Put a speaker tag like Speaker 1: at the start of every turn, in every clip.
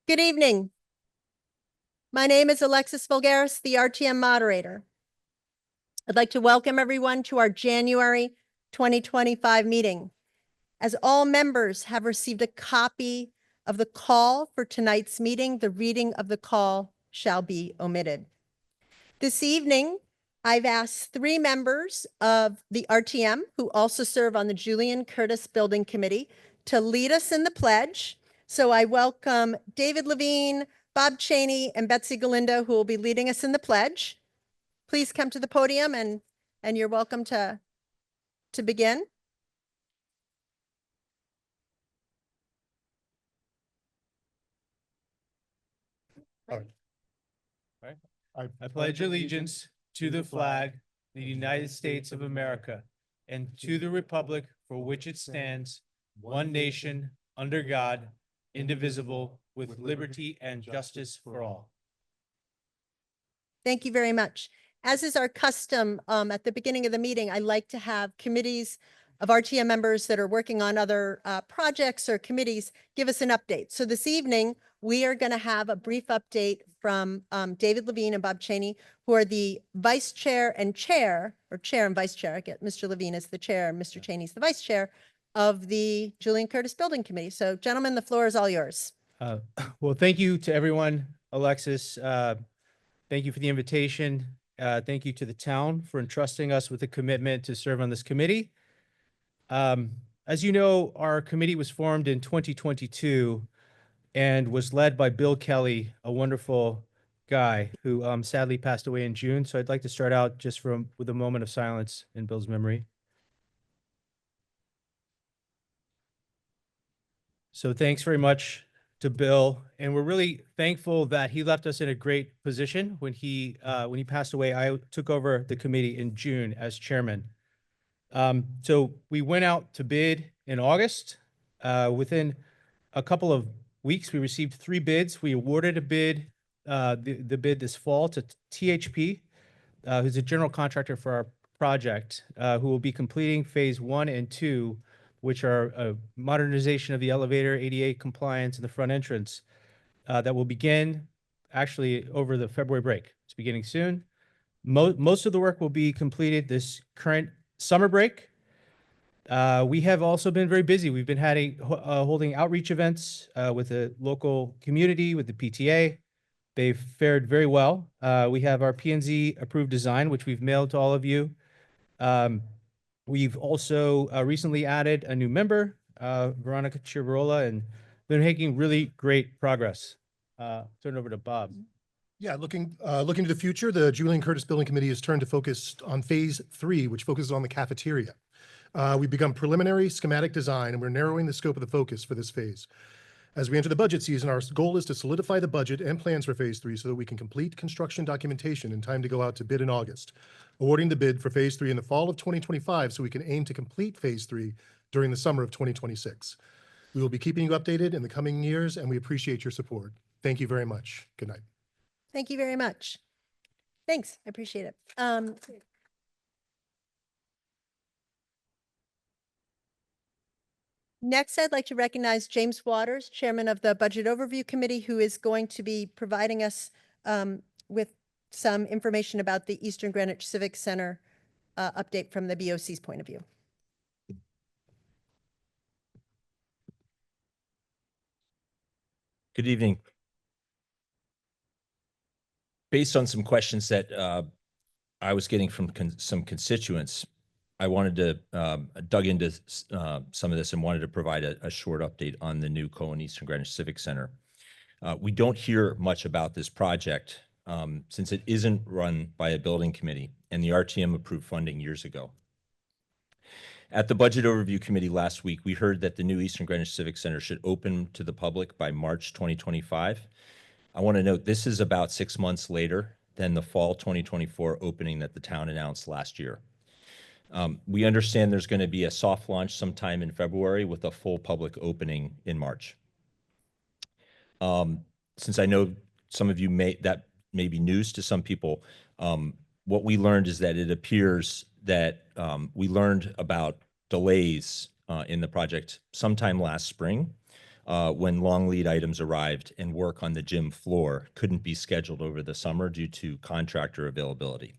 Speaker 1: Good evening. My name is Alexis Vulgaris, the RTM moderator. I'd like to welcome everyone to our January 2025 meeting. As all members have received a copy of the call for tonight's meeting, the reading of the call shall be omitted. This evening, I've asked 3 members of the RTM who also serve on the Julian Curtis Building Committee to lead us in the pledge. So I welcome David Levine, Bob Cheney, and Betsy Galindo, who will be leading us in the pledge. Please come to the podium and you're welcome to begin.
Speaker 2: All right. I pledge allegiance to the flag, of the United States of America, and to the republic for which it stands, one nation, under God, indivisible, with liberty and justice for all.
Speaker 1: Thank you very much. As is our custom, at the beginning of the meeting, I like to have committees of RTM members that are working on other projects or committees give us an update. So this evening, we are going to have a brief update from David Levine and Bob Cheney, who are the vice chair and chair, or chair and vice chair. I get Mr. Levine is the chair and Mr. Cheney is the vice chair of the Julian Curtis Building Committee. So gentlemen, the floor is all yours.
Speaker 2: Well, thank you to everyone, Alexis. Thank you for the invitation. Thank you to the town for entrusting us with a commitment to serve on this committee. As you know, our committee was formed in 2022 and was led by Bill Kelly, a wonderful guy who sadly passed away in June. So I'd like to start out just with a moment of silence in Bill's memory. So thanks very much to Bill, and we're really thankful that he left us in a great position when he passed away. I took over the committee in June as chairman. So we went out to bid in August. Within a couple of weeks, we received 3 bids. We awarded a bid, the bid this fall to THP, who's a general contractor for our project, who will be completing phase 1 and 2, which are a modernization of the elevator, ADA compliance, and the front entrance, that will begin actually over the February break. It's beginning soon. Most of the work will be completed this current summer break. We have also been very busy. We've been holding outreach events with the local community, with the PTA. They've fared very well. We have our P&Z approved design, which we've mailed to all of you. We've also recently added a new member, Veronica Chivarola, and been making really great progress. Turn it over to Bob.
Speaker 3: Yeah, looking to the future, the Julian Curtis Building Committee has turned to focus on phase 3, which focuses on the cafeteria. We've begun preliminary schematic design, and we're narrowing the scope of the focus for this phase. As we enter the budget season, our goal is to solidify the budget and plans for phase 3 so that we can complete construction documentation in time to go out to bid in August, awarding the bid for phase 3 in the fall of 2025 so we can aim to complete phase 3 during the summer of 2026. We will be keeping you updated in the coming years, and we appreciate your support. Thank you very much. Good night.
Speaker 1: Thank you very much. Thanks. I appreciate it. Next, I'd like to recognize James Waters, Chairman of the Budget Overview Committee, who is going to be providing us with some information about the Eastern Greenwich Civic Center update from the BOC's point of view.
Speaker 4: Good evening. Based on some questions that I was getting from some constituents, I wanted to dug into some of this and wanted to provide a short update on the new Cohen Eastern Greenwich Civic Center. We don't hear much about this project since it isn't run by a building committee, and the RTM approved funding years ago. At the Budget Overview Committee last week, we heard that the new Eastern Greenwich Civic Center should open to the public by March 2025. I want to note this is about 6 months later than the fall 2024 opening that the town announced last year. We understand there's going to be a soft launch sometime in February with a full public opening in March. Since I know some of you may be news to some people, what we learned is that it appears that we learned about delays in the project sometime last spring. when long lead items arrived and work on the gym floor couldn't be scheduled over the summer due to contractor availability.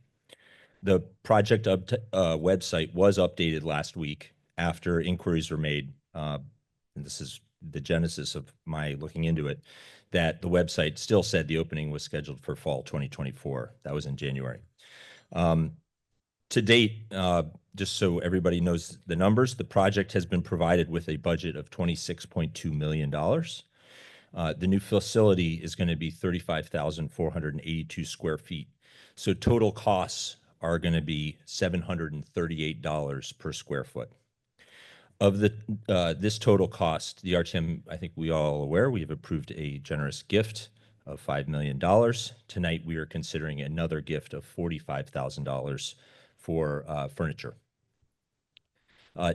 Speaker 4: The project website was updated last week after inquiries were made, and this is the genesis of my looking into it, that the website still said the opening was scheduled for fall 2024. That was in January. To date, just so everybody knows the numbers, the project has been provided with a budget of $26.2 million. The new facility is going to be 35,482 square feet. So total costs are going to be $738 per square foot. Of this total cost, the RTM, I think we all aware, we have approved a generous gift of $5 million. Tonight, we are considering another gift of $45,000 for furniture.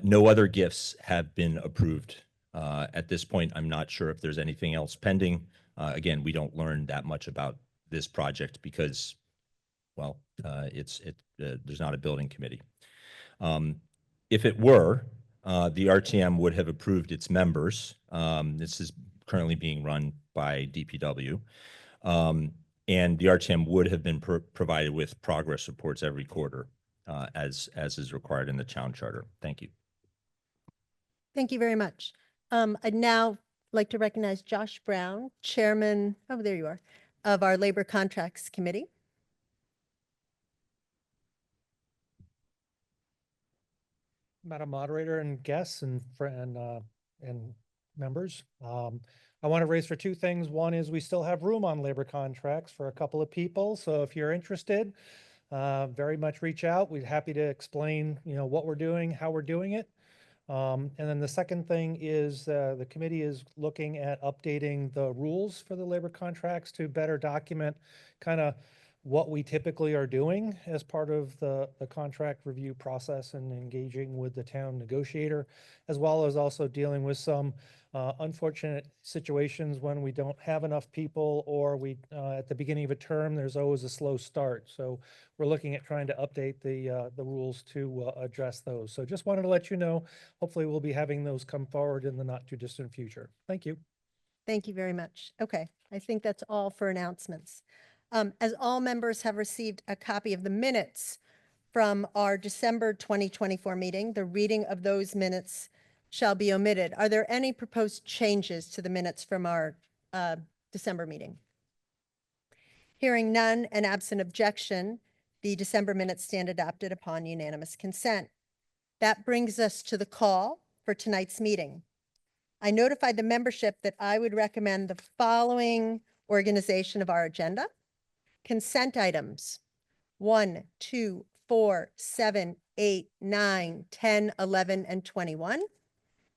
Speaker 4: No other gifts have been approved. At this point, I'm not sure if there's anything else pending. Again, we don't learn that much about this project because, well, there's not a building committee. If it were, the RTM would have approved its members. This is currently being run by DPW. And the RTM would have been provided with progress reports every quarter, as is required in the town charter. Thank you.
Speaker 1: Thank you very much. I'd now like to recognize Josh Brown, Chairman, oh, there you are, of our Labor Contracts Committee.
Speaker 5: Madam Moderator and guests and members. I want to raise for two things. One is we still have room on labor contracts for a couple of people. So if you're interested, very much reach out. We're happy to explain, what we're doing, how we're doing it. And then the second thing is the committee is looking at updating the rules for the labor contracts to better document kind of what we typically are doing as part of the contract review process and engaging with the town negotiator, as well as also dealing with some unfortunate situations when we don't have enough people or we at the beginning of a term, there's always a slow start. So we're looking at trying to update the rules to address those. So just wanted to let you know, hopefully we'll be having those come forward in the not too distant future. Thank you.
Speaker 1: Thank you very much. Okay, I think that's all for announcements. As all members have received a copy of the minutes from our December 2024 meeting, the reading of those minutes shall be omitted. Are there any proposed changes to the minutes from our December meeting? Hearing none and absent objection, the December minutes stand adopted upon unanimous consent. That brings us to the call for tonight's meeting. I notified the membership that I would recommend the following organization of our agenda. Consent items 1, 2, 4, 7, 8, 9, 10, 11, and 21.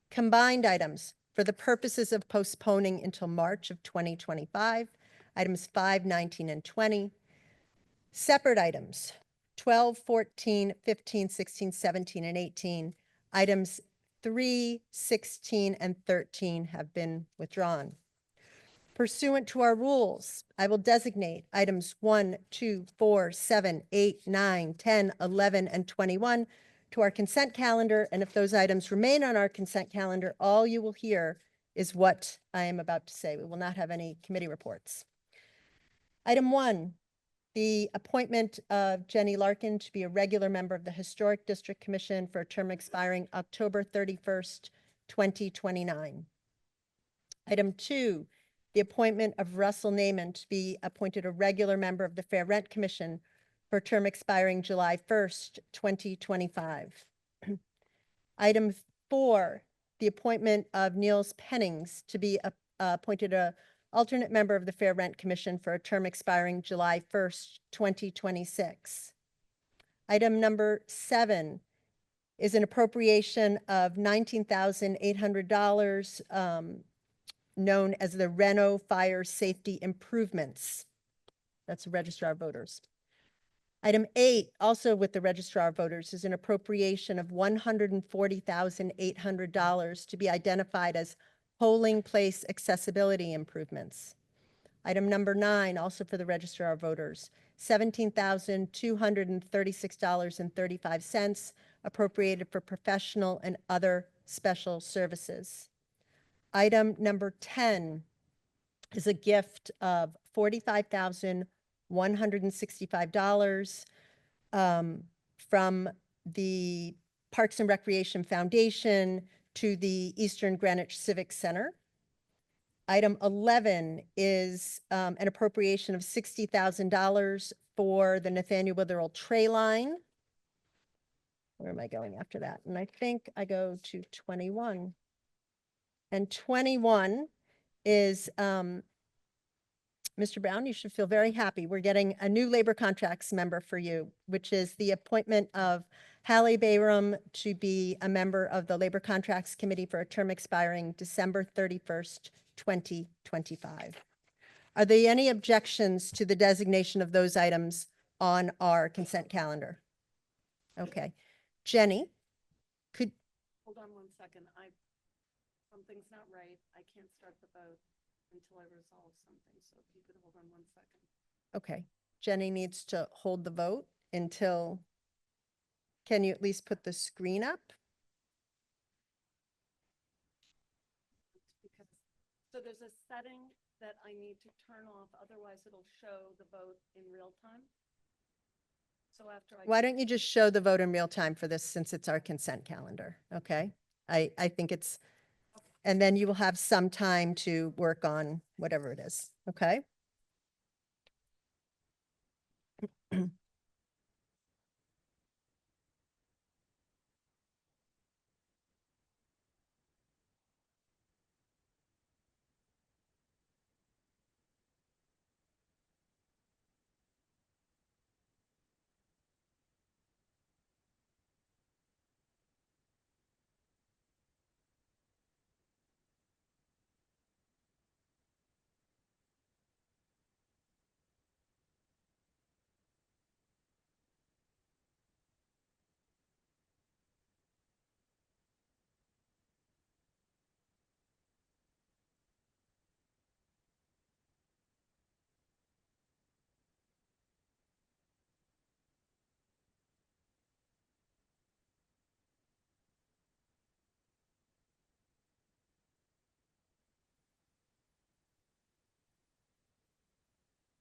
Speaker 1: Combined items for the purposes of postponing until March of 2025, items 5, 19, and 20. Separate items 12, 14, 15, 16, 17, and 18. Items 3, 16, and 13 have been withdrawn. Pursuant to our rules, I will designate items 1, 2, 4, 7, 8, 9, 10, 11, and 21 to our consent calendar. And if those items remain on our consent calendar, all you will hear is what I am about to say. We will not have any committee reports. Item 1, the appointment of Jenny Larkin to be a regular member of the Historic District Commission for a term expiring October 31st, 2029. Item 2, the appointment of Russell Naiman to be appointed a regular member of the Fair Rent Commission for a term expiring July 1st, 2025. Item 4, the appointment of Niels Pennings to be appointed a alternate member of the Fair Rent Commission for a term expiring July 1st, 2026. Item number 7 is an appropriation of $19,800 known as the Reno Fire Safety Improvements. That's the Registrar of Voters. Item 8, also with the Registrar of Voters, is an appropriation of $140,800 to be identified as polling place accessibility improvements. Item number 9, also for the Registrar of Voters, $17,236.35 appropriated for professional and other special services. Item number 10 is a gift of $45,165 from the Parks and Recreation Foundation to the Eastern Greenwich Civic Center. Item 11 is an appropriation of $60,000 for the Nathaniel Witherell Tray Line. Where am I going after that? And I think I go to 21. And 21 is, Mr. Brown, you should feel very happy. We're getting a new labor contracts member for you, which is the appointment of Hallie Bayram to be a member of the Labor Contracts Committee for a term expiring December 31st, 2025. Are there any objections to the designation of those items on our consent calendar? Okay. Jenny, could,
Speaker 6: Hold on one second. Something's not right. I can't start the vote until I resolve something. So if you could hold on one second.
Speaker 1: okay, Jenny needs to hold the vote until, can you at least put the screen up?
Speaker 6: Because, so there's a setting that I need to turn off, otherwise it'll show the vote in real time. So after I.
Speaker 1: Why don't you just show the vote in real time for this since it's our consent calendar, okay? I think it's, and then you will have some time to work on whatever it is, okay?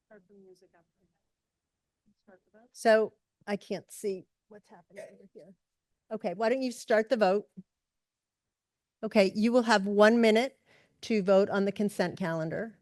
Speaker 6: Start the music up. Start the vote.
Speaker 1: So I can't see what's happening over here. Okay, why don't you start the vote? Okay, you will have 1 minute to vote on the consent calendar.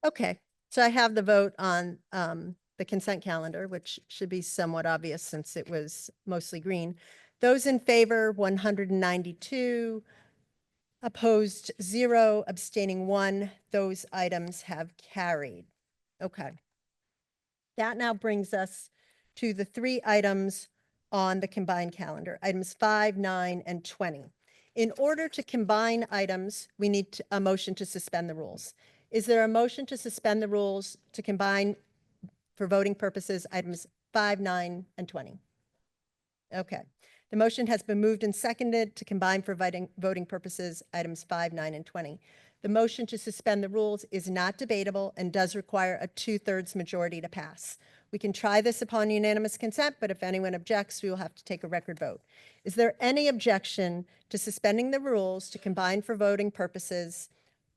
Speaker 1: Okay, so I have the vote on the consent calendar, which should be somewhat obvious since it was mostly green. Those in favor, 192, opposed 0, abstaining 1. Those items have carried. Okay. That now brings us to the three items on the combined calendar, items 5, 9, and 20. In order to combine items, we need a motion to suspend the rules. Is there a motion to suspend the rules to combine for voting purposes, items 5, 9, and 20? Okay. The motion has been moved and seconded to combine for voting purposes, items 5, 9, and 20. The motion to suspend the rules is not debatable and does require a 2/3 majority to pass. We can try this upon unanimous consent, but if anyone objects, we will have to take a record vote. Is there any objection to suspending the rules to combine for voting purposes,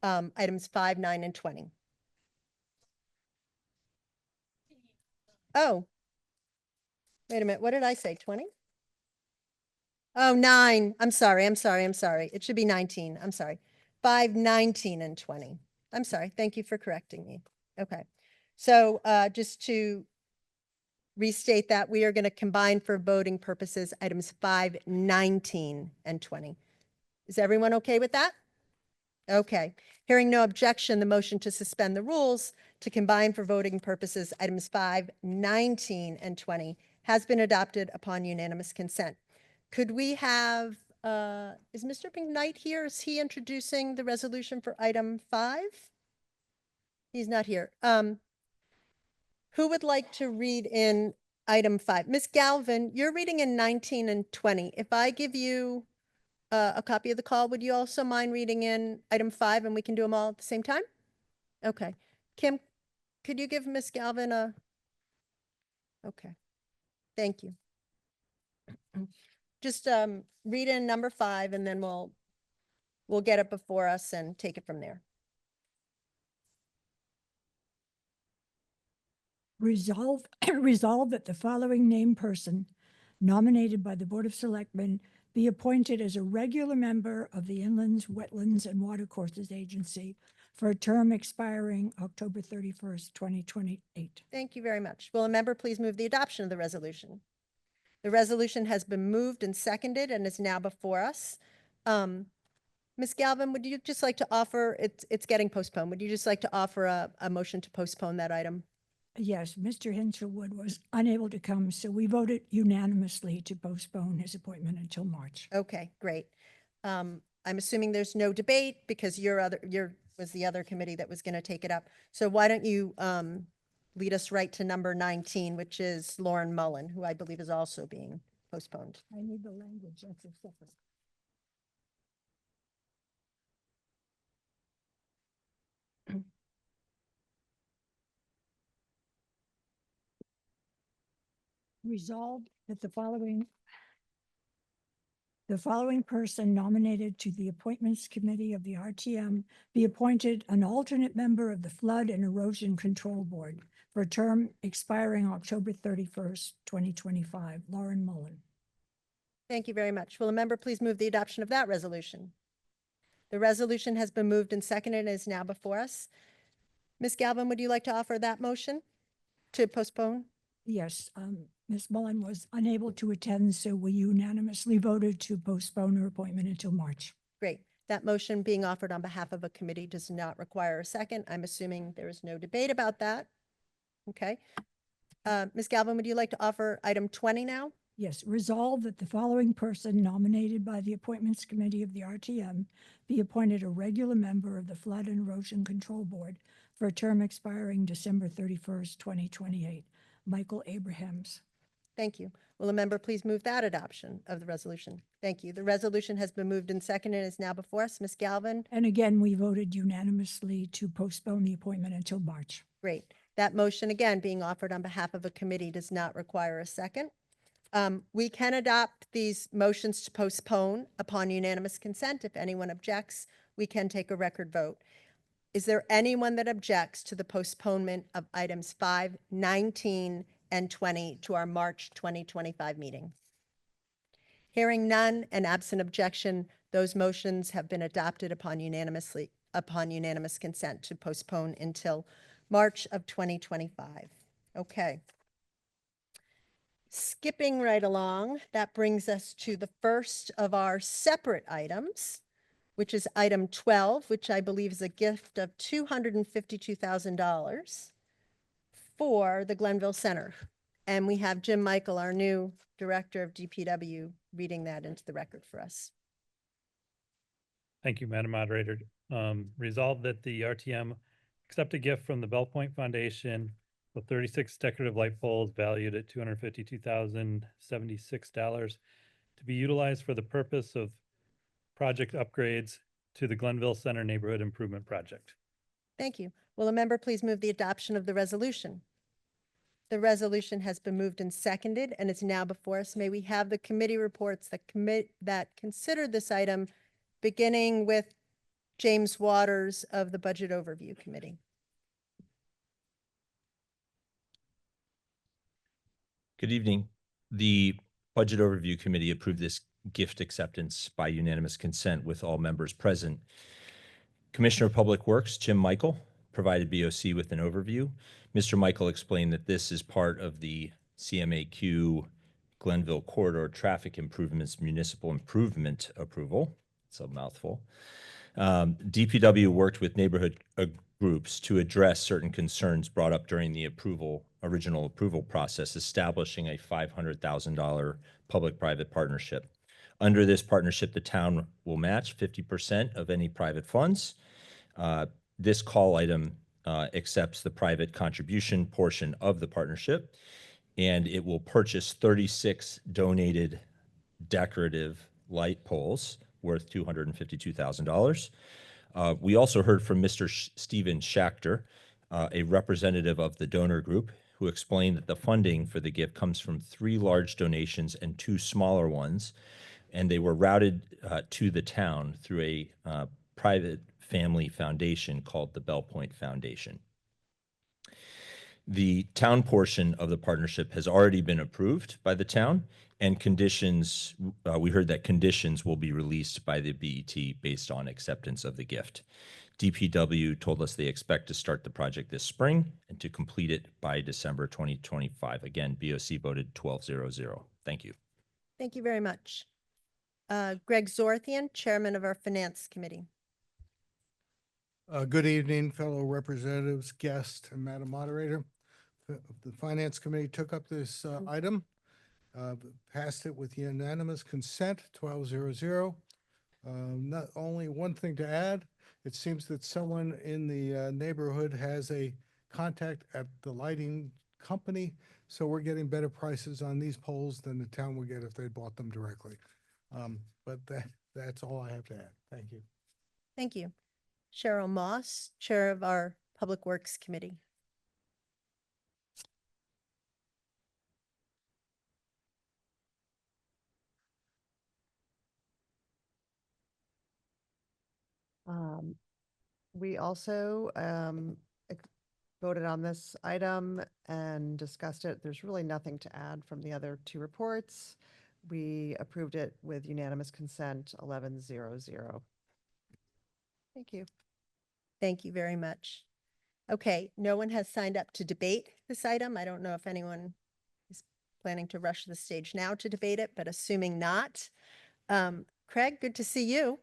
Speaker 1: items 5, 9, and 20? Oh. Wait a minute, what did I say, 20? Oh, 9, I'm sorry. It should be 19, I'm sorry. 5, 19, and 20. I'm sorry, thank you for correcting me. Okay, so just to restate that, we are going to combine for voting purposes, items 5, 19, and 20. Is everyone okay with that? Okay, hearing no objection, the motion to suspend the rules to combine for voting purposes, items 5, 19, and 20 has been adopted upon unanimous consent. Could we have, is Mr. McKnight here? Is he introducing the resolution for item 5? He's not here. Who would like to read in item 5? Ms. Galvin, you're reading in 19 and 20. If I give you a copy of the call, would you also mind reading in item 5 and we can do them all at the same time? Okay. Kim, could you give Ms. Galvin a? Okay. Thank you. Just read in number 5 and then we'll get it before us and take it from there.
Speaker 7: Resolve that the following named person nominated by the Board of Selectmen be appointed as a regular member of the Inlands, Wetlands, and Watercourses Agency for a term expiring October 31st, 2028.
Speaker 1: Thank you very much. Will a member please move the adoption of the resolution? The resolution has been moved and seconded and is now before us. Ms. Galvin, would you just like to offer, it's getting postponed. Would you just like to offer a motion to postpone that item?
Speaker 7: Yes, Mr. Hinselwood was unable to come, so we voted unanimously to postpone his appointment until March.
Speaker 1: Okay, great. I'm assuming there's no debate because your was the other committee that was going to take it up. So why don't you lead us right to number 19, which is Lauren Mullen, who I believe is also being postponed.
Speaker 7: I need the language, that's a separate. Resolved that the following person nominated to the Appointments Committee of the RTM be appointed an alternate member of the Flood and Erosion Control Board for a term expiring October 31st, 2025. Lauren Mullen.
Speaker 1: Thank you very much. Will a member please move the adoption of that resolution? The resolution has been moved and seconded and is now before us. Ms. Galvin, would you like to offer that motion to postpone?
Speaker 7: Yes, Ms. Mullen was unable to attend, so we unanimously voted to postpone her appointment until March.
Speaker 1: Great. That motion being offered on behalf of a committee does not require a second. I'm assuming there is no debate about that. Okay. Ms. Galvin, would you like to offer item 20 now?
Speaker 7: Yes, resolve that the following person nominated by the Appointments Committee of the RTM be appointed a regular member of the Flood and Erosion Control Board for a term expiring December 31st, 2028. Michael Abrahams.
Speaker 1: Thank you. Will a member please move that adoption of the resolution? Thank you. The resolution has been moved and seconded and is now before us. Ms. Galvin?
Speaker 7: And again, we voted unanimously to postpone the appointment until March.
Speaker 1: Great. That motion, again, being offered on behalf of a committee does not require a second. We can adopt these motions to postpone upon unanimous consent. If anyone objects, we can take a record vote. Is there anyone that objects to the postponement of items 5, 19, and 20 to our March 2025 meeting? Hearing none and absent objection, those motions have been adopted upon unanimous consent to postpone until March of 2025. Okay. Skipping right along, that brings us to the first of our separate items, which is item 12, which I believe is a gift of $252,000 for the Glenville Center. And we have Jim Michael, our new Director of DPW, reading that into the record for us.
Speaker 8: Thank you, Madam Moderator. Resolved that the RTM accept a gift from the Bell Point Foundation with 36 decorative light poles valued at $252,076 to be utilized for the purpose of project upgrades to the Glenville Center Neighborhood Improvement Project.
Speaker 1: Thank you. Will a member please move the adoption of the resolution? The resolution has been moved and seconded and is now before us. May we have the committee reports that considered this item, beginning with James Waters of the Budget Overview Committee.
Speaker 4: Good evening. The Budget Overview Committee approved this gift acceptance by unanimous consent with all members present. Commissioner of Public Works, Jim Michael, provided BOC with an overview. Mr. Michael explained that this is part of the CMAQ Glenville Corridor Traffic Improvements Municipal Improvement Approval. It's a mouthful. DPW worked with neighborhood groups to address certain concerns brought up during the original approval process, establishing a $500,000 public-private partnership. Under this partnership, the town will match 50% of any private funds. This call item accepts the private contribution portion of the partnership, and it will purchase 36 donated decorative light poles worth $252,000. We also heard from Mr. Stephen Schachter, a representative of the donor group, who explained that the funding for the gift comes from 3 large donations and 2 smaller ones, and they were routed to the town through a private family foundation called the Bell Point Foundation. The town portion of the partnership has already been approved by the town, and conditions, we heard that conditions will be released by the BET based on acceptance of the gift. DPW told us they expect to start the project this spring and to complete it by December 2025. Again, BOC voted 12-0-0. Thank you.
Speaker 1: Thank you very much. Greg Zorthian, Chairman of our Finance Committee.
Speaker 9: Good evening, fellow representatives, guests, and Madam Moderator. The Finance Committee took up this item, passed it with unanimous consent, 12-0-0. Not only one thing to add, it seems that someone in the neighborhood has a contact at the lighting company, so we're getting better prices on these poles than the town would get if they bought them directly. But that's all I have to add. Thank you.
Speaker 1: Thank you. Cheryl Moss, Chair of our Public Works Committee.
Speaker 10: We also voted on this item and discussed it. There's really nothing to add from the other 2 reports. We approved it with unanimous consent, 11-0-0. Thank you.
Speaker 1: Thank you very much. Okay, no one has signed up to debate this item. I don't know if anyone is planning to rush the stage now to debate it, but assuming not, Craig, good to see you.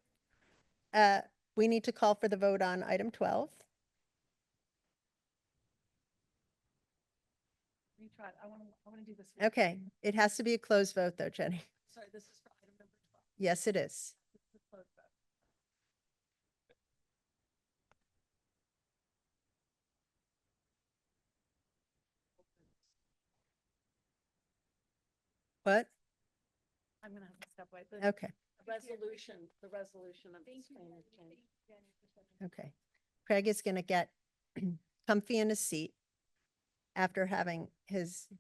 Speaker 1: We need to call for the vote on item 12.
Speaker 6: Retry it. I want to do this. one.
Speaker 1: Okay, it has to be a closed vote though, Jenny.
Speaker 6: Sorry, this is for item number 12.
Speaker 1: Yes, it is.
Speaker 6: This is a closed vote.
Speaker 1: What?
Speaker 6: I'm going to have to step away.
Speaker 1: Okay,
Speaker 6: The resolution of this payment change.
Speaker 1: okay. Craig is going to get comfy in his seat after having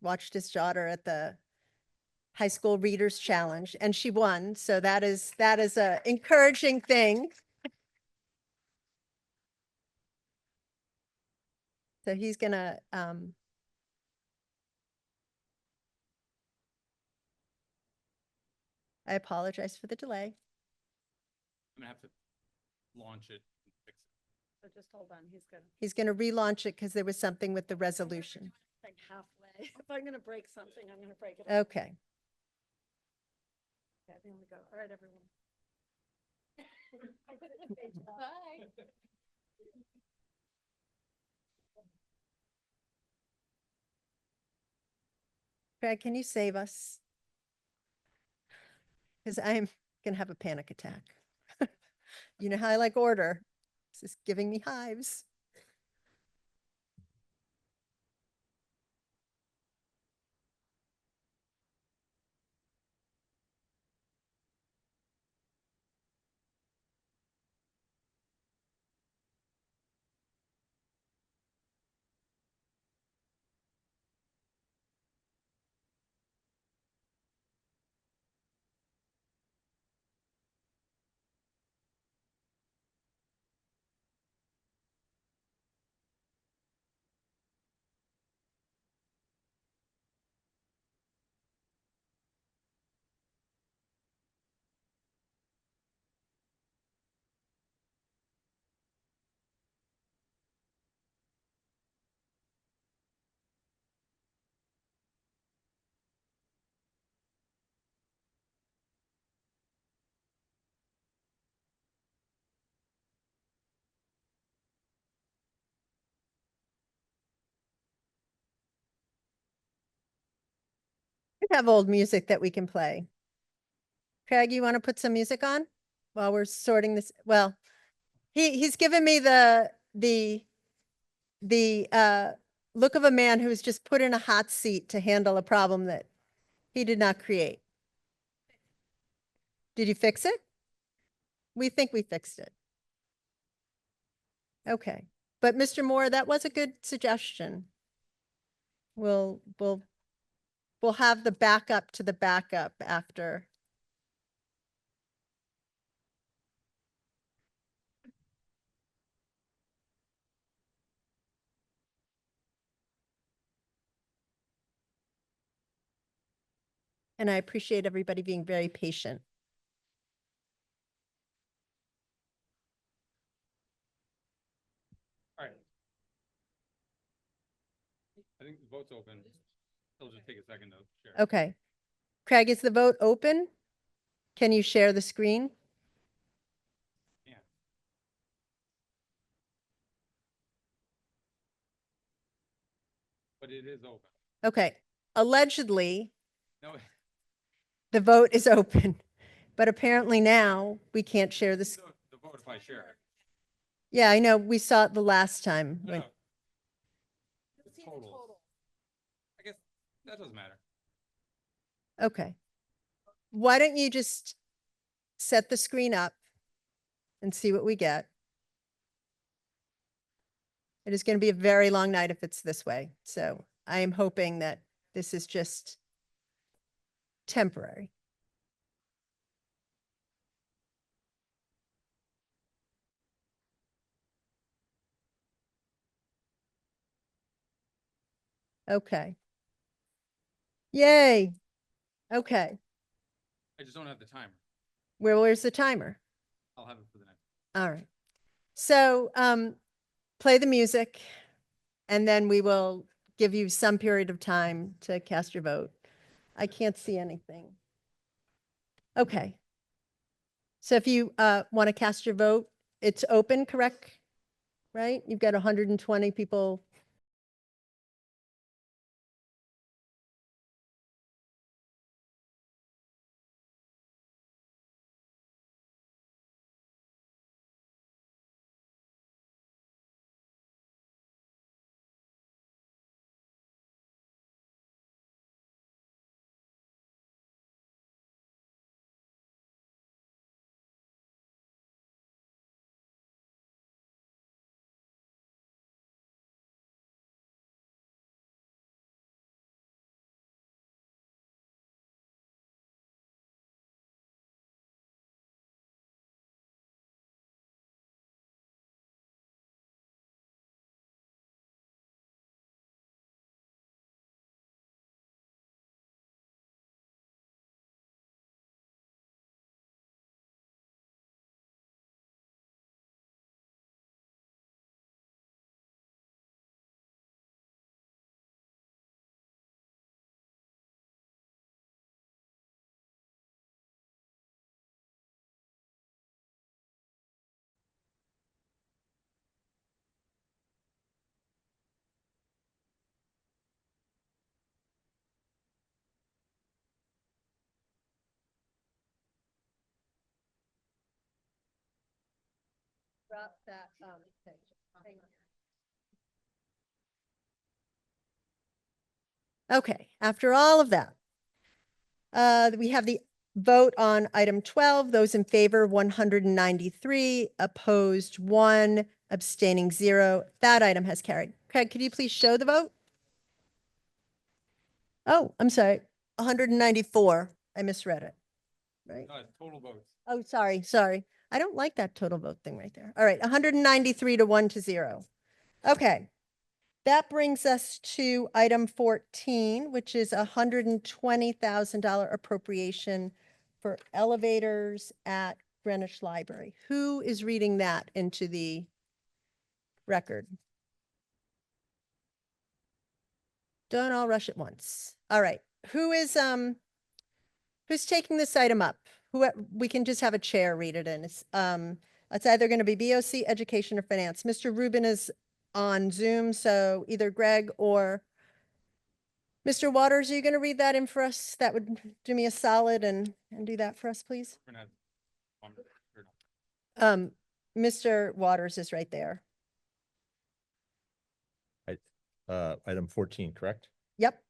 Speaker 1: watched his daughter at the high school readers challenge, and she won. So that is a encouraging thing. So he's gonna, I apologize for the delay.
Speaker 2: I'm gonna have to launch it and fix it.
Speaker 6: So just hold on.
Speaker 1: He's gonna relaunch it because there was something with the resolution.
Speaker 6: Like halfway. If I'm going to break something, I'm going to break it. off.
Speaker 1: Okay.
Speaker 6: Okay, there we go. All right, everyone. Bye.
Speaker 1: Craig, can you save us? Because I'm gonna have a panic attack. You know how I like order. This is giving me hives. We have old music that we can play. Craig, you want to put some music on while we're sorting this? Well, he's given me the look of a man who's just put in a hot seat to handle a problem that he did not create. Did you fix it? We think we fixed it. Okay, but Mr. Moore, that was a good suggestion. We'll have the backup to the backup after. And I appreciate everybody being very patient.
Speaker 11: All right. I think the vote's open. It'll just take a second to share.
Speaker 1: Okay. Craig, is the vote open? Can you share the screen?
Speaker 11: Yeah. But it is open.
Speaker 1: Okay. Allegedly,
Speaker 11: No,
Speaker 1: the vote is open, but apparently now we can't share this.
Speaker 11: the vote if I share it.
Speaker 1: Yeah, I know. We saw it the last time.
Speaker 11: No,
Speaker 1: when-
Speaker 11: no. The totals. I guess that doesn't matter.
Speaker 1: Okay. Why don't you just set the screen up and see what we get? It is going to be a very long night if it's this way. So I am hoping that this is just temporary. Okay. Yay. Okay.
Speaker 11: I just don't have the timer.
Speaker 1: Where's the timer?
Speaker 11: I'll have it for the next.
Speaker 1: All right. So play the music and then we will give you some period of time to cast your vote. I can't see anything. Okay. So if you want to cast your vote, it's open, correct? Right? You've got 120 people drop that, thing. Hang on. Okay, after all of that, we have the vote on item 12. Those in favor, 193, opposed 1, abstaining 0. That item has carried. Craig, could you please show the vote? Oh, I'm sorry, 194. I misread it. Right?
Speaker 11: Total votes.
Speaker 1: Oh, sorry. I don't like that total vote thing right there. All right, 193 to 1 to 0. Okay. That brings us to item 14, which is a $120,000 appropriation for elevators at Greenwich Library. Who is reading that into the record? Don't all rush at once. All right. Who's taking this item up? We can just have a chair read it in. It's either going to be BOC, Education, or Finance. Mr. Rubin is on Zoom, so either Greg or Mr. Waters, are you going to read that in for us? That would do me a solid and do that for us, please. Mr. Waters is right there.
Speaker 4: Item 14, correct?
Speaker 1: Yep.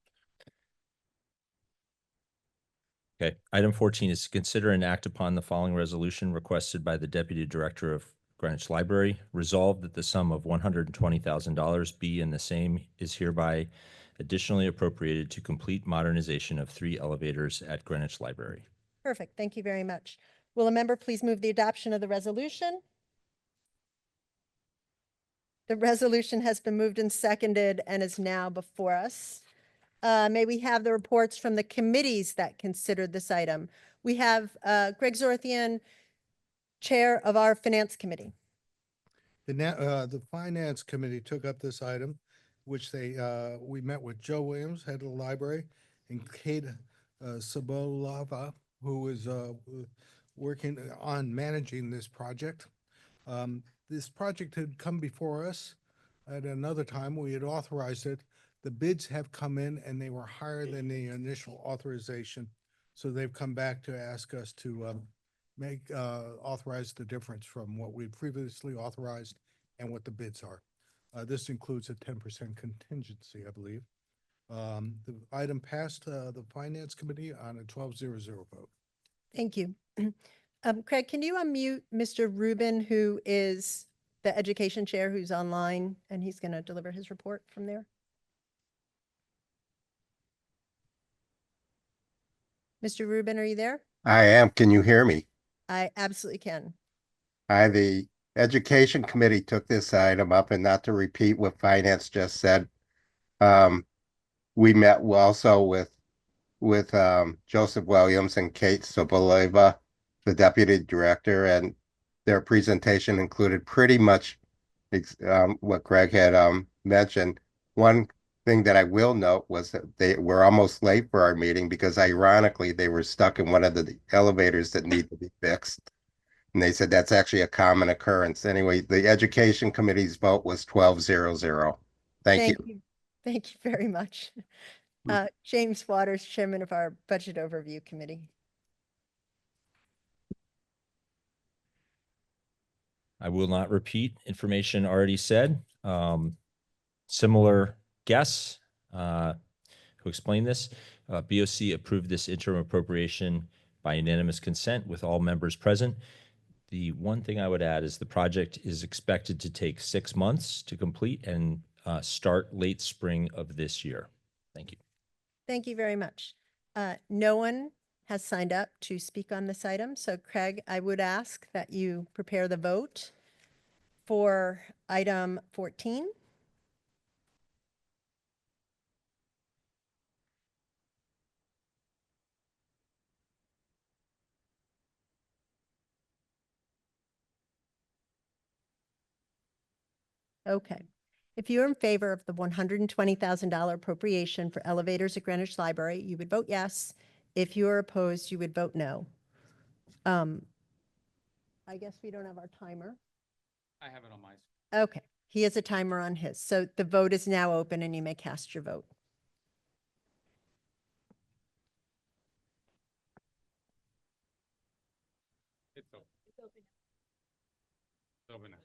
Speaker 4: Okay. Item 14 is to consider and act upon the following resolution requested by the Deputy Director of Greenwich Library. Resolved that the sum of $120,000 be and the same is hereby additionally appropriated to complete modernization of 3 elevators at Greenwich Library.
Speaker 1: Perfect. Thank you very much. Will a member please move the adoption of the resolution? The resolution has been moved and seconded and is now before us. May we have the reports from the committees that considered this item? We have Greg Zorthian, Chair of our Finance Committee.
Speaker 9: The Finance Committee took up this item, which we met with Joe Williams, head of the library, and Kate Sobolova, who is working on managing this project. This project had come before us at another time. We had authorized it. The bids have come in and they were higher than the initial authorization. So they've come back to ask us to authorize the difference from what we previously authorized and what the bids are. This includes a 10% contingency, I believe. The item passed the Finance Committee on a 12-0 vote.
Speaker 1: Thank you. Craig, can you unmute Mr. Rubin, who is the Education Chair, who's online, and he's going to deliver his report from there? Mr. Rubin, are you there?
Speaker 12: I am. Can you hear me?
Speaker 1: I absolutely can.
Speaker 12: The Education Committee took this item up, and not to repeat what Finance just said, we met also with Joseph Williams and Kate Soboleva, the Deputy Director, and their presentation included pretty much what Greg had mentioned. One thing that I will note was that they were almost late for our meeting because ironically they were stuck in one of the elevators that need to be fixed. And they said that's actually a common occurrence. Anyway, the Education Committee's vote was 12-0. Thank you.
Speaker 1: Thank you very much. James Waters, Chairman of our Budget Overview Committee.
Speaker 4: I will not repeat information already said. Similar guests who explained this. BOC approved this interim appropriation by unanimous consent with all members present. The one thing I would add is the project is expected to take 6 months to complete and start late spring of this year. Thank you.
Speaker 1: Thank you very much. No one has signed up to speak on this item. So Craig, I would ask that you prepare the vote for item 14. Okay. If you're in favor of the $120,000 appropriation for elevators at Greenwich Library, you would vote yes. If you're opposed, you would vote no. I guess we don't have our timer.
Speaker 11: I have it on my.
Speaker 1: Okay, he has a timer on his. So the vote is now open and you may cast your vote.
Speaker 11: It's open. It's open now.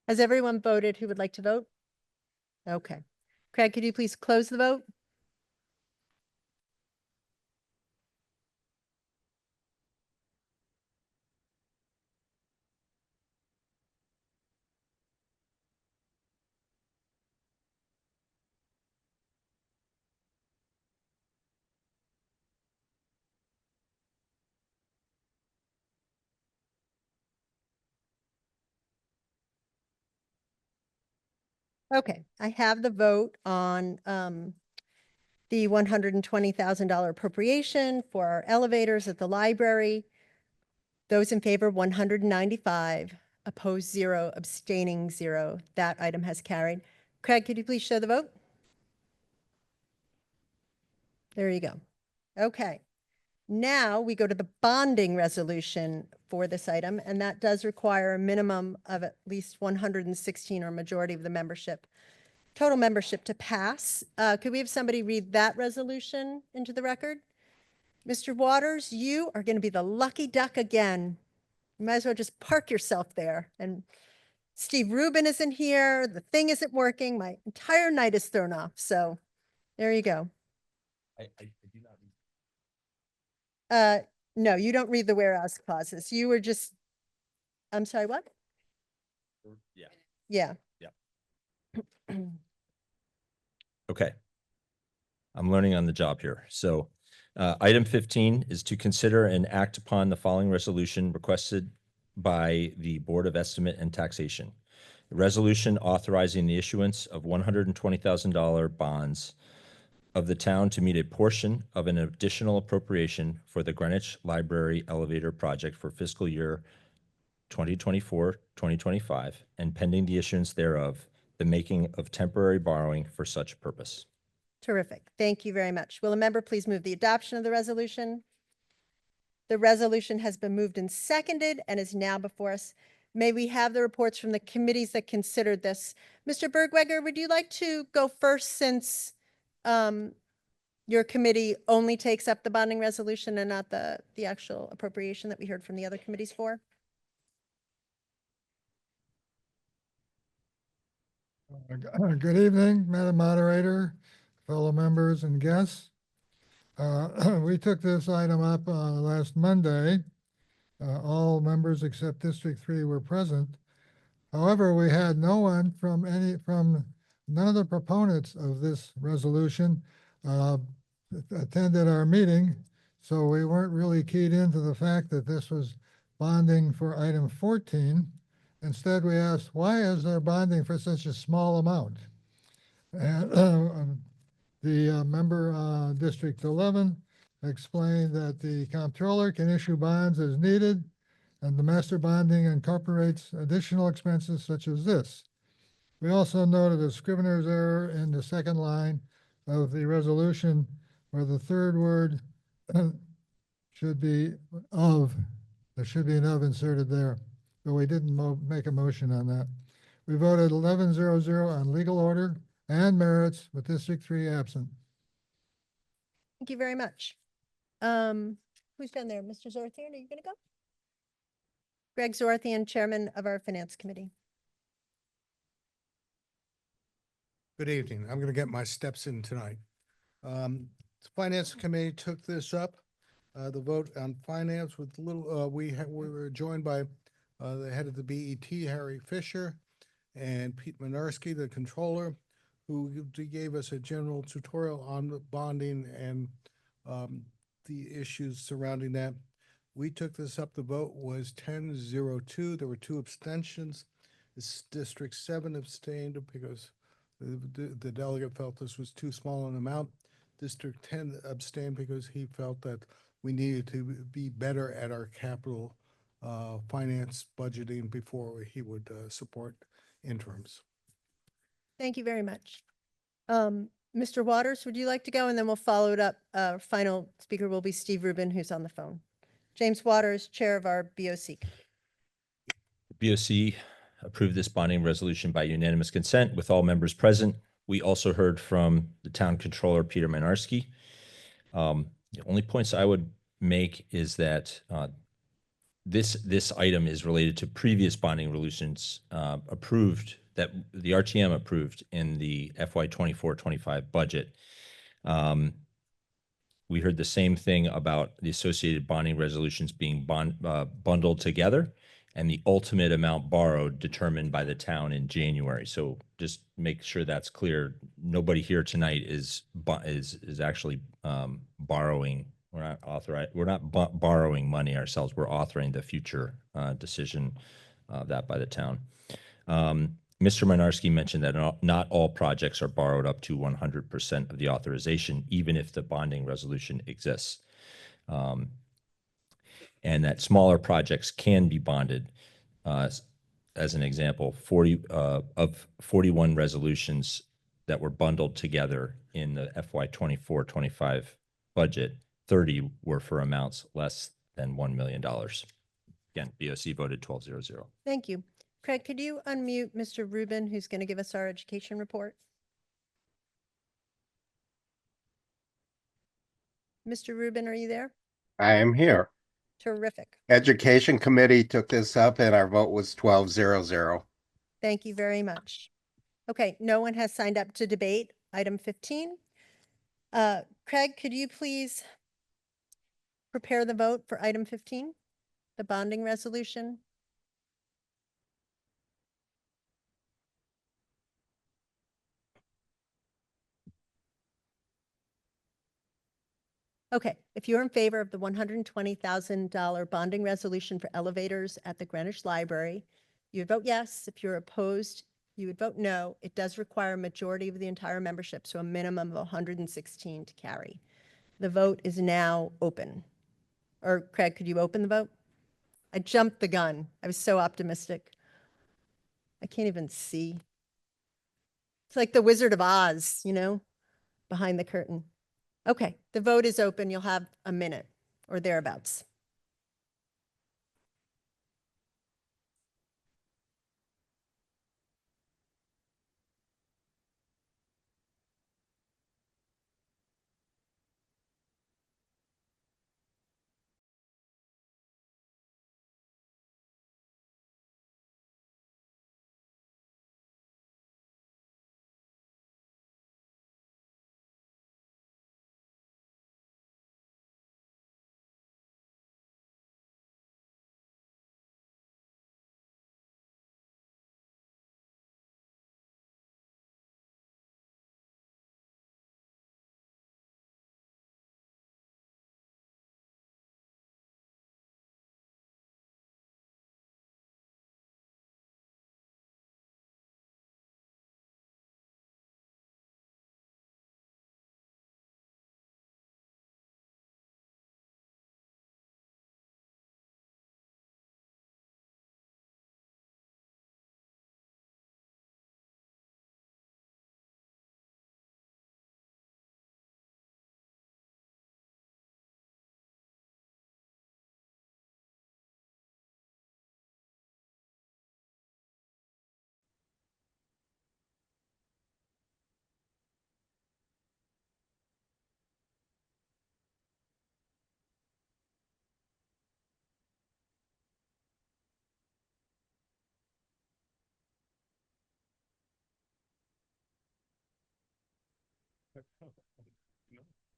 Speaker 1: Has everyone voted who would like to vote? Okay. Craig, could you please close the vote? Okay, I have the vote on the $120,000 appropriation for our elevators at the library. Those in favor, 195, opposed 0, abstaining 0. That item has carried. Craig, could you please show the vote? There you go. Okay. Now we go to the bonding resolution for this item, and that does require a minimum of at least 116 or majority of the membership, total membership to pass. Could we have somebody read that resolution into the record? Mr. Waters, you are going to be the lucky duck again. You might as well just park yourself there. And Steve Rubin isn't here. The thing isn't working. My entire night is thrown off. So there you go.
Speaker 4: I do not read.
Speaker 1: No, you don't read the whereas clauses. You were just, I'm sorry, what?
Speaker 4: Yeah.
Speaker 1: Yeah.
Speaker 4: Okay. I'm learning on the job here. So item 15 is to consider and act upon the following resolution requested by the Board of Estimate and Taxation. A resolution authorizing the issuance of $120,000 bonds of the town to meet a portion of an additional appropriation for the Greenwich Library Elevator Project for fiscal year 2024-2025, and pending the issuance thereof, the making of temporary borrowing for such purpose.
Speaker 1: Terrific. Thank you very much. Will a member please move the adoption of the resolution? The resolution has been moved and seconded and is now before us. May we have the reports from the committees that considered this? Mr. Bergweger, would you like to go first since your committee only takes up the bonding resolution and not the actual appropriation that we heard from the other committees for?
Speaker 13: Good evening, Madam Moderator, fellow members and guests. We took this item up last Monday. All members except District 3 were present. However, we had no one from none of the proponents of this resolution attended our meeting, so we weren't really keyed into the fact that this was bonding for item 14. Instead, we asked, why is there bonding for such a small amount? And the member, District 11, explained that the comptroller can issue bonds as needed, and the master bonding incorporates additional expenses such as this. We also noted a scrivener's error in the second line of the resolution, where the third word should be of. There should be an of inserted there, but we didn't make a motion on that. We voted 11-0-0 on legal order and merits with District 3 absent.
Speaker 1: Thank you very much. Who's down there? Mr. Zorthian, are you going to go? Greg Zorthian, Chairman of our Finance Committee.
Speaker 9: Good evening. I'm going to get my steps in tonight. The Finance Committee took this up. The vote on finance with little, we were joined by the head of the BET, Harry Fisher, and Pete Minarski, the controller, who gave us a general tutorial on the bonding and the issues surrounding that. We took this up. The vote was 10-0-2. There were 2 abstentions. District 7 abstained because the delegate felt this was too small an amount. District 10 abstained because he felt that we needed to be better at our capital finance budgeting before he would support interims.
Speaker 1: Thank you very much. Mr. Waters, would you like to go? And then we'll follow it up. Final speaker will be Steve Rubin, who's on the phone. James Waters, Chair of our BOC.
Speaker 4: BOC approved this bonding resolution by unanimous consent with all members present. We also heard from the town controller, Peter Minarski. The only points I would make is that this item is related to previous bonding resolutions approved, that the RTM approved in the FY 24-25 budget. We heard the same thing about the associated bonding resolutions being bundled together, and the ultimate amount borrowed determined by the town in January. So just make sure that's clear. Nobody here tonight is actually borrowing. We're not authorized. We're not borrowing money ourselves. We're authoring the future decision that by the town. Mr. Mynarski mentioned that not all projects are borrowed up to 100% of the authorization, even if the bonding resolution exists. And that smaller projects can be bonded. As an example, 41 resolutions that were bundled together in the FY 24-25 budget, 30 were for amounts less than $1 million. Again, BOC voted 12-0-0.
Speaker 1: Thank you. Craig, could you unmute Mr. Rubin, who's going to give us our education report? Mr. Rubin, are you there?
Speaker 12: I am here.
Speaker 1: Terrific.
Speaker 12: Education Committee took this up and our vote was 12-0-0.
Speaker 1: Thank you very much. Okay, no one has signed up to debate item 15. Craig, could you please prepare the vote for item 15, the bonding resolution? Okay, if you're in favor of the $120,000 bonding resolution for elevators at the Greenwich Library, you would vote yes. If you're opposed, you would vote no. It does require a majority of the entire membership, so a minimum of 116 to carry. The vote is now open. Or Craig, could you open the vote? I jumped the gun. I was so optimistic. I can't even see. It's like the Wizard of Oz, you know, behind the curtain. Okay, the vote is open. You'll have a minute or thereabouts.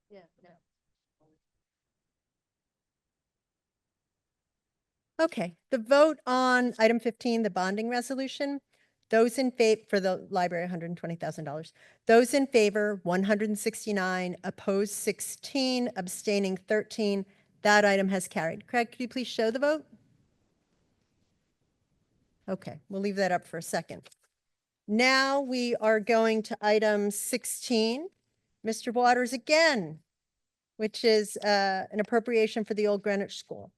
Speaker 1: Yeah, no. Okay, the vote on item 15, the bonding resolution, those in favor for the library, $120,000. Those in favor, 169, opposed 16, abstaining 13. That item has carried. Craig, could you please show the vote? Okay, we'll leave that up for a second. Now we are going to item 16, Mr. Waters again, which is an appropriation for the Old Greenwich School.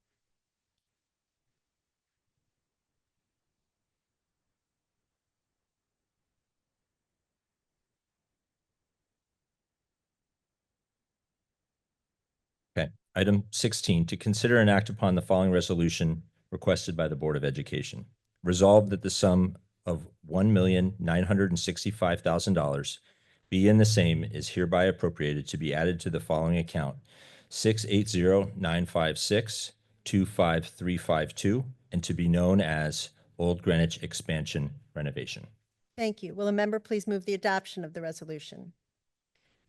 Speaker 4: Okay, item 16, to consider and act upon the following resolution requested by the Board of Education. Resolved that the sum of $1,965,000 be in the same is hereby appropriated to be added to the following account, 680-956 25352 and to be known as Old Greenwich Expansion Renovation.
Speaker 1: Thank you. Will a member please move the adoption of the resolution?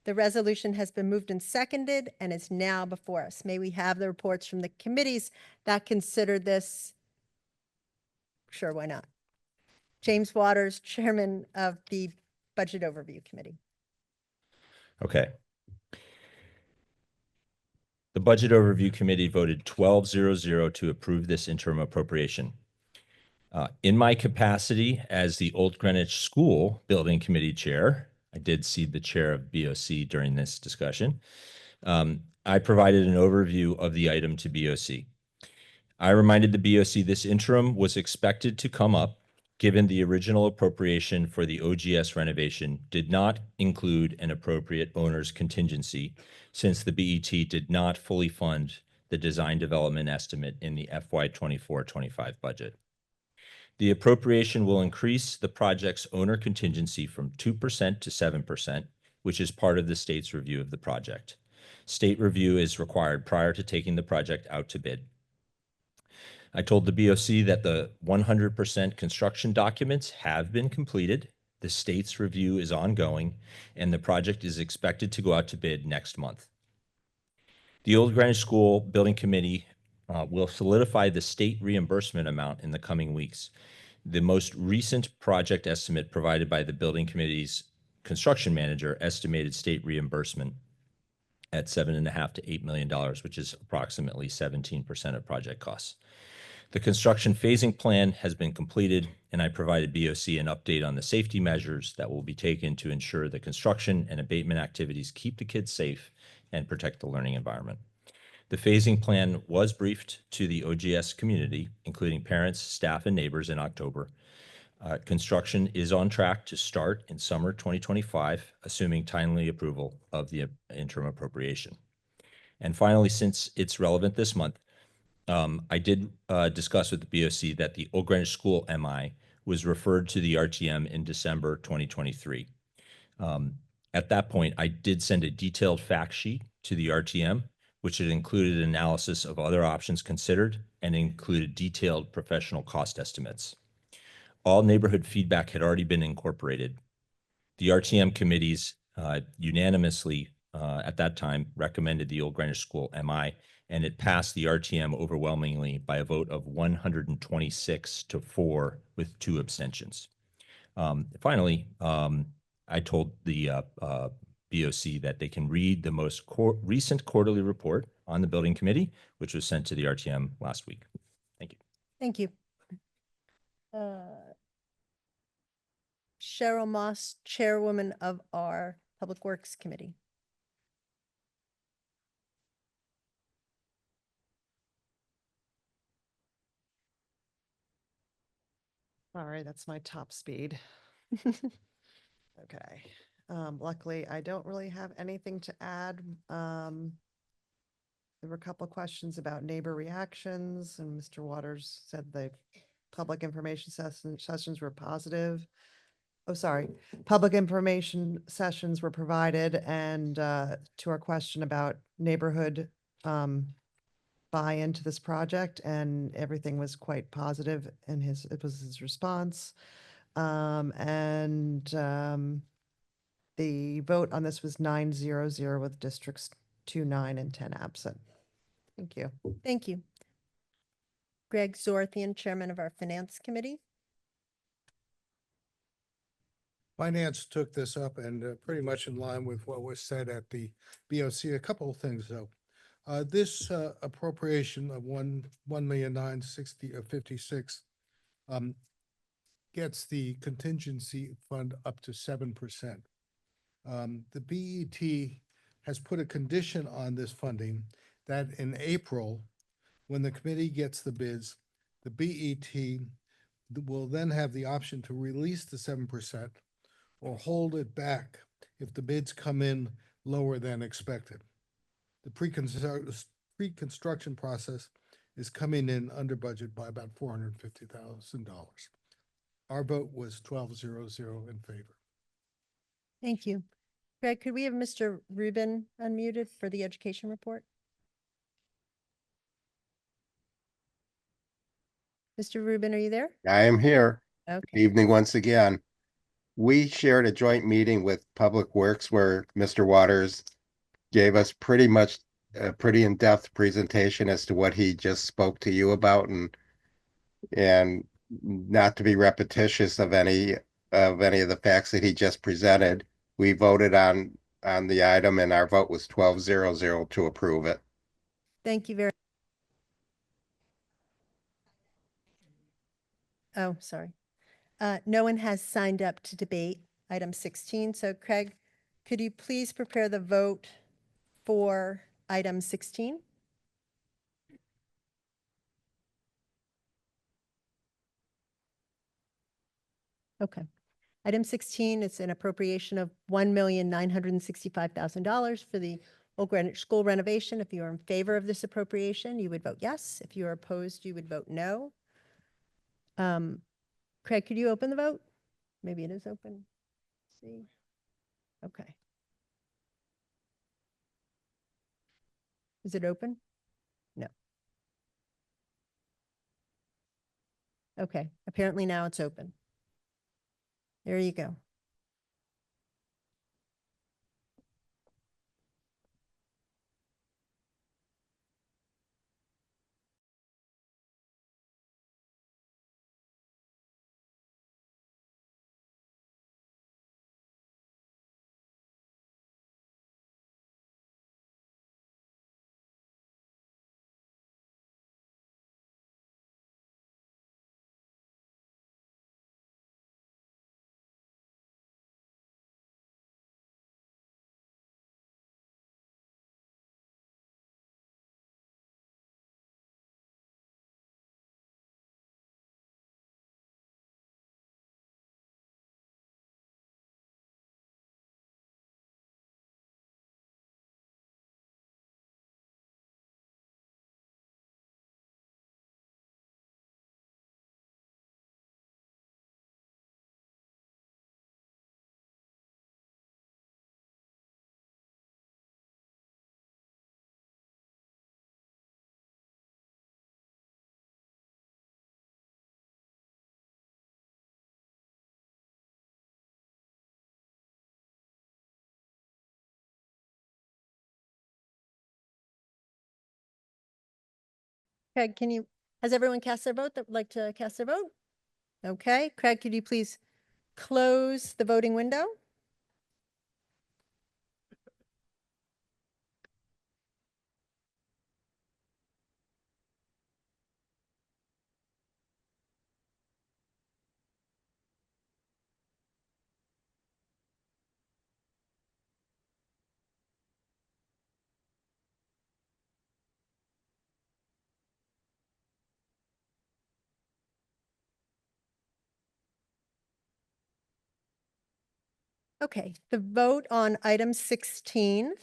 Speaker 1: The resolution has been moved and seconded and is now before us. May we have the reports from the committees that considered this? Sure, why not? James Waters, Chairman of the Budget Overview Committee.
Speaker 4: Okay. The Budget Overview Committee voted 12-0-0 to approve this interim appropriation. In my capacity as the Old Greenwich School Building Committee Chair, I did see the chair of BOC during this discussion. I provided an overview of the item to BOC. I reminded the BOC this interim was expected to come up given the original appropriation for the OGS renovation did not include an appropriate owner's contingency since the BET did not fully fund the design development estimate in the FY 24-25 budget. The appropriation will increase the project's owner contingency from 2% to 7%, which is part of the state's review of the project. State review is required prior to taking the project out to bid. I told the BOC that the 100% construction documents have been completed, the state's review is ongoing, and the project is expected to go out to bid next month. The Old Greenwich School Building Committee will solidify the state reimbursement amount in the coming weeks. The most recent project estimate provided by the Building Committee's construction manager estimated state reimbursement at $7.5 to $8 million, which is approximately 17% of project costs. The construction phasing plan has been completed, and I provided BOC an update on the safety measures that will be taken to ensure the construction and abatement activities keep the kids safe and protect the learning environment. The phasing plan was briefed to the OGS community, including parents, staff, and neighbors in October. Construction is on track to start in summer 2025, assuming timely approval of the interim appropriation. And finally, since it's relevant this month, I did discuss with the BOC that the Old Greenwich School MI was referred to the RTM in December 2023. At that point, I did send a detailed fact sheet to the RTM, which had included analysis of other options considered and included detailed professional cost estimates. All neighborhood feedback had already been incorporated. The RTM committees unanimously at that time recommended the Old Greenwich School MI, and it passed the RTM overwhelmingly by a vote of 126-4 with 2 abstentions. Finally, I told the BOC that they can read the most recent quarterly report on the building committee, which was sent to the RTM last week. Thank you.
Speaker 1: Thank you. Cheryl Moss, Chairwoman of our Public Works Committee.
Speaker 10: Sorry, that's my top speed. Okay. Luckily, I don't really have anything to add. There were a couple of questions about neighbor reactions, and Mr. Waters said the public information sessions were positive. Oh, sorry. Public information sessions were provided, and to our question about neighborhood buy-in to this project, and everything was quite positive in it was his response. The vote on this was 9-0-0 with districts 2, 9, and 10 absent. Thank you.
Speaker 1: Thank you. Greg Zorthian, Chairman of our Finance Committee.
Speaker 9: Finance took this up and pretty much in line with what was said at the BOC. A couple of things though. This appropriation of $1,960,056 gets the contingency fund up to 7%. The BET has put a condition on this funding that in April, when the committee gets the bids, the BET will then have the option to release the 7% or hold it back if the bids come in lower than expected. The pre-construction process is coming in under budget by about $450,000. Our vote was 12-0-0 in favor.
Speaker 1: Thank you. Greg, could we have Mr. Rubin unmuted for the education report? Mr. Rubin, are you there?
Speaker 12: I am here.
Speaker 1: Okay.
Speaker 12: Evening once again. We shared a joint meeting with Public Works where Mr. Waters gave us pretty much a pretty in-depth presentation as to what he just spoke to you about, and not to be repetitious of any of the facts that he just presented. We voted on the item and our vote was 12-0-0 to approve it.
Speaker 1: Thank you very. Oh, sorry. No one has signed up to debate item 16. So Craig, could you please prepare the vote for item 16? Okay. Item 16, it's an appropriation of $1,965,000 for the Old Greenwich School renovation. If you are in favor of this appropriation, you would vote yes. If you are opposed, you would vote no. Craig, could you open the vote? Maybe it is open. See? Okay. Is it open? No. Okay, apparently now it's open. There you go. Craig, has everyone cast their vote that would like to cast their vote? Okay, Craig, could you please close the voting window? Okay, the vote on item 16.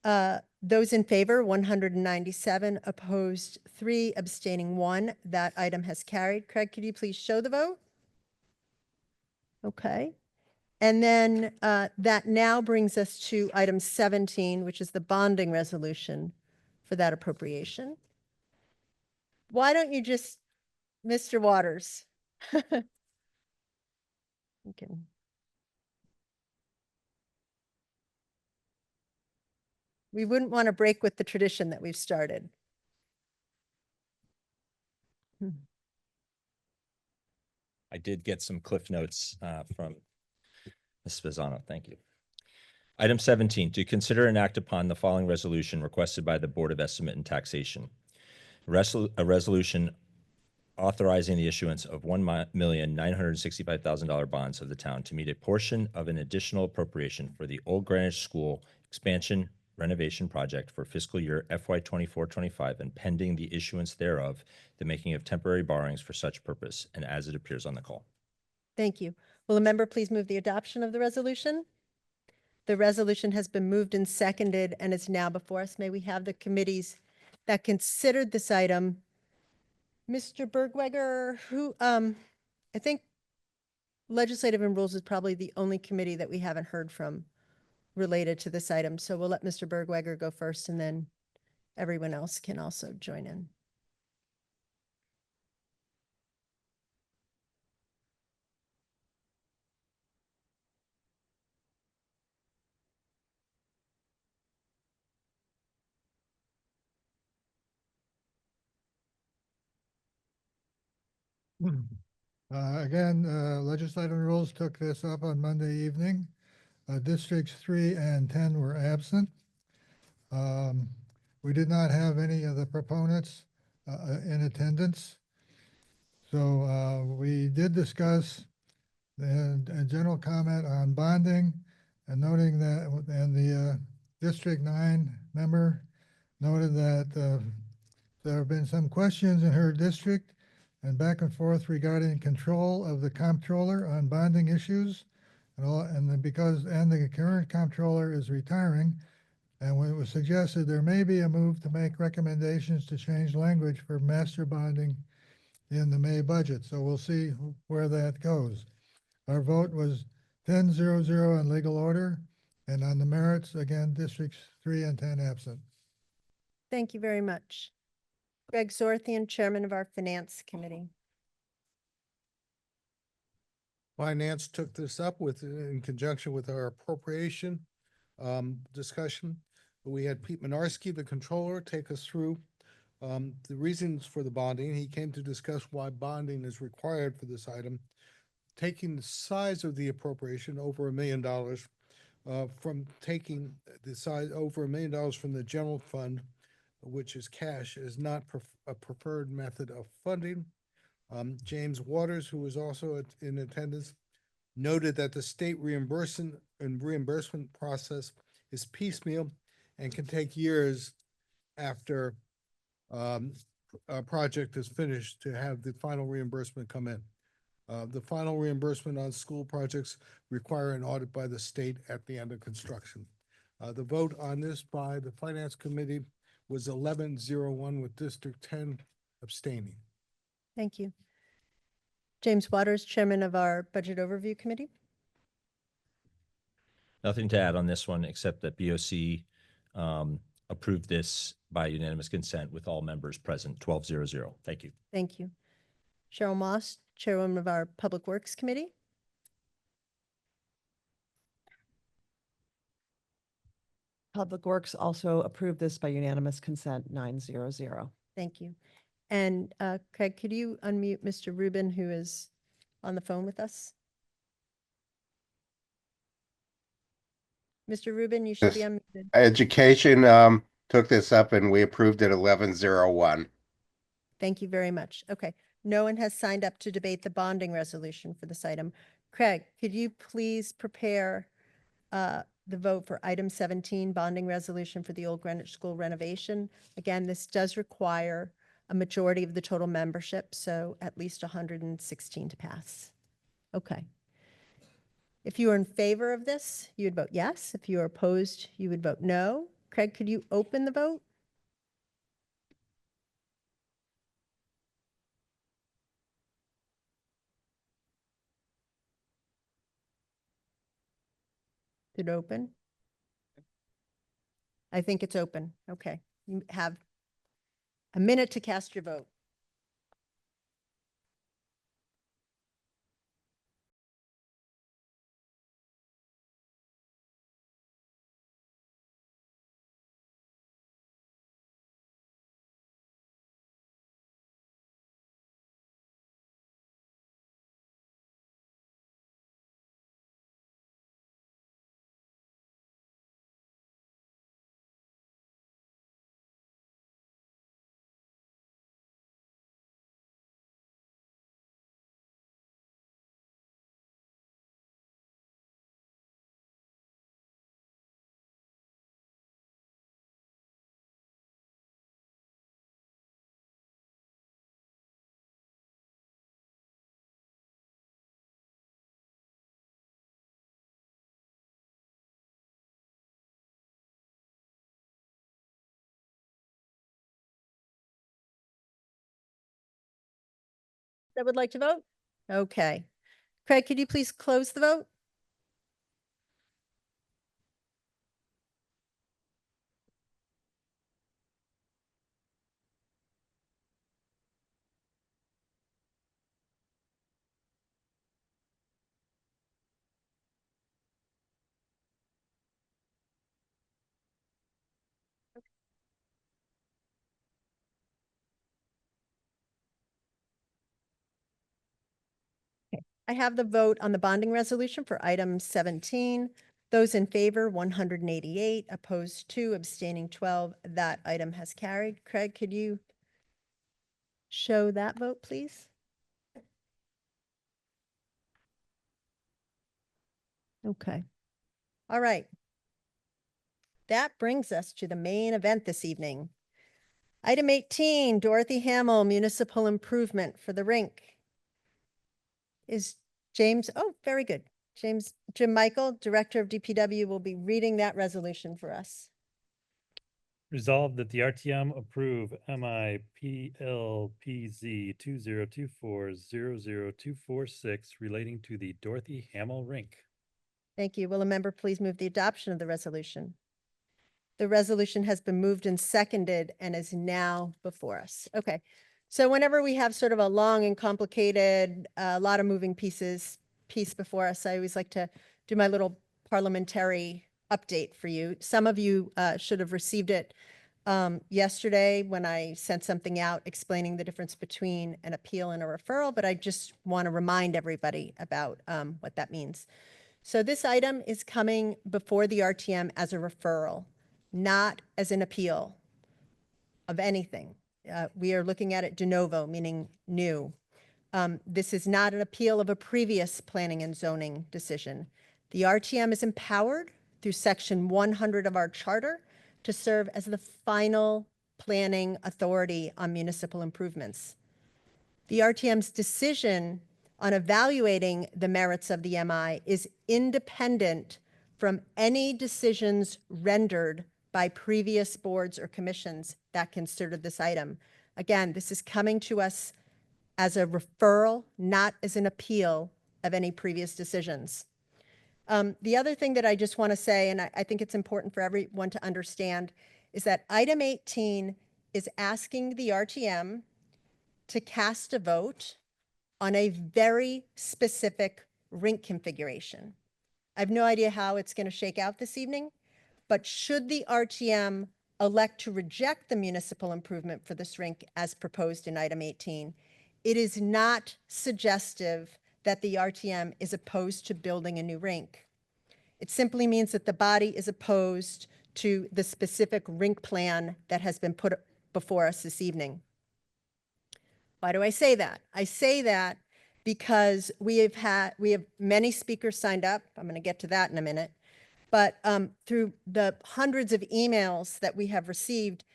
Speaker 1: Those in favor, 197, opposed 3, abstaining 1. That item has carried. Craig, could you please show the vote? Okay. And then that now brings us to item 17, which is the bonding resolution for that appropriation. Why don't you just, Mr. Waters? You can. We wouldn't want to break with the tradition that we've started.
Speaker 4: I did get some cliff notes from Ms. Spezzano. Thank you. Item 17, to consider and act upon the following resolution requested by the Board of Estimate and Taxation. A resolution authorizing the issuance of $1,965,000 bonds of the town to meet a portion of an additional appropriation for the Old Greenwich School expansion renovation project for fiscal year FY 24-25 and pending the issuance thereof, the making of temporary borrowings for such purpose, and as it appears on the call.
Speaker 1: Thank you. Will a member please move the adoption of the resolution? The resolution has been moved and seconded and is now before us. May we have the committees that considered this item? Mr. Bergweger, I think Legislative and Rules is probably the only committee that we haven't heard from related to this item. So we'll let Mr. Bergweger go first and then everyone else can also join in.
Speaker 13: Again, legislative rules took this up on Monday evening. Districts 3 and 10 were absent. We did not have any of the proponents in attendance. So we did discuss a general comment on bonding and noting that, and the District 9 member noted that there have been some questions in her district and back and forth regarding control of the comptroller on bonding issues. And the current comptroller is retiring, and when it was suggested there may be a move to make recommendations to change language for master bonding in the May budget. So we'll see where that goes. Our vote was 10-0-0 on legal order, and on the merits, again, districts 3 and 10 absent.
Speaker 1: Thank you very much. Greg Zorthian, Chairman of our Finance Committee.
Speaker 9: Finance took this up in conjunction with our appropriation discussion. We had Pete Minarski, the controller, take us through the reasons for the bonding. He came to discuss why bonding is required for this item, taking the size of the appropriation over $1 million, from taking the size over $1 million from the general fund, which is cash, is not a preferred method of funding. James Waters, who was also in attendance, noted that the state reimbursement process is piecemeal and can take years after a project is finished to have the final reimbursement come in. The final reimbursement on school projects require an audit by the state at the end of construction. The vote on this by the Finance Committee was 11-0-1 with District 10 abstaining.
Speaker 1: Thank you. James Waters, Chairman of our Budget Overview Committee.
Speaker 4: Nothing to add on this one, except that BOC approved this by unanimous consent with all members present, 12-0-0. Thank you.
Speaker 1: Thank you. Cheryl Moss, Chairwoman of our Public Works Committee.
Speaker 10: Public Works also approved this by unanimous consent, 9-0-0.
Speaker 1: Thank you. And Craig, could you unmute Mr. Rubin, who is on the phone with us? Mr. Rubin, you should be
Speaker 12: Yes.
Speaker 1: unmuted.
Speaker 12: Education took this up and we approved it 11-0-1.
Speaker 1: Thank you very much. Okay. No one has signed up to debate the bonding resolution for this item. Craig, could you please prepare the vote for item 17, bonding resolution for the Old Greenwich School renovation? Again, this does require a majority of the total membership, so at least 116 to pass. Okay. If you are in favor of this, you would vote yes. If you are opposed, you would vote no. Craig, could you open the vote? Did it open? I think it's open. Okay. You have a minute to cast your vote. That would like to vote? Okay. Craig, could you please close the vote? I have the vote on the bonding resolution for item 17. Those in favor, 188, opposed 2, abstaining 12. That item has carried. Craig, could you show that vote, please? Okay. All right. That brings us to the main event this evening. Item 18, Dorothy Hamill Municipal Improvement for the rink. Is James, oh, very good. Jim Michael, Director of DPW, will be reading that resolution for us.
Speaker 8: Resolved that the RTM approve MIPLPZ 2024-00246 relating to the Dorothy Hamill Rink.
Speaker 1: Thank you. Will a member please move the adoption of the resolution? The resolution has been moved and seconded and is now before us. Okay. So whenever we have sort of a long and complicated, a lot of moving piece before us, I always like to do my little parliamentary update for you. Some of you should have received it yesterday when I sent something out explaining the difference between an appeal and a referral, but I just want to remind everybody about what that means. So this item is coming before the RTM as a referral, not as an appeal of anything. We are looking at it de novo, meaning new. This is not an appeal of a previous planning and zoning decision. The RTM is empowered through section 100 of our charter to serve as the final planning authority on municipal improvements. The RTM's decision on evaluating the merits of the MI is independent from any decisions rendered by previous boards or commissions that considered this item. Again, this is coming to us as a referral, not as an appeal of any previous decisions. The other thing that I just want to say, and I think it's important for everyone to understand, is that item 18 is asking the RTM to cast a vote on a very specific rink configuration. I have no idea how it's going to shake out this evening, but should the RTM elect to reject the municipal improvement for this rink as proposed in item 18, it is not suggestive that the RTM is opposed to building a new rink. It simply means that the body is opposed to the specific rink plan that has been put before us this evening. Why do I say that? I say that because we have many speakers signed up. I'm going to get to that in a minute. But through the hundreds of emails that we have received,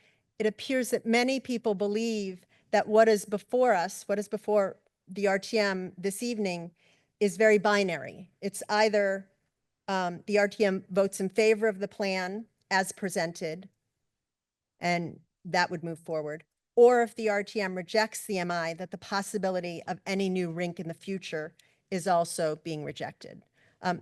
Speaker 1: it appears that many people believe that what is before us, what is before the RTM this evening, is very binary. It's either the RTM votes in favor of the plan as presented, and that would move forward, or if the RTM rejects the MI, that the possibility of any new rink in the future is also being rejected.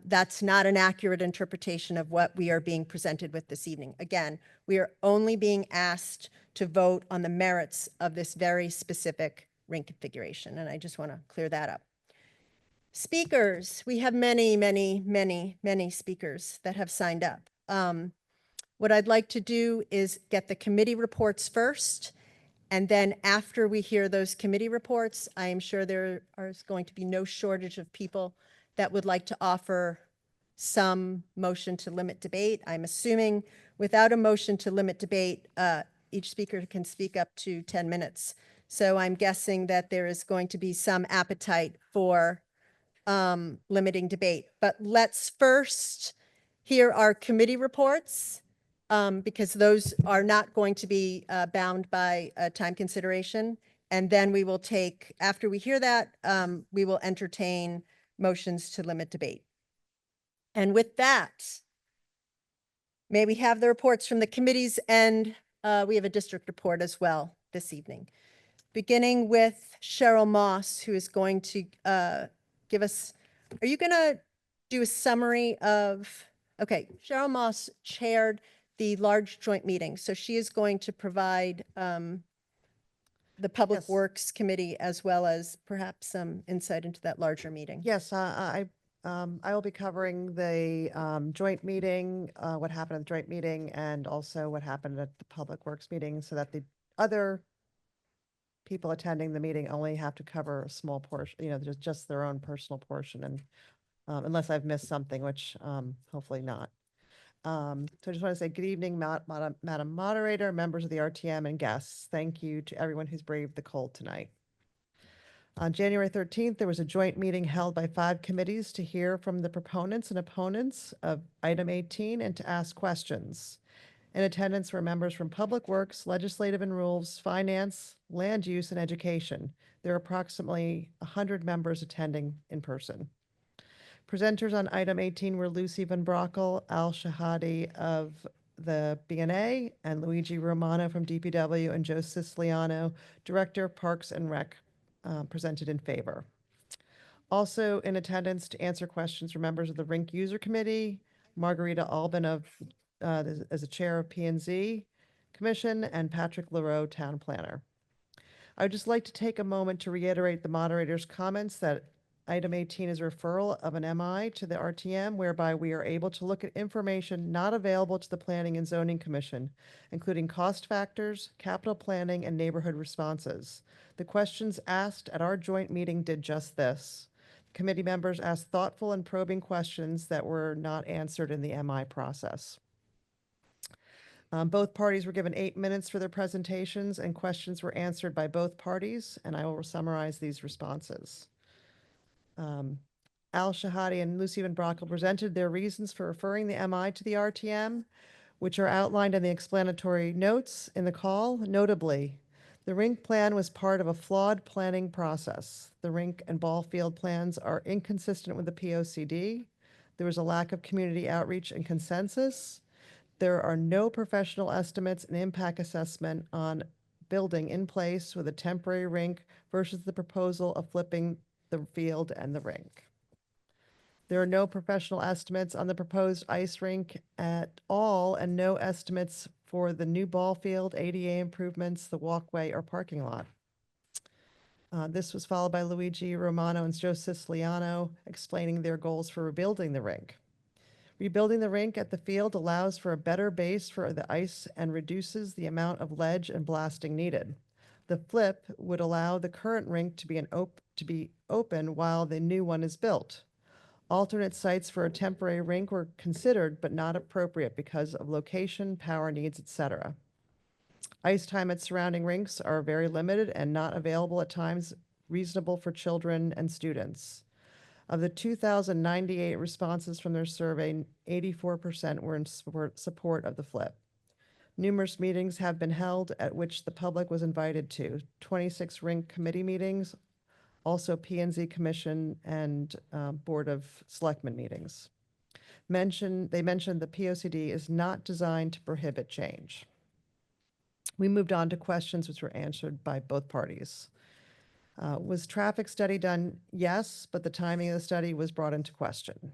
Speaker 1: That's not an accurate interpretation of what we are being presented with this evening. Again, we are only being asked to vote on the merits of this very specific rink configuration, and I just want to clear that up. Speakers, we have many, many, many, many speakers that have signed up. What I'd like to do is get the committee reports first, and then after we hear those committee reports, I am sure there is going to be no shortage of people that would like to offer some motion to limit debate. I'm assuming without a motion to limit debate, each speaker can speak up to 10 minutes. So I'm guessing that there is going to be some appetite for limiting debate. But let's first hear our committee reports, because those are not going to be bound by time consideration. And then we will take, after we hear that, we will entertain motions to limit debate. And with that, may we have the reports from the committees, and we have a district report as well this evening. Beginning with Cheryl Moss, who is going to give us, are you going to do a summary of, okay, Cheryl Moss chaired the large joint meeting, so she is going to provide the Public
Speaker 10: Yes.
Speaker 1: Works Committee as well as perhaps some insight into that larger meeting.
Speaker 10: Yes, I will be covering the joint meeting, what happened at the joint meeting, and also what happened at the Public Works meeting, so that the other people attending the meeting only have to cover a small portion, just their own personal portion, and unless I've missed something, which hopefully not. So I just want to say good evening, Madam Moderator, members of the RTM, and guests. Thank you to everyone who's braved the cold tonight. On January 13th, there was a joint meeting held by 5 committees to hear from the proponents and opponents of item 18 and to ask questions. In attendance were members from Public Works, Legislative and Rules, Finance, Land Use, and Education. There are approximately 100 members attending in person. Presenters on item 18 were Lucy Van Brockel, Al Shahadi of the BNA, and Luigi Romano from DPW, and Joe Siciliano, Director of Parks and Rec, presented in favor. Also in attendance to answer questions were members of the Rink User Committee, Margarita Albin as a chair of P&Z Commission, and Patrick LaRoe, Town Planner. I would just like to take a moment to reiterate the moderator's comments that item 18 is a referral of an MI to the RTM, whereby we are able to look at information not available to the Planning and Zoning Commission, including cost factors, capital planning, and neighborhood responses. The questions asked at our joint meeting did just this. Committee members asked thoughtful and probing questions that were not answered in the MI process. Both parties were given 8 minutes for their presentations, and questions were answered by both parties, and I will summarize these responses. Al Shahadi and Lucy Van Brockel presented their reasons for referring the MI to the RTM, which are outlined in the explanatory notes in the call. Notably, the rink plan was part of a flawed planning process. The rink and ball field plans are inconsistent with the POCD. There was a lack of community outreach and consensus. There are no professional estimates and impact assessment on building in place with a temporary rink versus the proposal of flipping the field and the rink. There are no professional estimates on the proposed ice rink at all, and no estimates for the new ball field, ADA improvements, the walkway, or parking lot. This was followed by Luigi Romano and Joe Siciliano explaining their goals for rebuilding the rink. Rebuilding the rink at the field allows for a better base for the ice and reduces the amount of ledge and blasting needed. The flip would allow the current rink to be open while the new one is built. Alternate sites for a temporary rink were considered but not appropriate because of location, power needs, etc. Ice time at surrounding rinks are very limited and not available at times reasonable for children and students. Of the 2,098 responses from their survey, 84% were in support of the flip. Numerous meetings have been held at which the public was invited to, 26 rink committee meetings, also P&Z Commission and Board of Selectmen meetings. They mentioned the POCD is not designed to prohibit change. We moved on to questions which were answered by both parties. Was traffic study done? Yes, but the timing of the study was brought into question.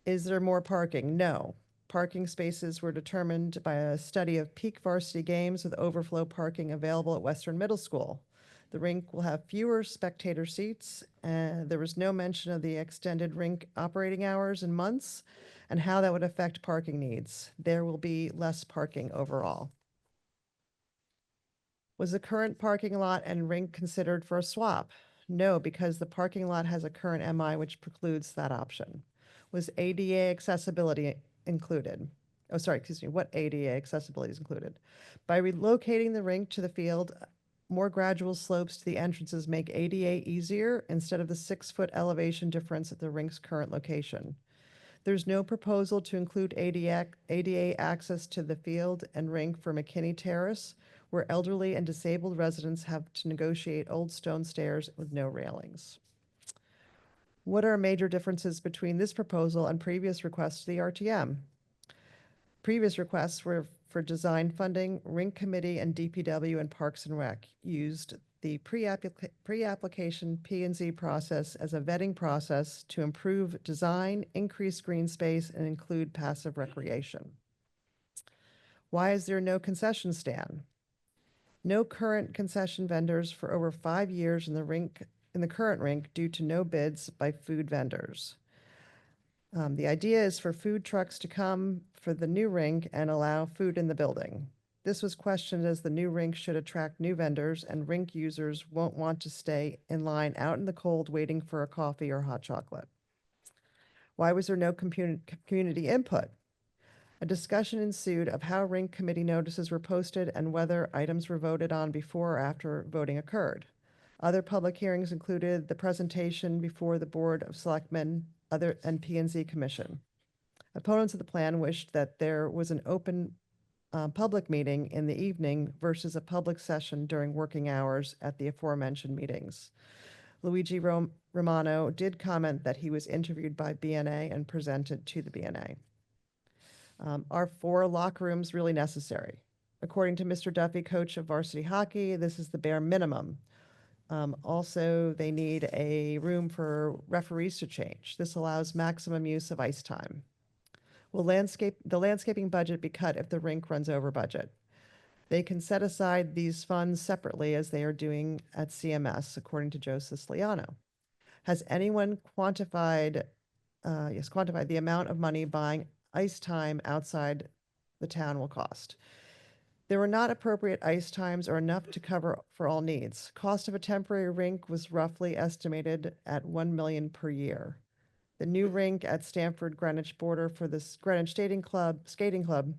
Speaker 10: Is there more parking? No. Parking spaces were determined by a study of peak varsity games with overflow parking available at Western Middle School. The rink will have fewer spectator seats. There was no mention of the extended rink operating hours and months and how that would affect parking needs. There will be less parking overall. Was the current parking lot and rink considered for a swap? No, because the parking lot has a current MI which precludes that option. Was ADA accessibility included? Oh, sorry, excuse me, what ADA accessibility is included? By relocating the rink to the field, more gradual slopes to the entrances make ADA easier instead of the 6-foot elevation difference at the rink's current location. There's no proposal to include ADA access to the field and rink for McKinney Terrace, where elderly and disabled residents have to negotiate old stone stairs with no railings. What are major differences between this proposal and previous requests to the RTM? Previous requests were for design funding. Rink Committee and DPW and Parks and Rec used the pre-application P&Z process as a vetting process to improve design, increase green space, and include passive recreation. Why is there no concession stand? No current concession vendors for over 5 years in the current rink due to no bids by food vendors. The idea is for food trucks to come for the new rink and allow food in the building. This was questioned as the new rink should attract new vendors and rink users won't want to stay in line out in the cold waiting for a coffee or hot chocolate. Why was there no community input? A discussion ensued of how rink committee notices were posted and whether items were voted on before or after voting occurred. Other public hearings included the presentation before the Board of Selectmen and P&Z Commission. Opponents of the plan wished that there was an open public meeting in the evening versus a public session during working hours at the aforementioned meetings. Luigi Romano did comment that he was interviewed by BNA and presented to the BNA. Are 4 locker rooms really necessary? According to Mr. Duffy, coach of varsity hockey, this is the bare minimum. Also, they need a room for referees to change. This allows maximum use of ice time. Will the landscaping budget be cut if the rink runs over budget? They can set aside these funds separately as they are doing at CMS, according to Joe Siciliano. Has anyone quantified the amount of money buying ice time outside the town will cost? There were not appropriate ice times or enough to cover for all needs. Cost of a temporary rink was roughly estimated at $1 million per year. The new rink at Stamford Greenwich border for the Greenwich Skating Club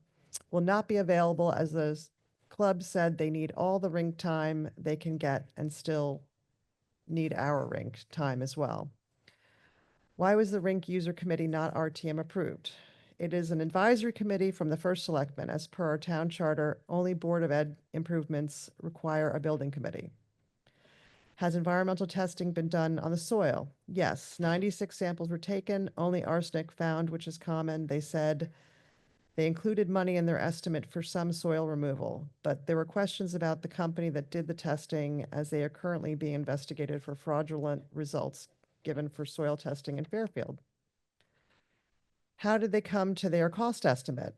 Speaker 10: will not be available as the club said they need all the rink time they can get and still need our rink time as well. Why was the rink user committee not RTM approved? It is an advisory committee from the first selectman. As per our town charter, only Board of Ed improvements require a building committee. Has environmental testing been done on the soil? Yes, 96 samples were taken, only arsenic found, which is common. They said they included money in their estimate for some soil removal, but there were questions about the company that did the testing as they are currently being investigated for fraudulent results given for soil testing in Fairfield. How did they come to their cost estimate?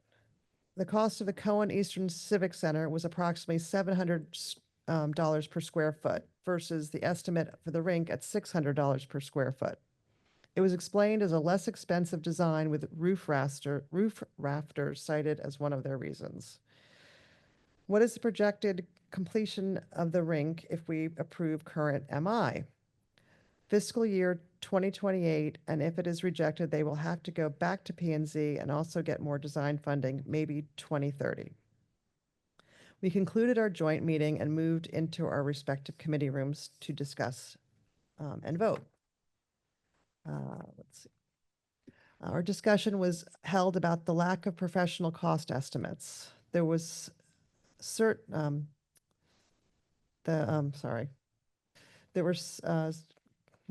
Speaker 10: The cost of the Cohen Eastern Civic Center was approximately $700 per square foot versus the estimate for the rink at $600 per square foot. It was explained as a less expensive design with roof rafters cited as one of their reasons. What is the projected completion of the rink if we approve current MI? Fiscal year 2028, and if it is rejected, they will have to go back to P&Z and also get more design funding, maybe 2030. We concluded our joint meeting and moved into our respective committee rooms to discuss and vote. Let's see. Our discussion was held about the lack of professional cost estimates. There was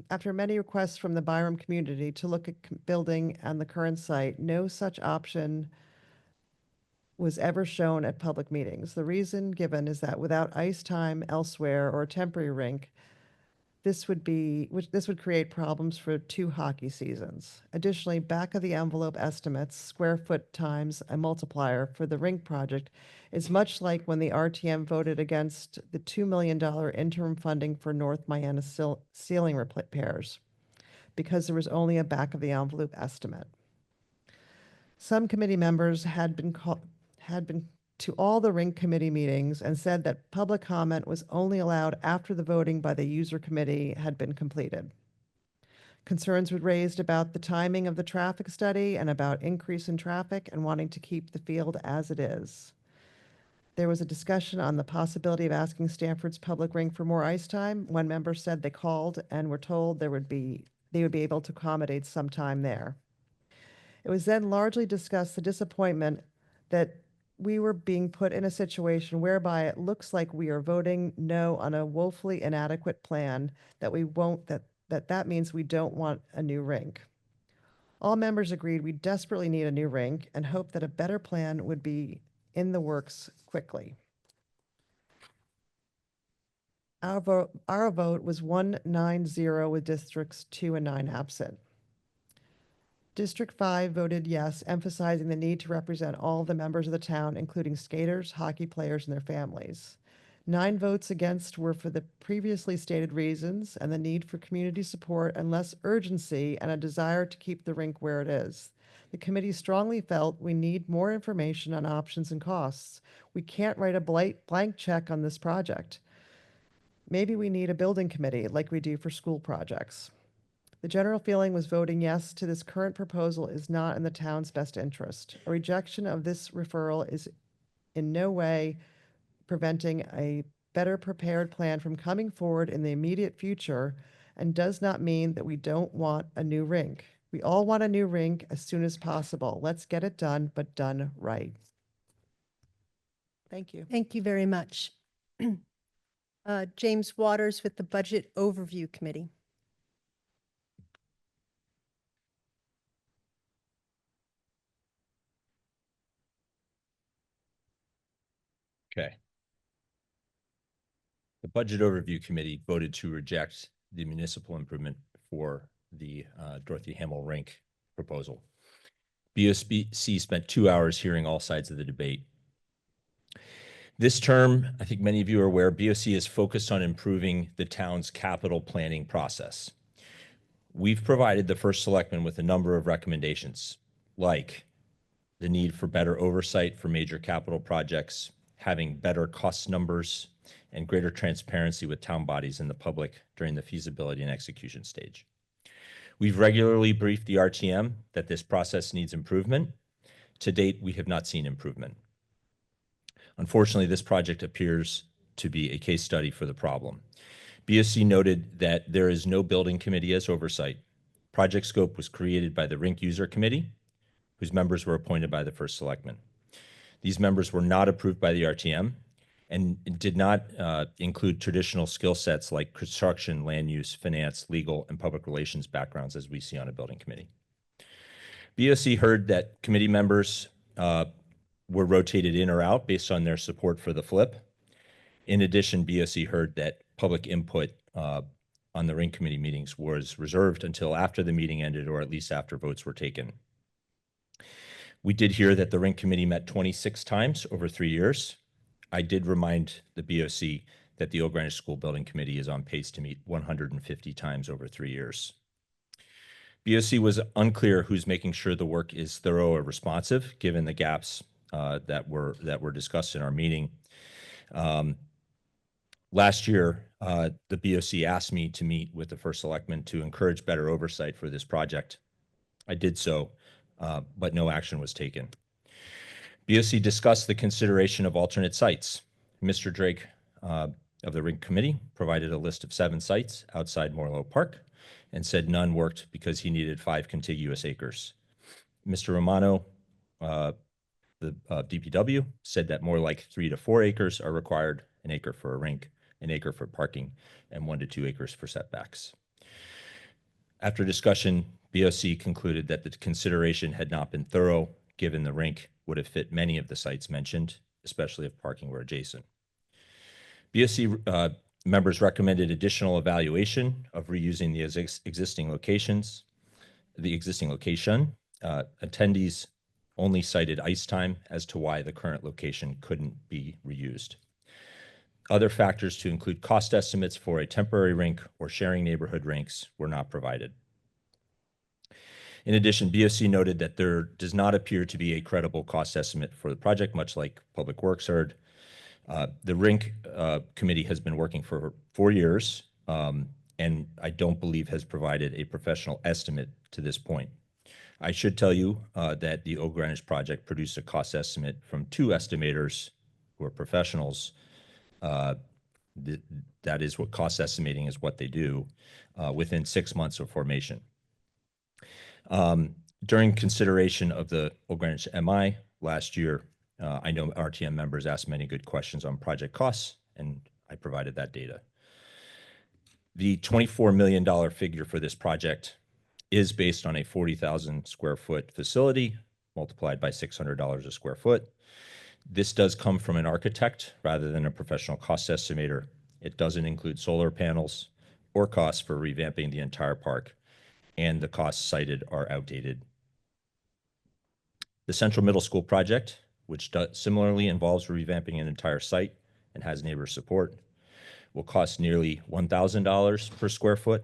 Speaker 10: after many requests from the Byram community to look at building and the current site, no such option was ever shown at public meetings. The reason given is that without ice time elsewhere or a temporary rink, this would create problems for 2 hockey seasons. Additionally, back of the envelope estimates, square foot times a multiplier for the rink project is much like when the RTM voted against the $2 million interim funding for North Miami ceiling repairs because there was only a back of the envelope estimate. Some committee members had been to all the rink committee meetings and said that public comment was only allowed after the voting by the user committee had been completed. Concerns were raised about the timing of the traffic study and about increase in traffic and wanting to keep the field as it is. There was a discussion on the possibility of asking Stamford's public rink for more ice time. One member said they called and were told they would be able to accommodate some time there. It was then largely discussed the disappointment that we were being put in a situation whereby it looks like we are voting no on a woefully inadequate plan that means we don't want a new rink. All members agreed we desperately need a new rink and hoped that a better plan would be in the works quickly. Our vote was 1-9-0 with districts 2 and 9 absent. District 5 voted yes, emphasizing the need to represent all the members of the town, including skaters, hockey players, and their families. 9 votes against were for the previously stated reasons and the need for community support and less urgency and a desire to keep the rink where it is. The committee strongly felt we need more information on options and costs. We can't write a blank check on this project. Maybe we need a building committee like we do for school projects. The general feeling was voting yes to this current proposal is not in the town's best interest. A rejection of this referral is in no way preventing a better prepared plan from coming forward in the immediate future and does not mean that we don't want a new rink. We all want a new rink as soon as possible. Let's get it done, but done right. Thank you.
Speaker 1: Thank you very much. James Waters with the Budget Overview Committee.
Speaker 4: Okay. The Budget Overview Committee voted to reject the municipal improvement for the Dorothy Hamill Rink proposal. BOC spent 2 hours hearing all sides of the debate. This term, I think many of you are aware, BOC is focused on improving the town's capital planning process. We've provided the first selectman with a number of recommendations, like the need for better oversight for major capital projects, having better cost numbers, and greater transparency with town bodies and the public during the feasibility and execution stage. We've regularly briefed the RTM that this process needs improvement. To date, we have not seen improvement. Unfortunately, this project appears to be a case study for the problem. BOC noted that there is no building committee as oversight. Project scope was created by the Rink User Committee, whose members were appointed by the first selectman. These members were not approved by the RTM and did not include traditional skill sets like construction, land use, finance, legal, and public relations backgrounds as we see on a building committee. BOC heard that committee members were rotated in or out based on their support for the flip. In addition, BOC heard that public input on the Rink Committee meetings was reserved until after the meeting ended, or at least after votes were taken. We did hear that the Rink Committee met 26 times over 3 years. I did remind the BOC that the Old Greenwich School Building Committee is on pace to meet 150 times over 3 years. BOC was unclear who's making sure the work is thorough or responsive, given the gaps that were discussed in our meeting. Last year, the BOC asked me to meet with the first selectman to encourage better oversight for this project. I did so, but no action was taken. BOC discussed the consideration of alternate sites. Mr. Drake of the Rink Committee provided a list of 7 sites outside Morlow Park and said none worked because he needed 5 contiguous acres. Mr. Romano, the DPW, said that more like 3 to 4 acres are required, an acre for a rink, an acre for parking, and 1 to 2 acres for setbacks. After discussion, BOC concluded that the consideration had not been thorough, given the rink would have fit many of the sites mentioned, especially if parking were adjacent. BOC members recommended additional evaluation of reusing the existing locations. The existing location, attendees only cited ice time as to why the current location couldn't be reused. Other factors to include cost estimates for a temporary rink or sharing neighborhood rinks were not provided. In addition, BOC noted that there does not appear to be a credible cost estimate for the project, much like Public Works heard. The Rink Committee has been working for 4 years, and I don't believe has provided a professional estimate to this point. I should tell you that the Old Greenwich project produced a cost estimate from 2 estimators who are professionals. That is what cost estimating is, what they do within 6 months of formation. During consideration of the Old Greenwich MI last year, I know RTM members asked many good questions on project costs, and I provided that data. The $24 million figure for this project is based on a 40,000 square foot facility multiplied by $600 a square foot. This does come from an architect rather than a professional cost estimator. It doesn't include solar panels or costs for revamping the entire park, and the costs cited are outdated. The Central Middle School project, which similarly involves revamping an entire site and has neighbor support, will cost nearly $1,000 per square foot.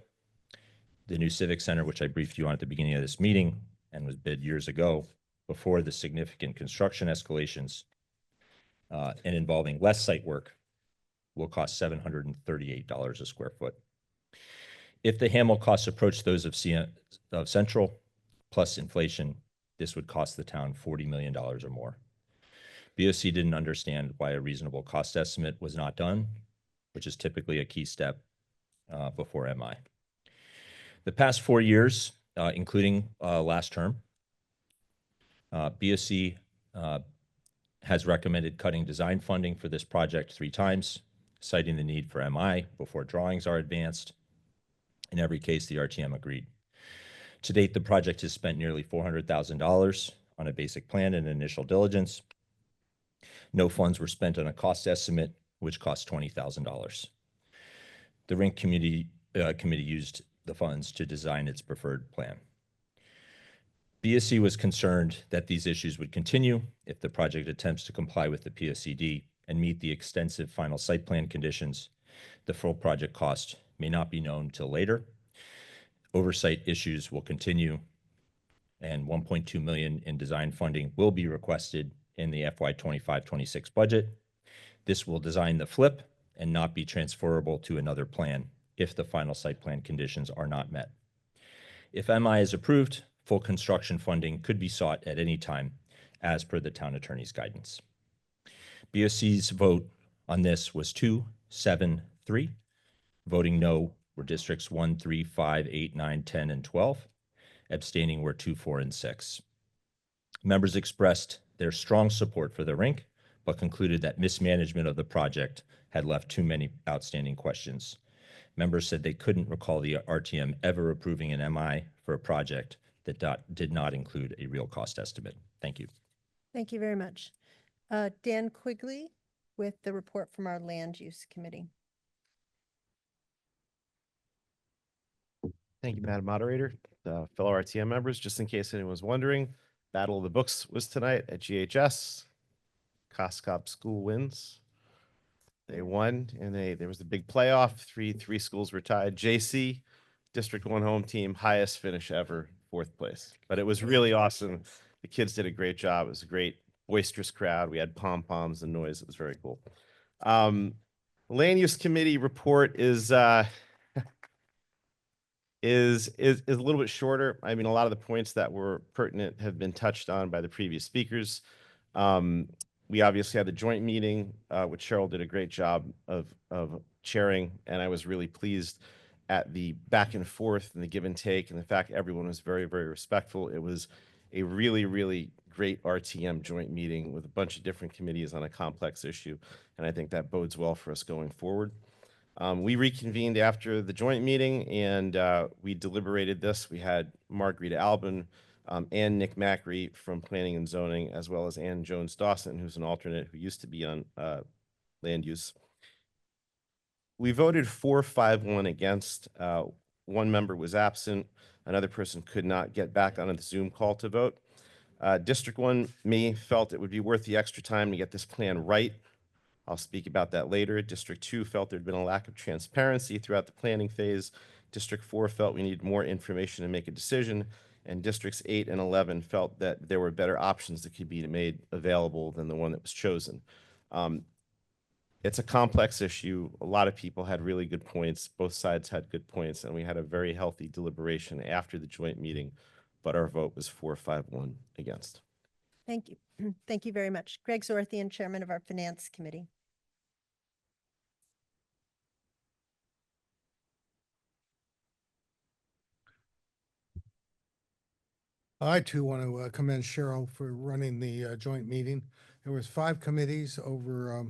Speaker 4: The new Civic Center, which I briefed you on at the beginning of this meeting, and was bid years ago before the significant construction escalations and involving less site work, will cost $738 a square foot. If the Hamel costs approach those of Central plus inflation, this would cost the town $40 million or more. BOC didn't understand why a reasonable cost estimate was not done, which is typically a key step before MI. The past 4 years, including last term, BOC has recommended cutting design funding for this project 3 times, citing the need for MI before drawings are advanced. In every case, the RTM agreed. To date, the project has spent nearly $400,000 on a basic plan and initial diligence. No funds were spent on a cost estimate, which cost $20,000. The Rink Committee used the funds to design its preferred plan. BSC was concerned that these issues would continue if the project attempts to comply with the PSCD and meet the extensive final site plan conditions. The full project cost may not be known till later. Oversight issues will continue, and $1.2 million in design funding will be requested in the FY 25-26 budget. This will design the flip and not be transferable to another plan if the final site plan conditions are not met. If MI is approved, full construction funding could be sought at any time as per the town attorney's guidance. BOC's vote on this was 2-7-3. Voting no were districts 1, 3, 5, 8, 9, 10, and 12. Abstaining were 2, 4, and 6. Members expressed their strong support for the rink, but concluded that mismanagement of the project had left too many outstanding questions. Members said they couldn't recall the RTM ever approving an MI for a project that did not include a real cost estimate. Thank you.
Speaker 1: Thank you very much. Dan Quigley with the report from our Land Use Committee.
Speaker 11: Thank you, Madam Moderator. Fellow RTM members, just in case anyone was wondering, Battle of the Books was tonight at GHS. Coscop School wins. They won, and there was a big playoff. Three schools were tied. JC, District 1 home team, highest finish ever, 4th place. But it was really awesome. The kids did a great job. It was a great boisterous crowd. We had pom-poms and noise. It was very cool. Land Use Committee report is a little bit shorter. I mean, a lot of the points that were pertinent have been touched on by the previous speakers. We obviously had the joint meeting, which Cheryl did a great job of chairing, and I was really pleased at the back and forth and the give and take, and the fact everyone was very, very respectful. It was a really, really great RTM joint meeting with a bunch of different committees on a complex issue, and I think that bodes well for us going forward. We reconvened after the joint meeting, and we deliberated this. We had Margarita Albin, and Nick Macri from Planning and Zoning, as well as Ann Jones Dawson, who's an alternate who used to be on land use. We voted 4-5-1 against. One member was absent. Another person could not get back on the Zoom call to vote. District 1, me, felt it would be worth the extra time to get this plan right. I'll speak about that later. District 2 felt there'd been a lack of transparency throughout the planning phase. District 4 felt we needed more information to make a decision. And districts 8 and 11 felt that there were better options that could be made available than the one that was chosen. It's a complex issue. A lot of people had really good points. Both sides had good points, and we had a very healthy deliberation after the joint meeting, but our vote was 4-5-1 against.
Speaker 1: Thank you. Thank you very much. Greg Zorthian, Chairman of our Finance Committee.
Speaker 9: I too want to commend Cheryl for running the joint meeting. There was 5 committees over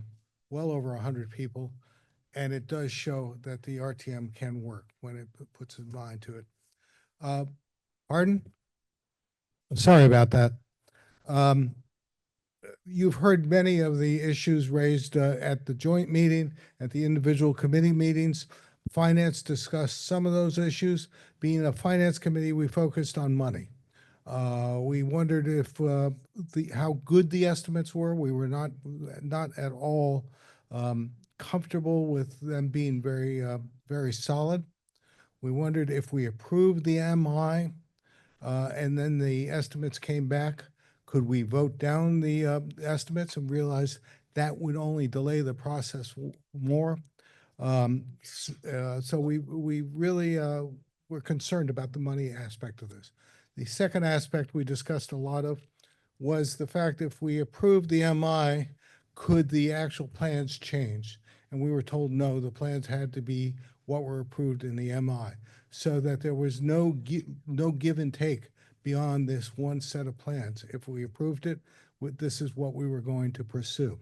Speaker 9: well over 100 people, and it does show that the RTM can work when it puts its mind to it. Pardon? Sorry about that. You've heard many of the issues raised at the joint meeting, at the individual committee meetings. Finance discussed some of those issues. Being a finance committee, we focused on money. We wondered if how good the estimates were. We were not at all comfortable with them being very solid. We wondered if we approved the MI, And then the estimates came back. Could we vote down the estimates and realize that would only delay the process more? So we really were concerned about the money aspect of this. The second aspect we discussed a lot of was the fact if we approved the MI, could the actual plans change? And we were told, no, the plans had to be what were approved in the MI, so that there was no give and take beyond this one set of plans. If we approved it, this is what we were going to pursue.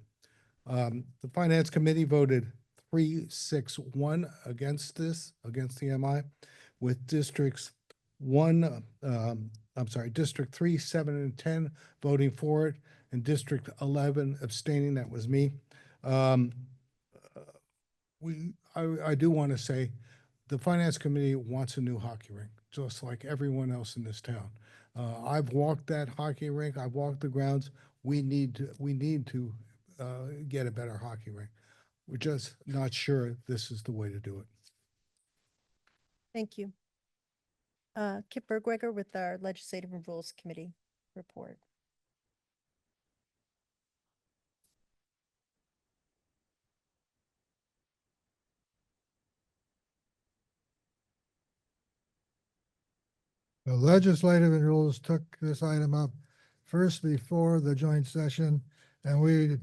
Speaker 9: The Finance Committee voted 3-6-1 against the MI, with districts District 3, 7, and 10 voting for it, and District 11 abstaining. That was me. I do want to say the Finance Committee wants a new hockey rink, just like everyone else in this town. I've walked that hockey rink. I've walked the grounds. We need to get a better hockey rink. We're just not sure this is the way to do it.
Speaker 1: Thank you. Kip Bergweger with our Legislative and Rules Committee report.
Speaker 13: The Legislative and Rules took this item up first before the joint session, and we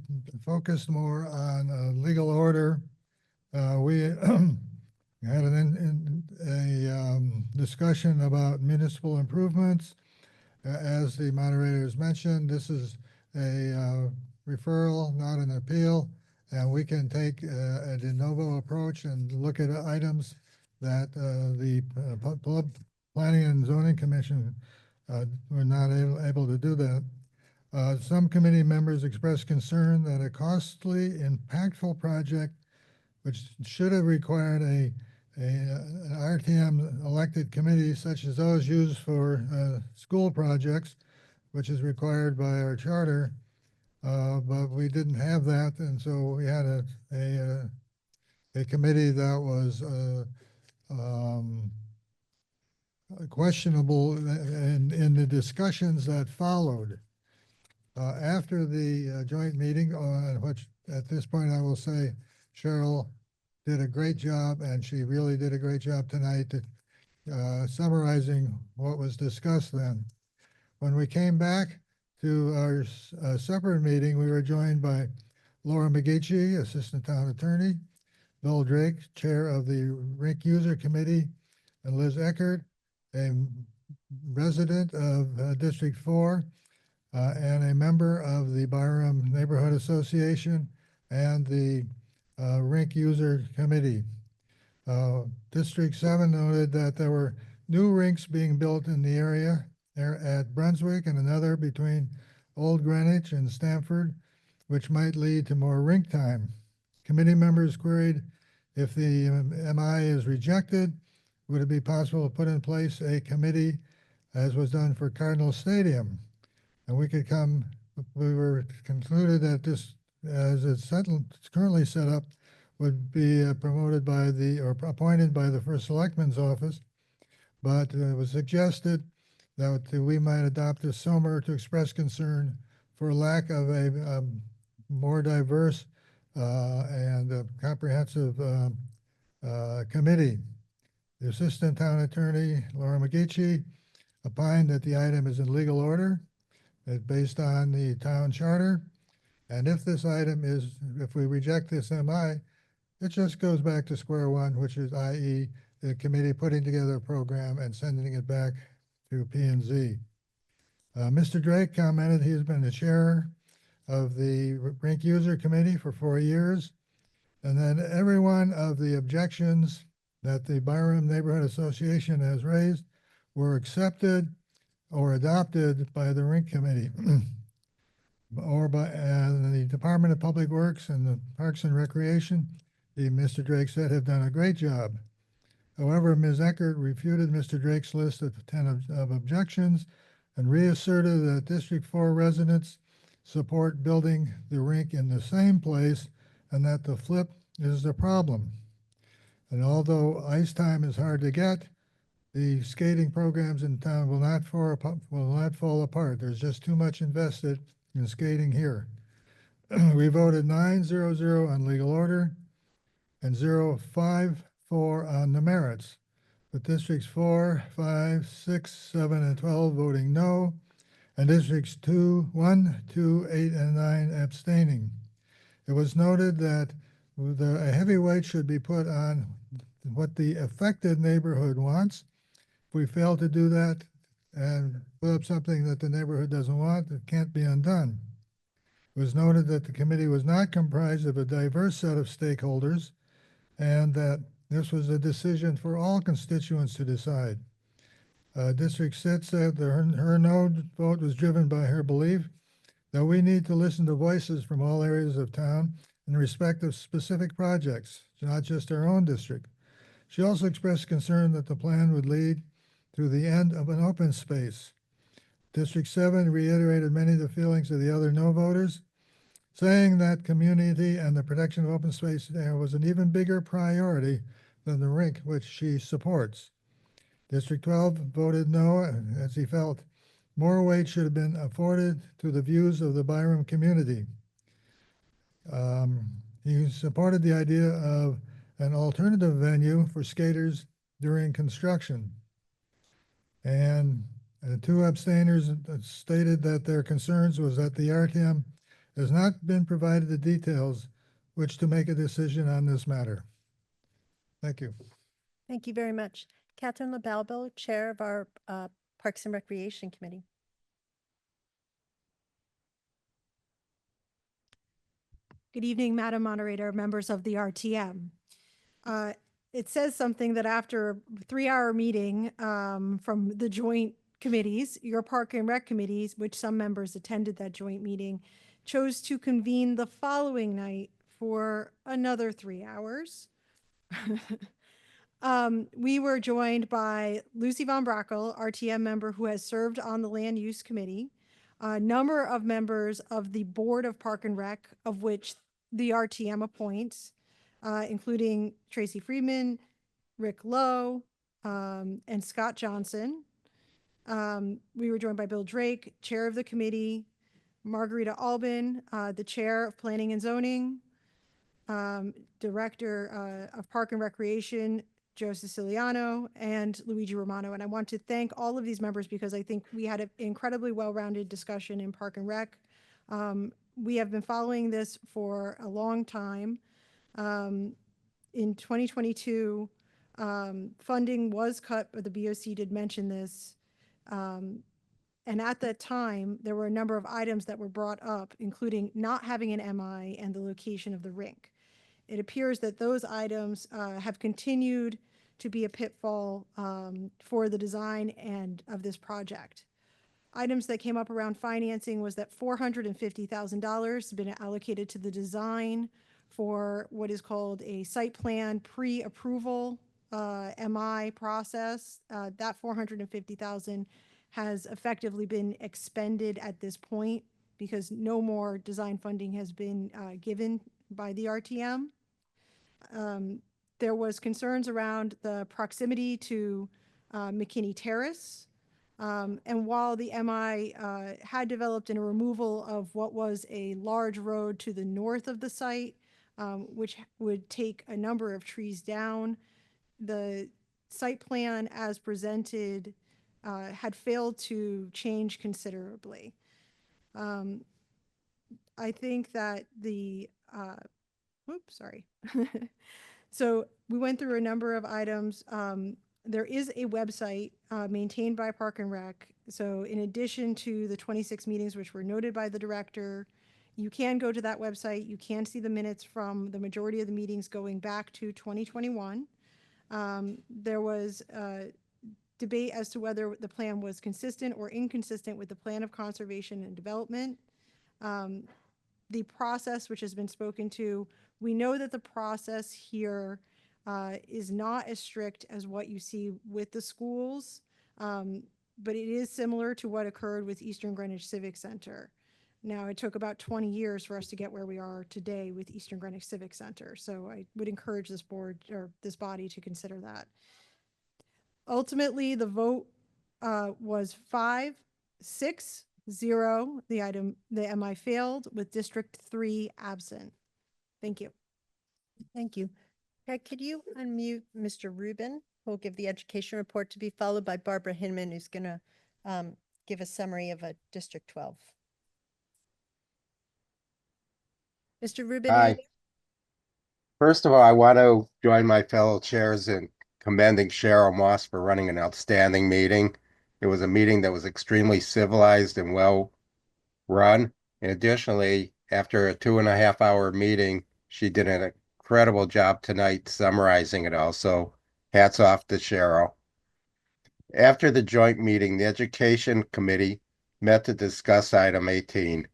Speaker 13: focused more on legal order. We had a discussion about municipal improvements. As the moderators mentioned, this is a referral, not an appeal, and we can take a de novo approach and look at items that the Planning and Zoning Commission were not able to do that. Some committee members expressed concern that a costly, impactful project, which should have required an RTM elected committee such as those used for school projects, which is required by our charter, but we didn't have that, and so we had a committee that was questionable in the discussions that followed. After the joint meeting, which at this point I will say Cheryl did a great job, and she really did a great job tonight summarizing what was discussed then. When we came back to our separate meeting, we were joined by Laura McGeechee, Assistant Town Attorney, Bill Drake, Chair of the Rink User Committee, and Liz Eckert, a resident of District 4, and a member of the Byram Neighborhood Association and the Rink User Committee. District 7 noted that there were new rinks being built in the area at Brunswick and another between Old Greenwich and Stamford, which might lead to more rink time. Committee members queried if the MI is rejected, would it be possible to put in place a committee as was done for Cardinal Stadium? And we were concluded that this, as it's currently set up, would be promoted by or appointed by the First Selectman's office. But it was suggested that we might adopt this summer to express concern for lack of a more diverse and comprehensive committee. The Assistant Town Attorney, Laura McGeechee, opined that the item is in legal order, based on the town charter. And if we reject this MI, it just goes back to square one, which is i.e. the committee putting together a program and sending it back to P&Z. Mr. Drake commented he's been the chair of the Rink User Committee for 4 years, and then every one of the objections that the Byram Neighborhood Association has raised were accepted or adopted by the Rink Committee or by the Department of Public Works and the Parks and Recreation. Mr. Drake said have done a great job. However, Ms. Eckert refuted Mr. Drake's list of 10 of objections and reasserted that District 4 residents support building the rink in the same place and that the flip is the problem. And although ice time is hard to get, the skating programs in town will not fall apart. There's just too much invested in skating here. We voted 9-0-0 on legal order and 0-5-4 on the merits, with districts 4, 5, 6, 7, and 12 voting no, and districts 1, 2, 8, and 9 abstaining. It was noted that a heavy weight should be put on what the affected neighborhood wants. If we fail to do that and put up something that the neighborhood doesn't want, it can't be undone. It was noted that the committee was not comprised of a diverse set of stakeholders and that this was a decision for all constituents to decide. District 6 said that her no vote was driven by her belief that we need to listen to voices from all areas of town in respect of specific projects, not just our own district. She also expressed concern that the plan would lead to the end of an open space. District 7 reiterated many of the feelings of the other no voters, saying that community and the protection of open space there was an even bigger priority than the rink, which she supports. District 12 voted no, as he felt more weight should have been afforded to the views of the Byram community. He supported the idea of an alternative venue for skaters during construction. And two abstainers stated that their concerns was that the RTM has not been provided the details which to make a decision on this matter. Thank you.
Speaker 1: Thank you very much. Catherine LaBalbo, Chair of our Parks and Recreation Committee.
Speaker 14: Good evening, Madam Moderator, members of the RTM. It says something that after a 3-hour meeting from the joint committees, your Park and Rec committees, which some members attended that joint meeting, chose to convene the following night for another 3 hours. We were joined by Lucy Von Brackel, RTM member who has served on the Land Use Committee, a number of members of the Board of Park and Rec, of which the RTM appoints, including Tracy Friedman, Rick Lowe, and Scott Johnson. We were joined by Bill Drake, Chair of the committee, Margarita Albin, the Chair of Planning and Zoning, Director of Park and Recreation, Joe Siciliano, and Luigi Romano. And I want to thank all of these members because I think we had an incredibly well-rounded discussion in Park and Rec. We have been following this for a long time. In 2022, funding was cut, but the BOC did mention this. And at that time, there were a number of items that were brought up, including not having an MI and the location of the rink. It appears that those items have continued to be a pitfall for the design and of this project. Items that came up around financing was that $450,000 has been allocated to the design for what is called a site plan pre-approval MI process. That $450,000 has effectively been expended at this point because no more design funding has been given by the RTM. There was concerns around the proximity to McKinney Terrace. And while the MI had developed in a removal of what was a large road to the north of the site, which would take a number of trees down, the site plan as presented had failed to change considerably. I think that the, oops, sorry. So we went through a number of items. There is a website maintained by Park and Rec. So in addition to the 26 meetings, which were noted by the director, you can go to that website. You can see the minutes from the majority of the meetings going back to 2021. There was debate as to whether the plan was consistent or inconsistent with the plan of conservation and development. The process, which has been spoken to, we know that the process here is not as strict as what you see with the schools, but it is similar to what occurred with Eastern Greenwich Civic Center. Now, it took about 20 years for us to get where we are today with Eastern Greenwich Civic Center. So I would encourage this board or this body to consider that. ultimately, the vote was 5-6-0. The MI failed with District 3 absent. Thank you.
Speaker 1: Thank you. Craig, could you unmute Mr. Rubin, who will give the education report, to be followed by Barbara Hinman, who's going to give a summary of a District 12. Mr. Rubin? are you
Speaker 12: Hi.
Speaker 1: there?
Speaker 12: First of all, I want to join my fellow chairs in commending Cheryl Moss for running an outstanding meeting. It was a meeting that was extremely civilized and well run. And additionally, after a 2.5-hour meeting, she did an incredible job tonight summarizing it all. So hats off to Cheryl. After the joint meeting, the Education Committee met to discuss item 18.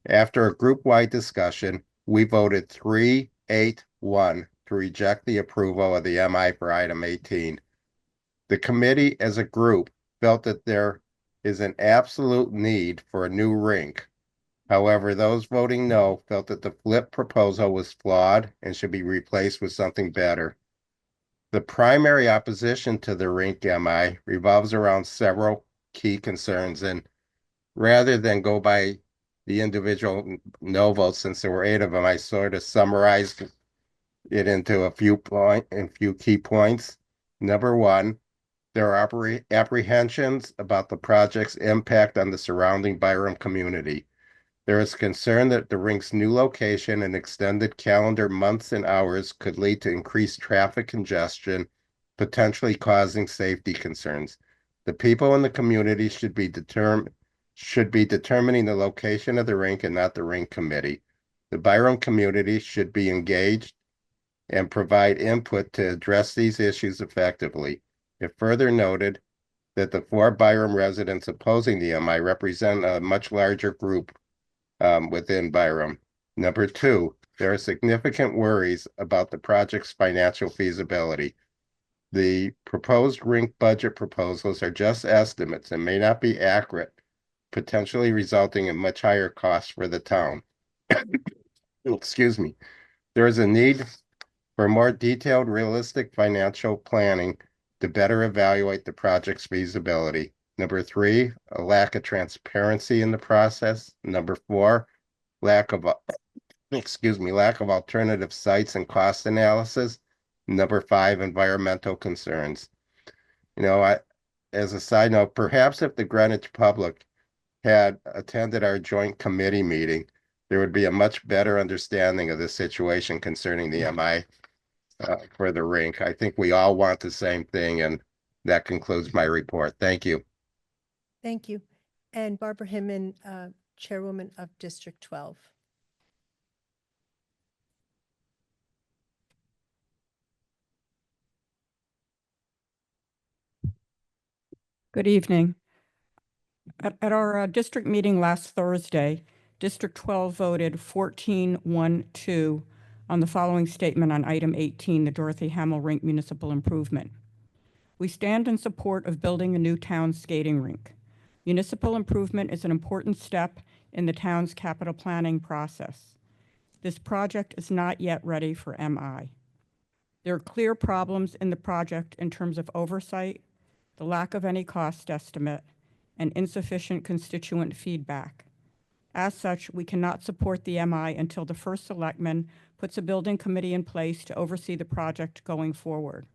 Speaker 12: After a group-wide discussion, we voted 3-8-1 to reject the approval of the MI for item 18. The committee as a group felt that there is an absolute need for a new rink. However, those voting no felt that the flip proposal was flawed and should be replaced with something better. The primary opposition to the rink MI revolves around several key concerns, and rather than go by the individual no votes, since there were 8 of them, I sort of summarized it into a few key points. Number one, there are apprehensions about the project's impact on the surrounding Byram community. There is concern that the rink's new location and extended calendar months and hours could lead to increased traffic congestion, potentially causing safety concerns. The people in the community should be determining the location of the rink and not the rink committee. The Byram community should be engaged and provide input to address these issues effectively. It further noted that the 4 Byram residents opposing the MI represent a much larger group within Byram. Number 2, there are significant worries about the project's financial feasibility. The proposed rink budget proposals are just estimates and may not be accurate, potentially resulting in much higher costs for the town. Excuse me. There is a need for more detailed, realistic financial planning to better evaluate the project's feasibility. Number 3, a lack of transparency in the process. Number 4, lack of alternative sites and cost analysis. Number 5, environmental concerns. As a side note, perhaps if the Greenwich public had attended our joint committee meeting, there would be a much better understanding of the situation concerning the MI for the rink. I think we all want the same thing, and that concludes my report. Thank you.
Speaker 1: Thank you. And Barbara Hinman, Chairwoman of District 12.
Speaker 15: Good evening. At our district meeting last Thursday, District 12 voted 14-1-2 on the following statement on item 18, the Dorothy Hamill Rink Municipal Improvement. We stand in support of building a new town skating rink. Municipal improvement is an important step in the town's capital planning process. This project is not yet ready for MI. There are clear problems in the project in terms of oversight, the lack of any cost estimate, and insufficient constituent feedback. As such, we cannot support the MI until the first selectman puts a building committee in place to oversee the project going forward.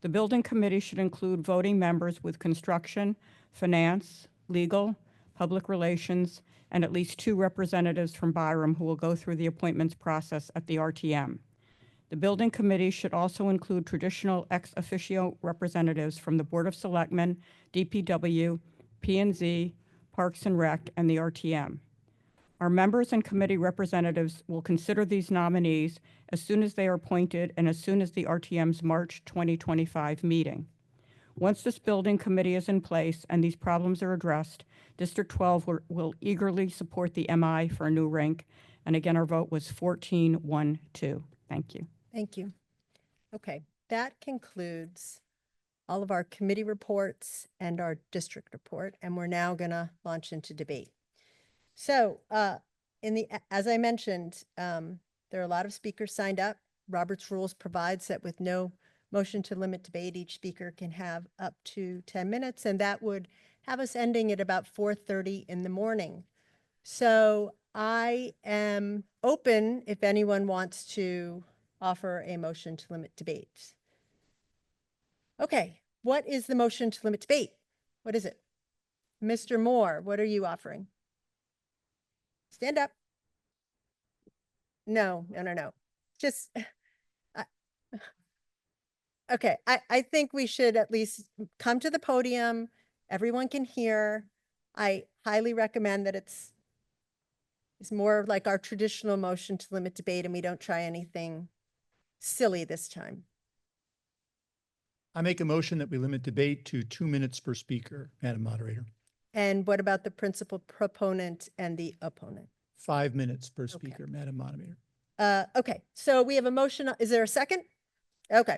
Speaker 15: The building committee should include voting members with construction, finance, legal, public relations, and at least 2 representatives from Byram who will go through the appointments process at the RTM. The building committee should also include traditional ex officio representatives from the Board of Selectmen, DPW, P&Z, Parks and Rec, and the RTM. Our members and committee representatives will consider these nominees as soon as they are appointed and as soon as the RTM's March 2025 meeting. Once this building committee is in place and these problems are addressed, District 12 will eagerly support the MI for a new rink. And again, our vote was 14-1-2. Thank you.
Speaker 1: Thank you. Okay, that concludes all of our committee reports and our district report, and we're now going to launch into debate. So as I mentioned, there are a lot of speakers signed up. Robert's Rules provides that with no Motion to limit debate, each speaker can have up to 10 minutes, and that would have us ending at about 4:30 in the morning. So I am open if anyone wants to offer a motion to limit debate. Okay, what is the motion to limit debate? What is it? Mr. Moore, what are you offering? Stand up. No. Just, okay, I think we should at least come to the podium. Everyone can hear. I highly recommend that it's more like our traditional motion to limit debate and we don't try anything silly this time.
Speaker 16: I make a motion that we limit debate to 2 minutes per speaker, Madam Moderator.
Speaker 1: And what about the principal proponent and the opponent?
Speaker 16: 5 minutes per speaker, Madam Moderator.
Speaker 1: Okay, so we have a motion. Is there a second? Okay,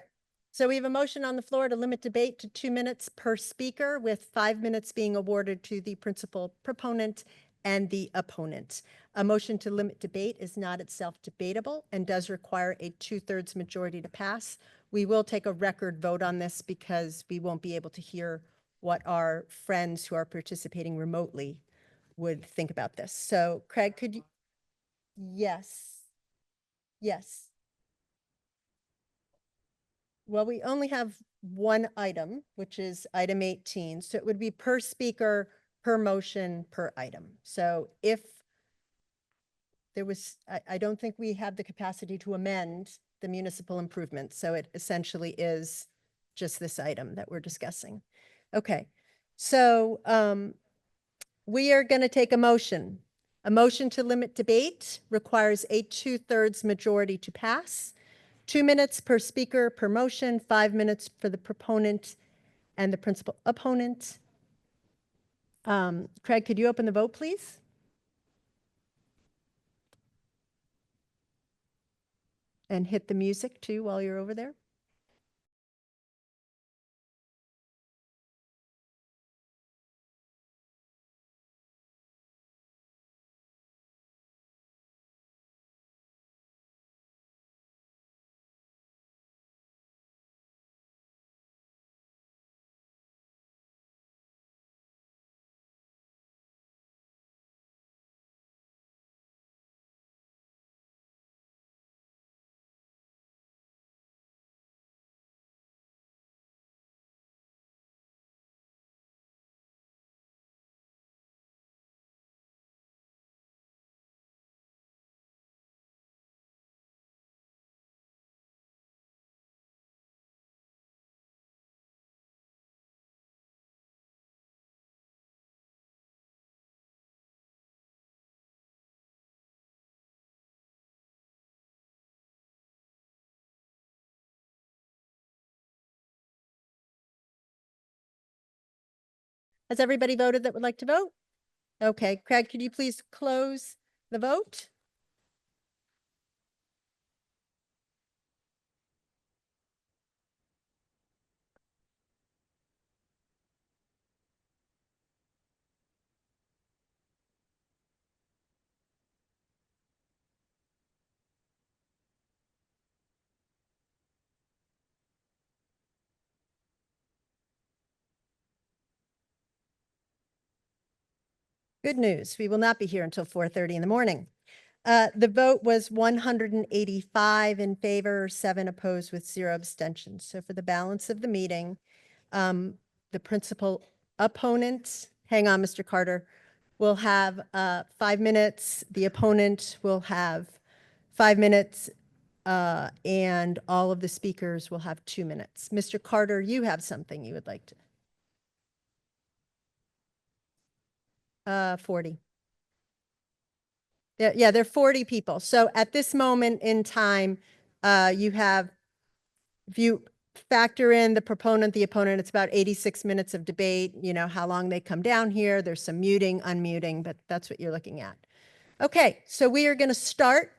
Speaker 1: so we have a motion on the floor to limit debate to 2 minutes per speaker, with 5 minutes being awarded to the principal proponent and the opponent. A motion to limit debate is not itself debatable and does require a 2/3 majority to pass. We will take a record vote on this because we won't be able to hear what our friends who are participating remotely would think about this. So Craig, could you? Yes. Yes. Well, we only have one item, which is item 18. So it would be per speaker, per motion, per item. So if there was, I don't think we have the capacity to amend the municipal improvements. So it essentially is just this item that we're discussing. Okay, so we are going to take a motion. A motion to limit debate requires a 2/3 majority to pass. 2 minutes per speaker per motion, 5 minutes for the proponent and the principal opponent. Craig, could you open the vote, please? And hit the music too while you're over there. Has everybody voted that would like to vote? Okay, Craig, could you please close the vote? Good news. We will not be here until 4:30 in the morning. The vote was 185 in favor, 7 opposed with 0 abstentions. So for the balance of the meeting, the principal opponent, hang on, Mr. Carter, will have 5 minutes. The opponent will have 5 minutes, and all of the speakers will have 2 minutes. Mr. Carter, you have something you would like to? 40. Yeah, there are 40 people. So at this moment in time, you have, if you factor in the proponent, the opponent, it's about 86 minutes of debate, you know, how long they come down here. There's some muting, unmuting, but that's what you're looking at. Okay, so we are going to start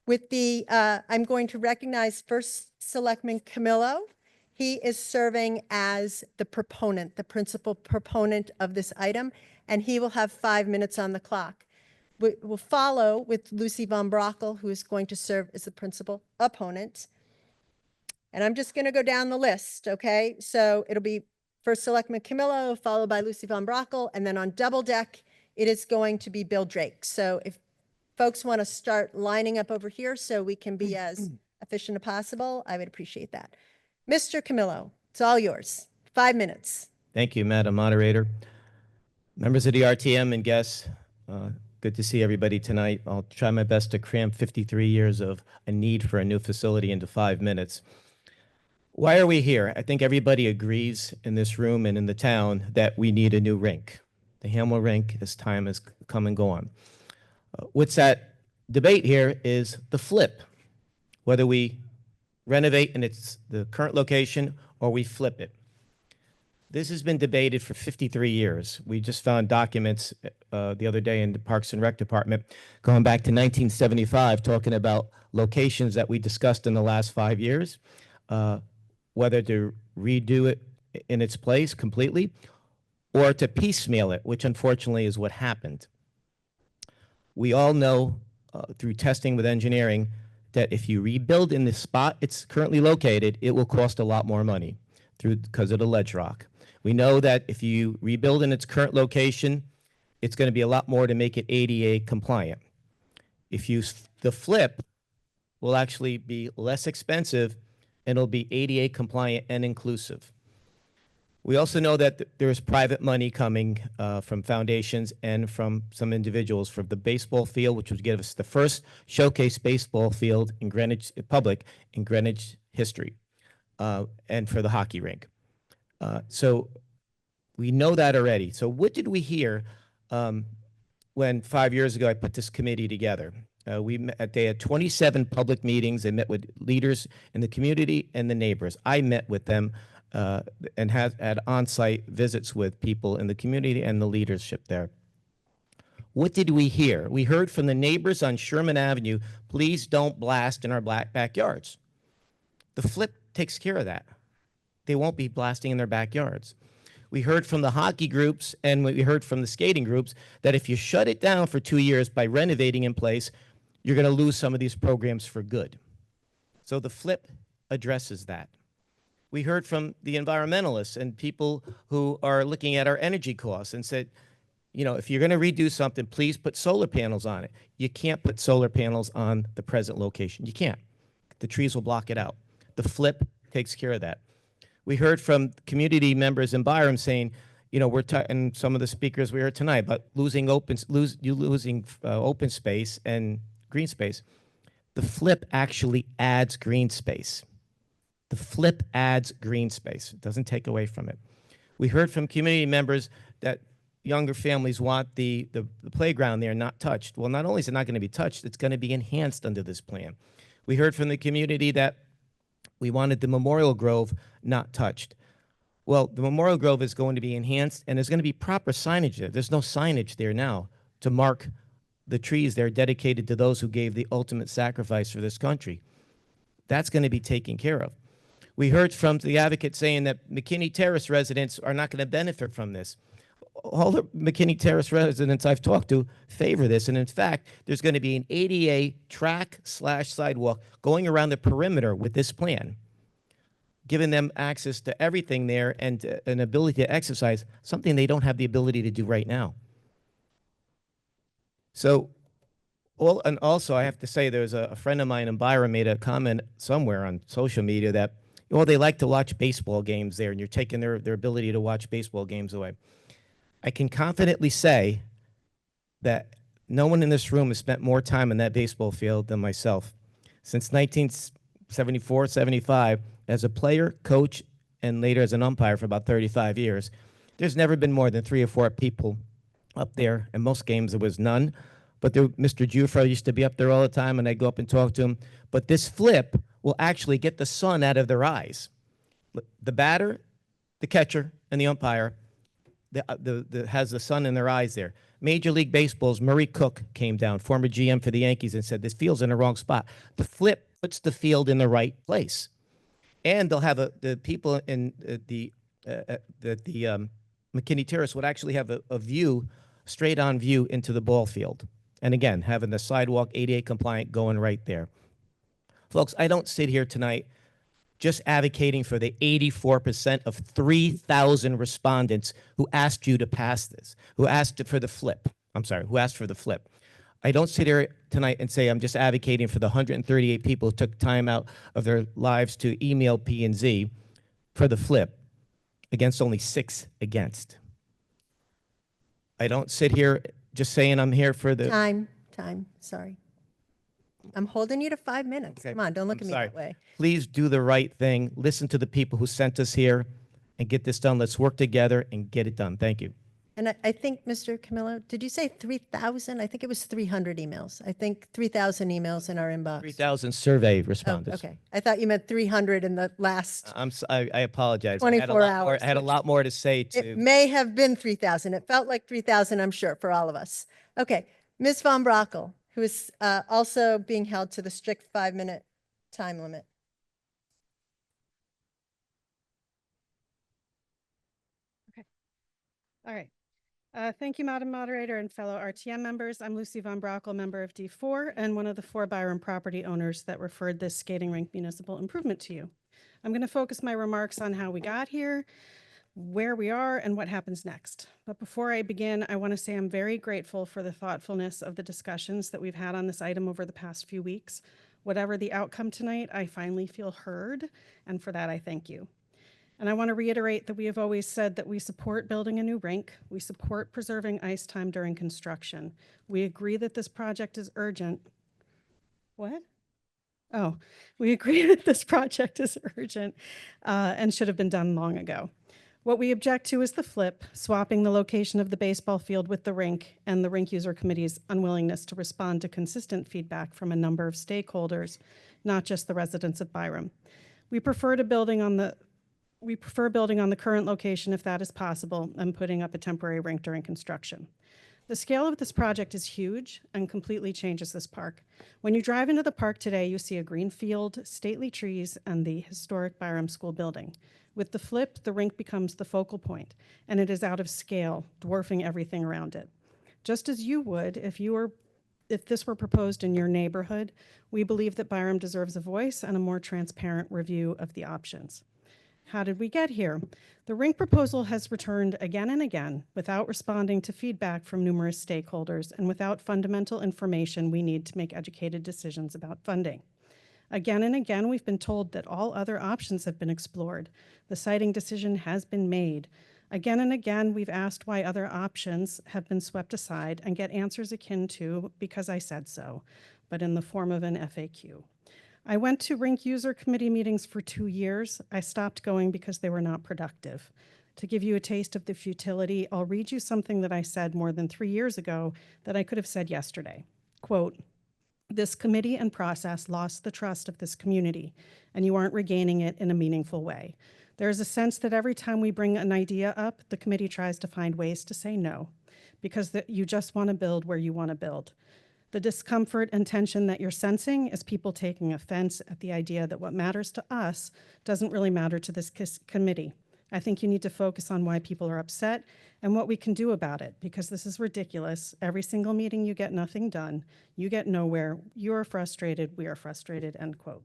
Speaker 1: with the, I'm going to recognize First Selectman Camillo. He is serving as the proponent, the principal proponent of this item, and he will have 5 minutes on the clock. We will follow with Lucy Von Brockel, who is going to serve as the principal opponent. And I'm just going to go down the list, okay? So it'll be first Selectman Camillo, followed by Lucy Von Brockel, and then on double deck, it is going to be Bill Drake. So if folks want to start lining up over here so we can be as efficient as possible, I would appreciate that. Mr. Camillo, it's all yours. 5 minutes.
Speaker 17: Thank you, Madam Moderator. Members of the RTM and guests, good to see everybody tonight. I'll try my best to cram 53 years of a need for a new facility into 5 minutes. Why are we here? I think everybody agrees in this room and in the town that we need a new rink. The Hamel rink, as time has come and gone. What's at debate here is the flip, whether we renovate in its the current location or we flip it. This has been debated for 53 years. We just found documents the other day in the Parks and Rec Department going back to 1975 talking about locations that we discussed in the last 5 years, whether to redo it in its place completely or to piecemeal it, which unfortunately is what happened. We all know through testing with engineering that if you rebuild in the spot it's currently located, it will cost a lot more money because of the ledge rock. We know that if you rebuild in its current location, it's going to be a lot more to make it ADA compliant. If you the flip will actually be less expensive and it'll be ADA compliant and inclusive. We also know that there's private money coming from foundations and from some individuals for the baseball field, which would give us the first showcase baseball field in Greenwich public in Greenwich history, and for the hockey rink. So we know that already. So what did we hear when 5 years ago I put this committee together? They had 27 public meetings. They met with leaders in the community and the neighbors. I met with them and had on-site visits with people in the community and the leadership there. What did we hear? We heard from the neighbors on Sherman Avenue, please don't blast in our backyards. The flip takes care of that. They won't be blasting in their backyards. We heard from the hockey groups and we heard from the skating groups that if you shut it down for 2 years by renovating in place, you're going to lose some of these programs for good. So the flip addresses that. We heard from the environmentalists and people who are looking at our energy costs and said, you know, if you're going to redo something, please put solar panels on it. You can't put solar panels on the present location. You can't. The trees will block it out. The flip takes care of that. We heard from community members in Byram saying, you know, and some of the speakers we heard tonight about losing open space and green space. The flip actually adds green space. The flip adds green space. It doesn't take away from it. We heard from community members that younger families want the playground there not touched. Well, not only is it not going to be touched, it's going to be enhanced under this plan. We heard from the community that we wanted the Memorial Grove not touched. Well, the Memorial Grove is going to be enhanced and there's going to be proper signage there. There's no signage there now to mark the trees there dedicated to those who gave the ultimate sacrifice for this country. That's going to be taken care of. We heard from the advocate saying that McKinney Terrace residents are not going to benefit from this. All the McKinney Terrace residents I've talked to favor this. And in fact, there's going to be an ADA track/sidewalk going around the perimeter with this plan, giving them access to everything there and an ability to exercise, something they don't have the ability to do right now. So, and also I have to say there's a friend of mine in Byram made a comment somewhere on social media that, well, they like to watch baseball games there and you're taking their ability to watch baseball games away. I can confidently say that no one in this room has spent more time in that baseball field than myself. Since 1974, 75, as a player, coach, and later as an umpire for about 35 years, there's never been more than 3 or 4 people up there. In most games, there was none. But Mr. Jufra used to be up there all the time, and I'd go up and talk to him. But this flip will actually get the sun out of their eyes. The batter, the catcher, and the umpire has the sun in their eyes there. Major League Baseball's Murray Cook came down, former GM for the Yankees, and said, this field's in the wrong spot. The flip puts the field in the right place. And they'll have the people in the McKinney Terrace would actually have a view, straight-on view into the ball field. And again, having the sidewalk ADA compliant going right there. Folks, I don't sit here tonight just advocating for the 84% of 3,000 respondents who asked you to pass this, who asked for the flip. I'm sorry, who asked for the flip. I don't sit here tonight and say I'm just advocating for the 138 people who took time out of their lives to email P&Z for the flip against only 6 against. I don't sit here just saying I'm here for the.
Speaker 1: Time, sorry. I'm holding you to 5 minutes.
Speaker 17: Okay,
Speaker 1: Come on, don't look
Speaker 17: I'm
Speaker 1: at me
Speaker 17: sorry.
Speaker 1: that way.
Speaker 17: Please do the right thing. Listen to the people who sent us here and get this done. Let's work together and get it done. Thank you.
Speaker 1: And I think, Mr. Camillo, did you say 3,000? I think it was 300 emails. I think 3,000 emails in our inbox.
Speaker 17: 3,000 survey
Speaker 1: Oh,
Speaker 17: respondents.
Speaker 1: okay. I thought you meant 300 in the last.
Speaker 17: I apologize.
Speaker 1: 24 hours,
Speaker 17: I had a lot more to say
Speaker 1: It
Speaker 17: to.
Speaker 1: may have been 3,000. It felt like 3,000, I'm sure, for all of us. Okay, Ms. Von Brockel, who is also being held to the strict 5-minute time limit.
Speaker 18: All right. Thank you, Madam Moderator and fellow RTM members. I'm Lucy Von Brockel, member of D4 and one of the 4 Byram property owners that referred this skating rink municipal improvement to you. I'm going to focus my remarks on how we got here, where we are, and what happens next. But before I begin, I want to say I'm very grateful for the thoughtfulness of the discussions that we've had on this item over the past few weeks. Whatever the outcome tonight, I finally feel heard, and for that I thank you. And I want to reiterate that we have always said that we support building a new rink. We support preserving ice time during construction. We agree that this project is urgent. What? Oh, we agree that this project is urgent and should have been done long ago. What we object to is the flip, swapping the location of the baseball field with the rink, and the Rink User Committee's unwillingness to respond to consistent feedback from a number of stakeholders, not just the residents of Byram. We prefer building on the current location if that is possible and putting up a temporary rink during construction. The scale of this project is huge and completely changes this park. When you drive into the park today, you see a green field, stately trees, and the historic Byram School building. With the flip, the rink becomes the focal point, and it is out of scale, dwarfing everything around it. Just as you would if this were proposed in your neighborhood, we believe that Byram deserves a voice and a more transparent review of the options. How did we get here? The rink proposal has returned again and again without responding to feedback from numerous stakeholders and without fundamental information we need to make educated decisions about funding. Again and again, we've been told that all other options have been explored. The siting decision has been made. Again and again, we've asked why other options have been swept aside and get answers akin to, because I said so, but in the form of an FAQ. I went to Rink User Committee meetings for 2 years. I stopped going because they were not productive. To give you a taste of the futility, I'll read you something that I said more than 3 years ago that I could have said yesterday. Quote, "This committee and process lost the trust of this community, and you aren't regaining it in a meaningful way. There's a sense that every time we bring an idea up, the committee tries to find ways to say no, because you just want to build where you want to build. The discomfort and tension that you're sensing is people taking offense at the idea that what matters to us doesn't really matter to this committee. I think you need to focus on why people are upset and what we can do about it, because this is ridiculous. Every single meeting you get nothing done, you get nowhere, you are frustrated, we are frustrated," end quote.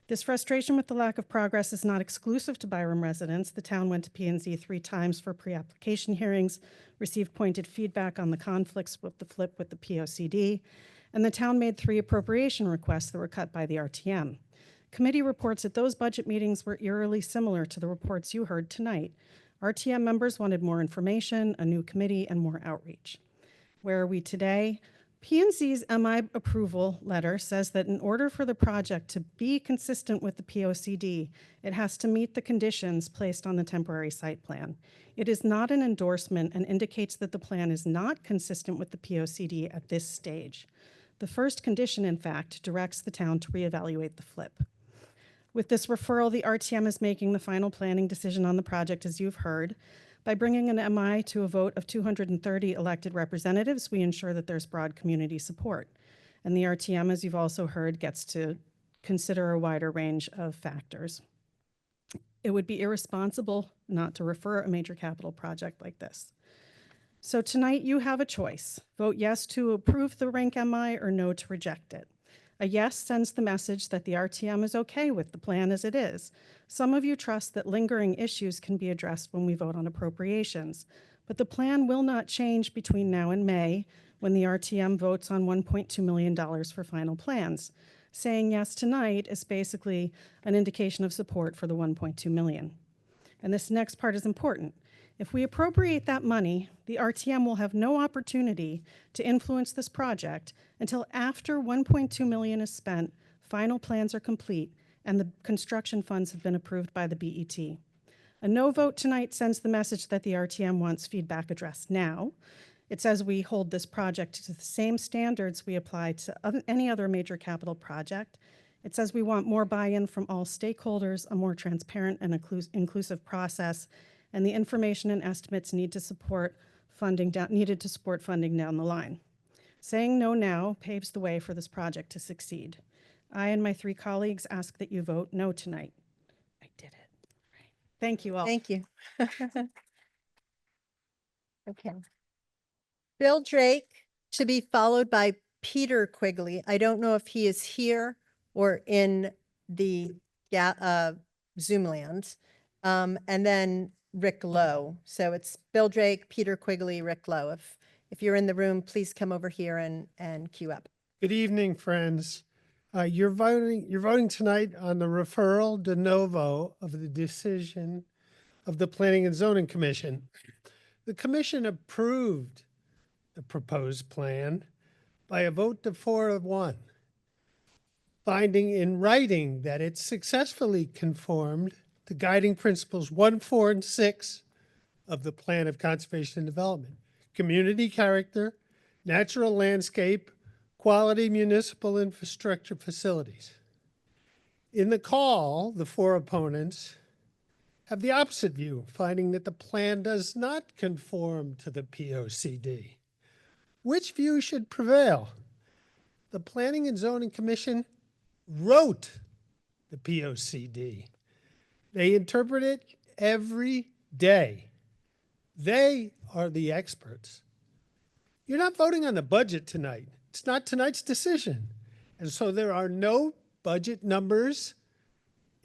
Speaker 18: This frustration with the lack of progress is not exclusive to Byram residents. The town went to P&Z 3 times for pre-application hearings, received pointed feedback on the conflicts with the flip with the POCD, and the town made 3 appropriation requests that were cut by the RTM. Committee reports at those budget meetings were eerily similar to the reports you heard tonight. RTM members wanted more information, a new committee, and more outreach. Where are we today? P&Z's MI approval letter says that in order for the project to be consistent with the POCD, it has to meet the conditions placed on the temporary site plan. It is not an endorsement and indicates that the plan is not consistent with the POCD at this stage. The first condition, in fact, directs the town to reevaluate the flip. With this referral, the RTM is making the final planning decision on the project, as you've heard. By bringing an MI to a vote of 230 elected representatives, we ensure that there's broad community support. And the RTM, as you've also heard, gets to consider a wider range of factors. It would be irresponsible not to refer a major capital project like this. So tonight you have a choice. Vote yes to approve the rink MI or no to reject it. A yes sends the message that the RTM is okay with the plan as it is. Some of you trust that lingering issues can be addressed when we vote on appropriations, but the plan will not change between now and May when the RTM votes on $1.2 million for final plans. Saying yes tonight is basically an indication of support for the $1.2 million. And this next part is important. If we appropriate that money, the RTM will have no opportunity to influence this project until after $1.2 million is spent, final plans are complete, and the construction funds have been approved by the BET. A no vote tonight sends the message that the RTM wants feedback addressed now. It says we hold this project to the same standards we apply to any other major capital project. It says we want more buy-in from all stakeholders, a more transparent and inclusive process, and the information and estimates needed to support funding down the line. Saying no now paves the way for this project to succeed. I and my 3 colleagues ask that you vote no tonight. I did it. Thank you all.
Speaker 1: Thank you. Okay. Bill Drake, to be followed by Peter Quigley. I don't know if he is here or in the Zoom land. And then Rick Lowe. So it's Bill Drake, Peter Quigley, Rick Lowe. If you're in the room, please come over here and queue up.
Speaker 19: Good evening, friends. You're voting tonight on the referral de novo of the decision of the Planning and Zoning Commission. The commission approved the proposed plan by a vote to 4-1, finding in writing that it successfully conformed to guiding principles 1, 4, and 6 of the Plan of Conservation and Development: community character, natural landscape, quality municipal infrastructure facilities. In the call, the 4 opponents have the opposite view, finding that the plan does not conform to the POCD. Which view should prevail? The Planning and Zoning Commission wrote the POCD. They interpret it every day. They are the experts. You're not voting on the budget tonight. It's not tonight's decision. And so there are no budget numbers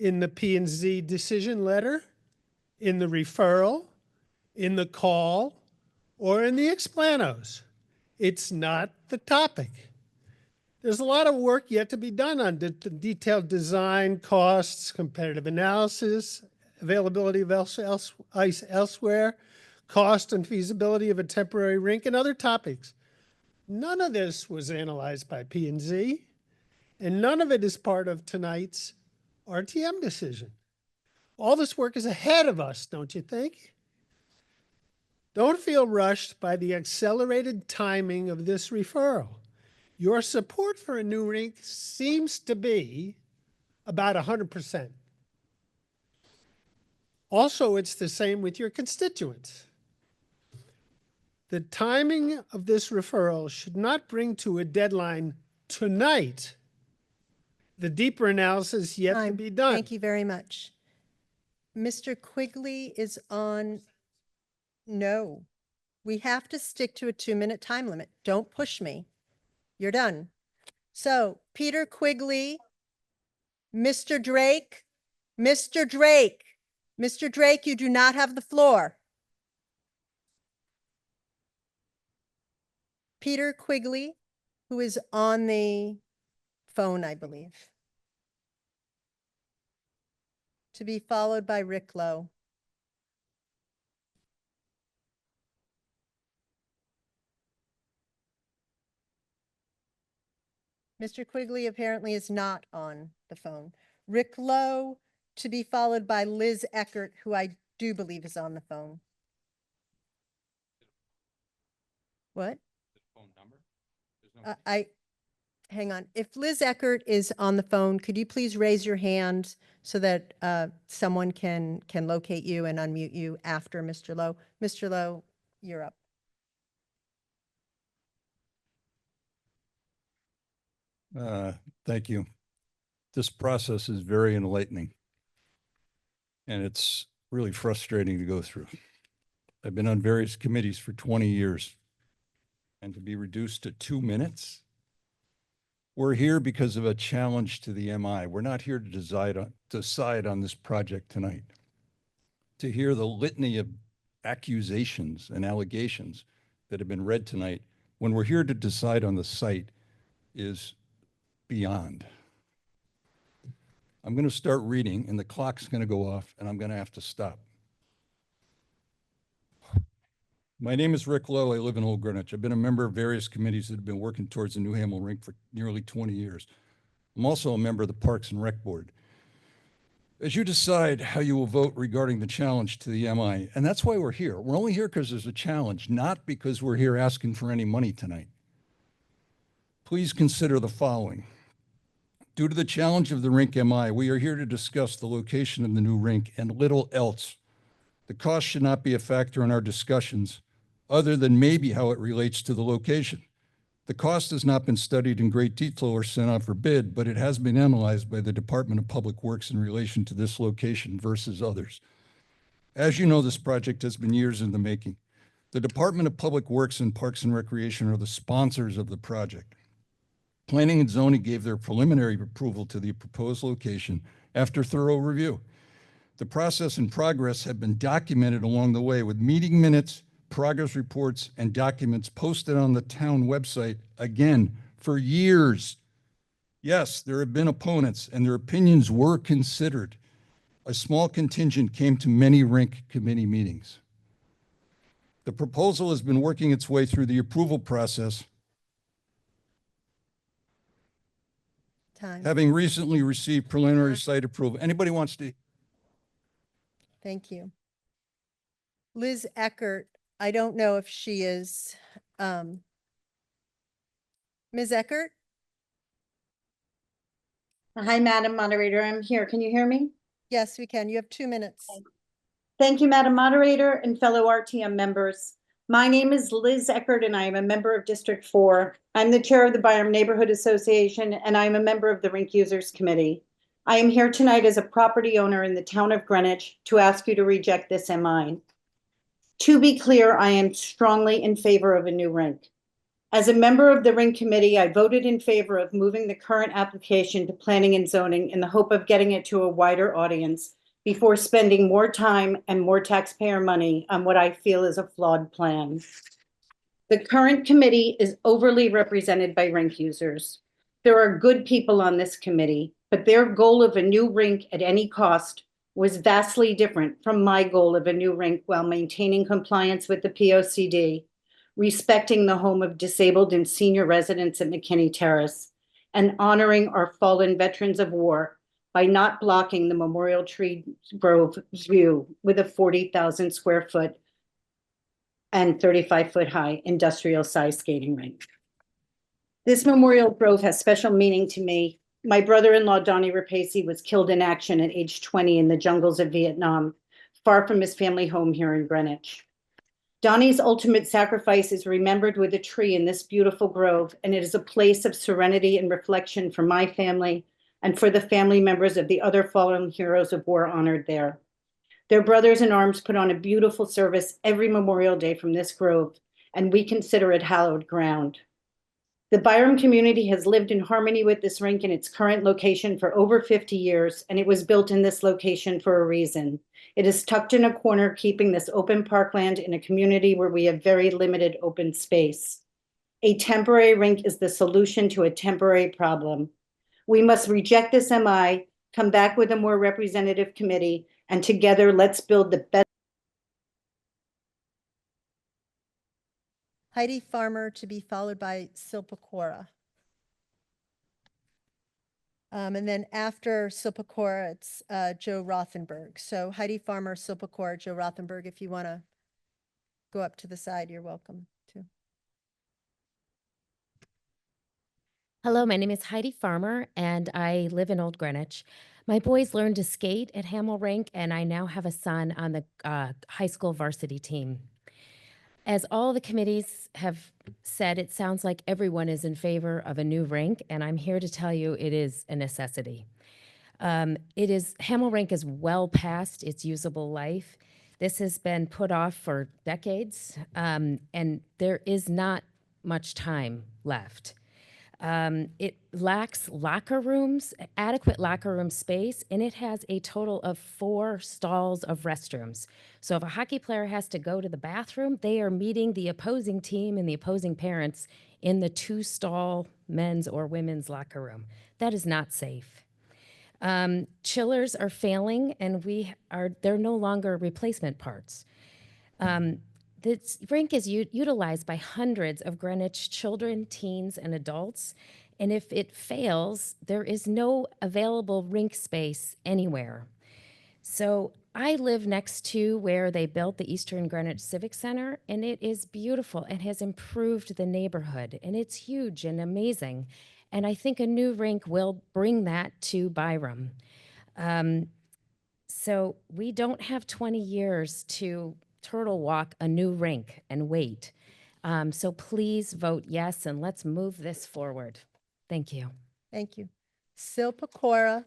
Speaker 19: in the P&Z decision letter, in the referral, in the call, or in the explanos. It's not the topic. There's a lot of work yet to be done on detailed design, costs, competitive analysis, availability of ice elsewhere, cost and feasibility of a temporary rink, and other topics. None of this was analyzed by P&Z, and none of it is part of tonight's RTM decision. All this work is ahead of us, don't you think? Don't feel rushed by the accelerated timing of this referral. Your support for a new rink seems to be about 100%. Also, it's the same with your constituents. The timing of this referral should not bring to a deadline tonight the deeper analysis yet to be done.
Speaker 1: Thank you very much. Mr. Quigley is on. No, we have to stick to a 2-minute time limit. Don't push me. You're done. So Peter Quigley, Mr. Drake, Mr. Drake, Mr. Drake, you do not have the floor. Peter Quigley, who is on the phone, I believe. To be followed by Rick Lowe. Mr. Quigley apparently is not on the phone. Rick Lowe, to be followed by Liz Eckert, who I do believe is on the phone. What? Hang on. If Liz Eckert is on the phone, could you please raise your hand so that someone can locate you and unmute you after Mr. Lowe? Mr. Lowe, you're up.
Speaker 20: Thank you. This process is very enlightening, and it's really frustrating to go through. I've been on various committees for 20 years, and to be reduced to 2 minutes We're here because of a challenge to the MI. We're not here to decide on this project tonight. To hear the litany of accusations and allegations that have been read tonight, when we're here to decide on the site, is beyond. I'm going to start reading, and the clock's going to go off, and I'm going to have to stop. My name is Rick Lowe. I live in Old Greenwich. I've been a member of various committees that have been working towards the new Hamel Rink for nearly 20 years. I'm also a member of the Parks and Rec Board. As you decide how you will vote regarding the challenge to the MI, and that's why we're here. We're only here because there's a challenge, not because we're here asking for any money tonight. Please consider the following. Due to the challenge of the rink MI, we are here to discuss the location of the new rink and little else. The cost should not be a factor in our discussions, other than maybe how it relates to the location. The cost has not been studied in great detail or sent out for bid, but it has been analyzed by the Department of Public Works in relation to this location versus others. As you know, this project has been years in the making. The Department of Public Works and Parks and Recreation are the sponsors of the project. Planning and Zoning gave their preliminary approval to the proposed location after thorough review. The process and progress have been documented along the way with meeting minutes, progress reports, and documents posted on the town website, again, for years. Yes, there have been opponents, and their opinions were considered. A small contingent came to many rink committee meetings. The proposal has been working its way through the approval process,
Speaker 1: Time.
Speaker 20: having recently received preliminary site approval. Anybody wants to?
Speaker 1: Thank you. Liz Eckert, I don't know if she is, Ms. Eckert?
Speaker 21: Hi, Madam Moderator. I'm here. Can you hear me?
Speaker 1: Yes, we can. You have 2 minutes.
Speaker 21: Thank you, Madam Moderator and fellow RTM members. My name is Liz Eckert and I am a member of District 4. I'm the chair of the Byram Neighborhood Association and I'm a member of the Rink Users Committee. I am here tonight as a property owner in the town of Greenwich to ask you to reject this MI. To be clear, I am strongly in favor of a new rink. As a member of the Rink Committee, I voted in favor of moving the current application to Planning and Zoning in the hope of getting it to a wider audience before spending more time and more taxpayer money on what I feel is a flawed plan. The current committee is overly represented by rink users. There are good people on this committee, but their goal of a new rink at any cost was vastly different from my goal of a new rink while maintaining compliance with the POCD, respecting the home of disabled and senior residents at McKinney Terrace, and honoring our fallen veterans of war by not blocking the Memorial Tree Grove view with a 40,000 square foot and 35-foot high industrial size skating rink. This Memorial Grove has special meaning to me. My brother-in-law, Donnie Rapace, was killed in action at age 20 in the jungles of Vietnam, far from his family home here in Greenwich. Donnie's ultimate sacrifice is remembered with a tree in this beautiful grove, and it is a place of serenity and reflection for my family and for the family members of the other fallen heroes of war honored there. Their brothers in arms put on a beautiful service every Memorial Day from this grove, and we consider it hallowed ground. The Byram community has lived in harmony with this rink in its current location for over 50 years, and it was built in this location for a reason. It is tucked in a corner, keeping this open parkland in a community where we have very limited open space. A temporary rink is the solution to a temporary problem. We must reject this MI, come back with a more representative committee, and together let's build the best.
Speaker 1: Heidi Farmer to be followed by Silpa Cora. And then after Silpa Cora, it's Joe Rothenberg. So Heidi Farmer, Silpa Cora, Joe Rothenberg, if you want to go up to the side, you're welcome to.
Speaker 22: Hello, my name is Heidi Farmer, and I live in Old Greenwich. My boys learned to skate at Hamel Rink, and I now have a son on the high school varsity team. As all the committees have said, it sounds like everyone is in favor of a new rink, and I'm here to tell you it is a necessity. Hamel Rink is well past its usable life. This has been put off for decades, and there is not much time left. It lacks locker rooms, adequate locker room space, and it has a total of 4 stalls of restrooms. So if a hockey player has to go to the bathroom, they are meeting the opposing team and the opposing parents in the 2-stall men's or women's locker room. That is not safe. Chillers are failing, and they're no longer replacement parts. This rink is utilized by hundreds of Greenwich children, teens, and adults. And if it fails, there is no available rink space anywhere. So I live next to where they built the Eastern Greenwich Civic Center, and it is beautiful and has improved the neighborhood, and it's huge and amazing. And I think a new rink will bring that to Byram. So we don't have 20 years to turtle walk a new rink and wait. So please vote yes, and let's move this forward. Thank you.
Speaker 1: Thank you. Sil Pecora,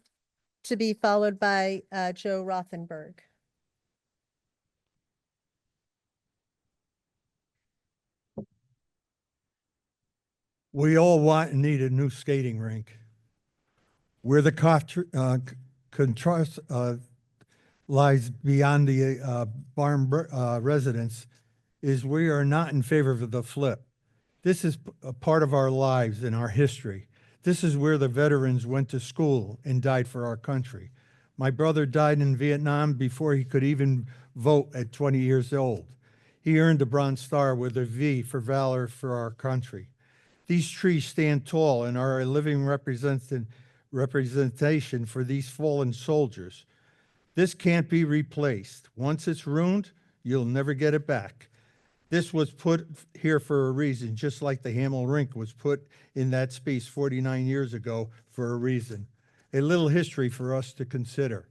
Speaker 1: to be followed by Joe Rothenberg.
Speaker 3: We all want and need a new skating rink. Where the contrast lies beyond the Barn residents is we are not in favor of the flip. This is a part of our lives and our history. This is where the veterans went to school and died for our country. My brother died in Vietnam before he could even vote at 20 years old. He earned the Bronze Star with a V for valor for our country. These trees stand tall and are a living representation for these fallen soldiers. This can't be replaced. Once it's ruined, you'll never get it back. This was put here for a reason, just like the Hamel Rink was put in that space 49 years ago for a reason. A little history for us to consider.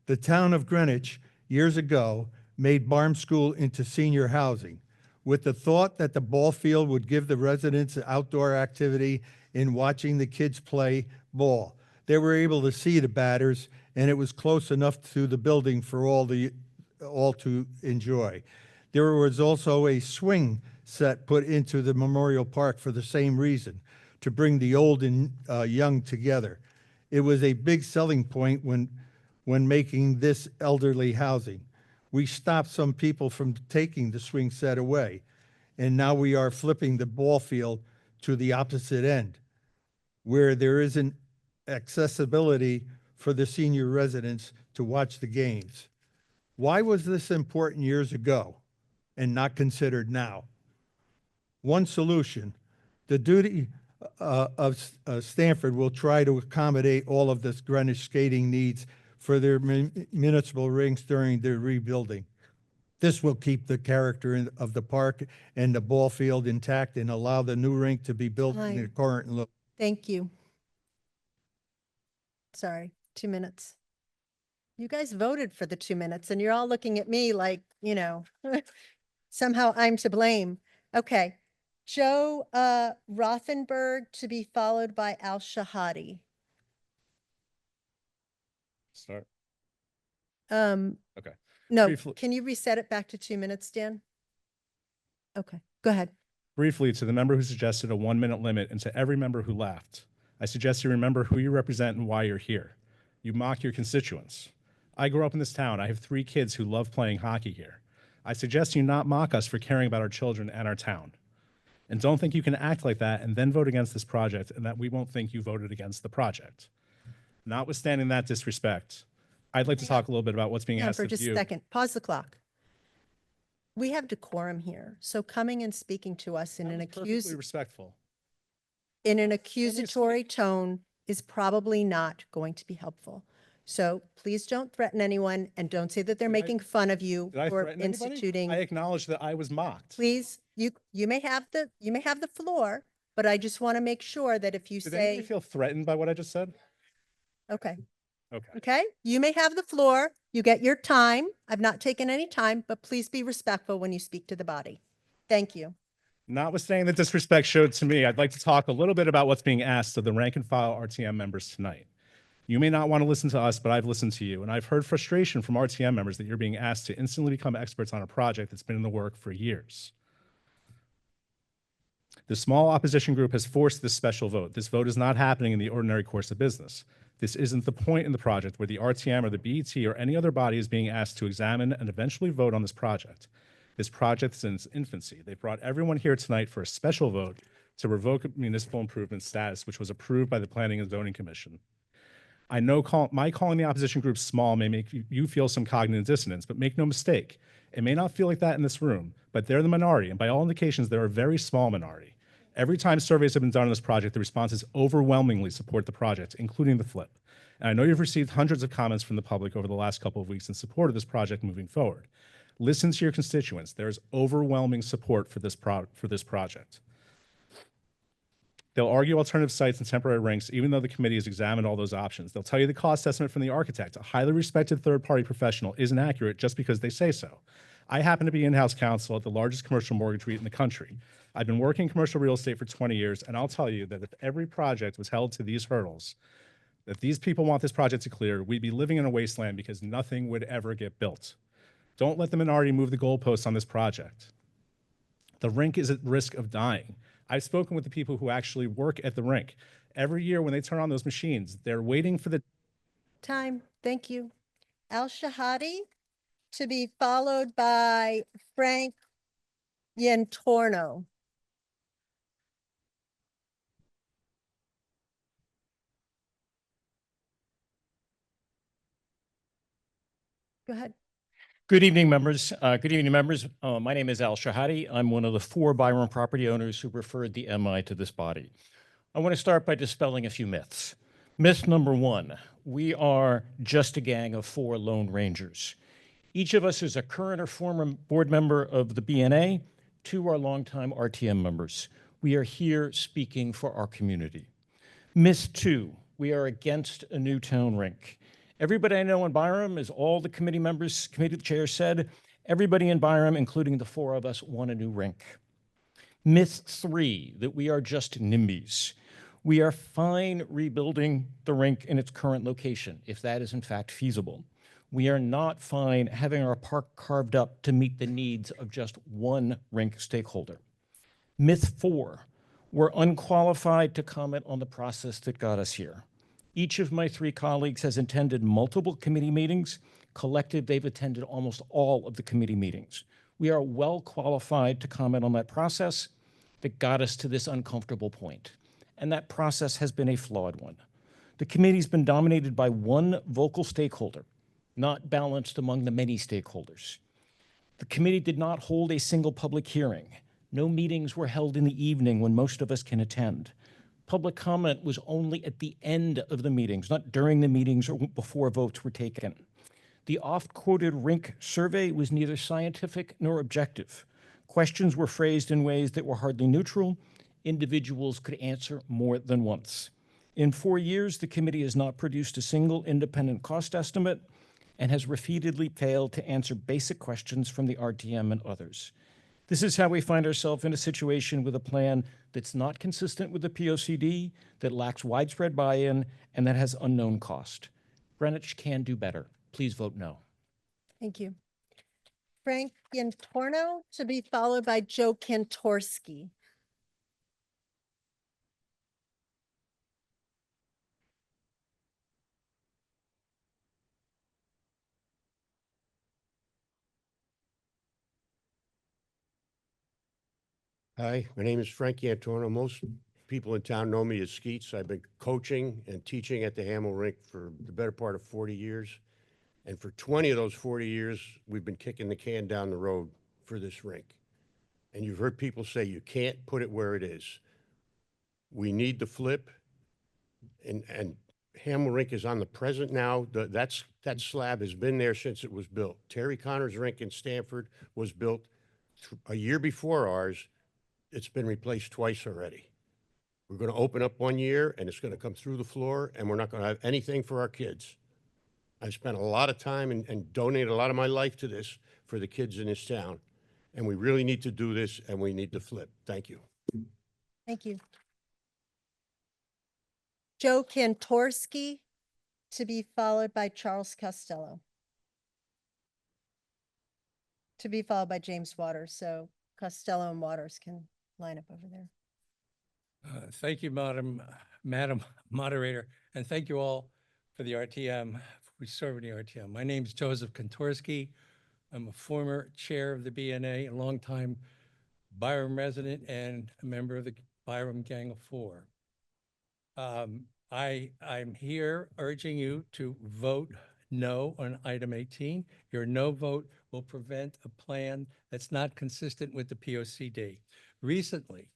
Speaker 3: The town of Greenwich, years ago, made Barm School into senior housing, with the thought that the ball field would give the residents outdoor activity in watching the kids play ball. They were able to see the batters, and it was close enough to the building for all to enjoy. There was also a swing set put into the Memorial Park for the same reason, to bring the old and young together. It was a big selling point when making this elderly housing. We stopped some people from taking the swing set away, and now we are flipping the ball field to the opposite end, where there isn't accessibility for the senior residents to watch the games. Why was this important years ago and not considered now? One solution: the duty of Stamford will try to accommodate all of this Greenwich skating needs for their municipal rinks during their rebuilding. This will keep the character of the park and the ball field intact and allow the new rink to be built in the current look.
Speaker 1: Thank you. Sorry, 2 minutes. You guys voted for the 2 minutes and you're all looking at me like, you know, somehow I'm to blame. Okay. Joe Rothenberg, to be followed by Al Shahadi.
Speaker 5: Start. Okay.
Speaker 1: No,
Speaker 5: Briefly-
Speaker 1: can you reset it back to 2 minutes, Dan? Okay, go ahead.
Speaker 5: Briefly, to the member who suggested a 1-minute limit and to every member who laughed, I suggest you remember who you represent and why you're here. You mock your constituents. I grew up in this town. I have 3 kids who love playing hockey here. I suggest you not mock us for caring about our children and our town. And don't think you can act like that and then vote against this project and that we won't think you voted against the project. Notwithstanding that disrespect, I'd like to talk a little bit about what's being
Speaker 1: Hang on
Speaker 5: asked
Speaker 1: for
Speaker 5: of
Speaker 1: just
Speaker 5: you.
Speaker 1: a second. Pause the clock. We have decorum here, so coming and speaking to us in
Speaker 5: I'm
Speaker 1: an
Speaker 5: perfectly respectful.
Speaker 1: accusatory tone is probably not going to be helpful. So please don't threaten anyone and don't say that they're making fun of you
Speaker 5: Did I
Speaker 1: for
Speaker 5: threaten anybody?
Speaker 1: instituting.
Speaker 5: I acknowledge that I was mocked.
Speaker 1: Please, you may have the floor, but I just want to make sure that if you
Speaker 5: Did anybody
Speaker 1: say,
Speaker 5: feel threatened by what I just said?
Speaker 1: okay,
Speaker 5: Okay.
Speaker 1: okay, you may have the floor. You get your time. I've not taken any time, but please be respectful when you speak to the body. Thank you.
Speaker 5: Notwithstanding the disrespect showed to me, I'd like to talk a little bit about what's being asked of the rank and file RTM members tonight. You may not want to listen to us, but I've listened to you, and I've heard frustration from RTM members that you're being asked to instantly become experts on a project that's been in the work for years. The small opposition group has forced this special vote. This vote is not happening in the ordinary course of business. This isn't the point in the project where the RTM or the BET or any other body is being asked to examine and eventually vote on this project. This project is in its infancy. They brought everyone here tonight for a special vote to revoke municipal improvement status, which was approved by the Planning and Zoning Commission. I know my calling the opposition group small may make you feel some cognitive dissonance, but make no mistake, it may not feel like that in this room, but they're the minority, and by all indications, they're a very small minority. Every time surveys have been done on this project, the responses overwhelmingly support the project, including the flip. And I know you've received hundreds of comments from the public over the last couple of weeks in support of this project moving forward. Listen to your constituents. There's overwhelming support for this project. They'll argue alternative sites and temporary rinks, even though the committee has examined all those options. They'll tell you the cost estimate from the architect, a highly respected third-party professional, isn't accurate just because they say so. I happen to be in-house counsel at the largest commercial mortgage REIT in the country. I've been working in commercial real estate for 20 years, and I'll tell you that if every project was held to these hurdles, that these people want this project to clear, we'd be living in a wasteland because nothing would ever get built. Don't let the minority move the goalposts on this project. The rink is at risk of dying. I've spoken with the people who actually work at the rink. Every year when they turn on those machines, they're waiting for the
Speaker 1: Time. Thank you. Al Shahadi, to be followed by Frank Yantorno. Go ahead.
Speaker 2: Good evening, members. My name is Al Shahadi. I'm one of the 4 Byram property owners who referred the MI to this body. I want to start by dispelling a few myths. Myth number 1, we are just a gang of 4 Lone Rangers. Each of us is a current or former board member of the BNA. 2 are longtime RTM members. We are here speaking for our community. Myth 2, we are against a new town rink. Everybody I know in Byram, as all the committee members, committee chairs said, everybody in Byram, including the 4 of us, want a new rink. Myth 3, that we are just NIMBYs. We are fine rebuilding the rink in its current location, if that is in fact feasible. We are not fine having our park carved up to meet the needs of just one rink stakeholder. Myth 4, we're unqualified to comment on the process that got us here. Each of my 3 colleagues has attended multiple committee meetings. Collective, they've attended almost all of the committee meetings. We are well qualified to comment on that process that got us to this uncomfortable point. And that process has been a flawed one. The committee's been dominated by one vocal stakeholder, not balanced among the many stakeholders. The committee did not hold a single public hearing. No meetings were held in the evening when most of us can attend. Public comment was only at the end of the meetings, not during the meetings or before votes were taken. The oft-quoted rink survey was neither scientific nor objective. Questions were phrased in ways that were hardly neutral. Individuals could answer more than once. In 4 years, the committee has not produced a single independent cost estimate and has repeatedly failed to answer basic questions from the RTM and others. This is how we find ourselves in a situation with a plan that's not consistent with the POCD, that lacks widespread buy-in, and that has unknown cost. Greenwich can do better. Please vote no.
Speaker 1: Thank you. Frank Yantorno, to be followed by Joe Kantorski.
Speaker 7: Hi, my name is Frank Antorno. Most people in town know me as Skeets. I've been coaching and teaching at the Hamel Rink for the better part of 40 years. And for 20 of those 40 years, we've been kicking the can down the road for this rink. And you've heard people say you can't put it where it is. We need the flip. And Hamel Rink is on the present now. That slab has been there since it was built. Terry Connor's rink in Stamford was built a year before ours. It's been replaced twice already. We're going to open up 1 year and it's going to come through the floor and we're not going to have anything for our kids. I've spent a lot of time and donated a lot of my life to this for the kids in this town. And we really need to do this and we need to flip. Thank you.
Speaker 1: Thank you. Joe Kantorski, to be followed by Charles Costello. To be followed by James Waters, so Costello and Waters can line up over there.
Speaker 6: Thank you, Madam Moderator, and thank you all for the RTM, for serving the RTM. My name is Joseph Kontorski. I'm a former chair of the BNA, a longtime Byram resident, and a member of the Byram Gang of Four. I'm here urging you to vote no on item 18. Your no vote will prevent a plan that's not consistent with the POCD. Recently,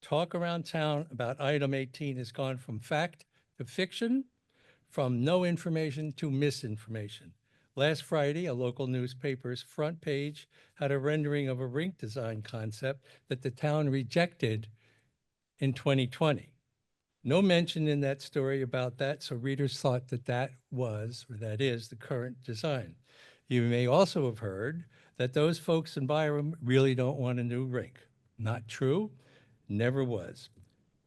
Speaker 6: talk around town about item 18 has gone from fact to fiction, from no information to misinformation. Last Friday, a local newspaper's front page had a rendering of a rink design concept that the town rejected in 2020. No mention in that story about that, so readers thought that that was, or that is, the current design. You may also have heard that those folks in Byram really don't want a new rink. Not true, never was.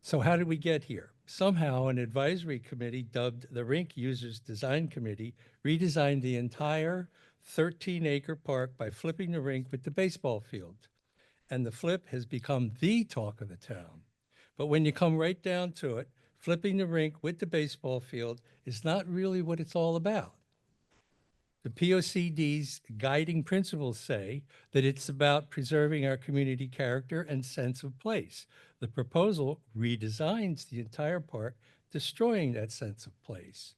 Speaker 6: So how did we get here? Somehow an advisory committee dubbed the Rink Users Design Committee redesigned the entire 13-acre park by flipping the rink with the baseball field. And the flip has become the talk of the town. But when you come right down to it, flipping the rink with the baseball field is not really what it's all about. The POCD's guiding principles say that it's about preserving our community character and sense of place. The proposal redesigns the entire park, destroying that sense of place.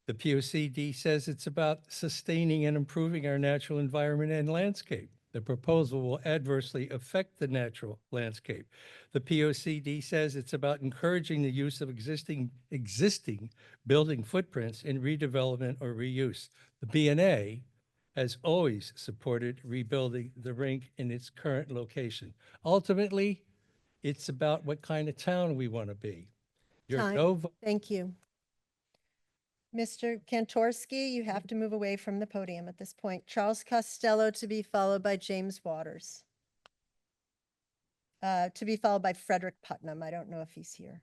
Speaker 6: The POCD says it's about sustaining and improving our natural environment and landscape. The proposal will adversely affect the natural landscape. The POCD says it's about encouraging the use of existing building footprints in redevelopment or reuse. The BNA has always supported rebuilding the rink in its current location. Ultimately, it's about what kind of town we want to be. Your
Speaker 1: Time.
Speaker 6: no vote.
Speaker 1: Thank you. Mr. Kantorsky, you have to move away from the podium at this point. Charles Costello to be followed by James Waters. To be followed by Frederick Putnam. I don't know if he's here.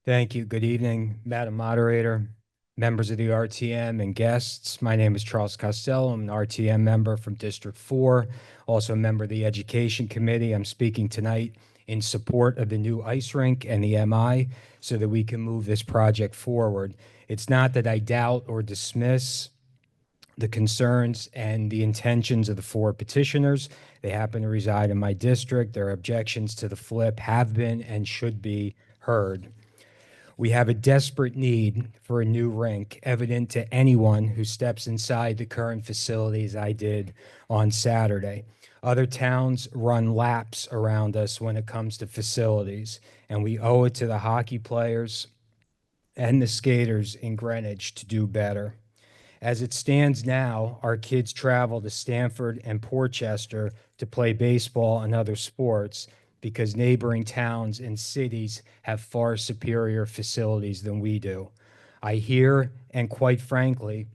Speaker 8: Thank you. Good evening, Madam Moderator, members of the RTM and guests. My name is Charles Costello. I'm an RTM member from District 4, also a member of the Education Committee. I'm speaking tonight in support of the new ice rink and the MI so that we can move this project forward. It's not that I doubt or dismiss the concerns and the intentions of the 4 petitioners. They happen to reside in my district. Their objections to the flip have been and should be heard. We have a desperate need for a new rink, evident to anyone who steps inside the current facilities I did on Saturday. Other towns run laps around us when it comes to facilities, and we owe it to the hockey players and the skaters in Greenwich to do better. As it stands now, our kids travel to Stamford and Portchester to play baseball and other sports because neighboring towns and cities have far superior facilities than we do. I hear, and quite frankly,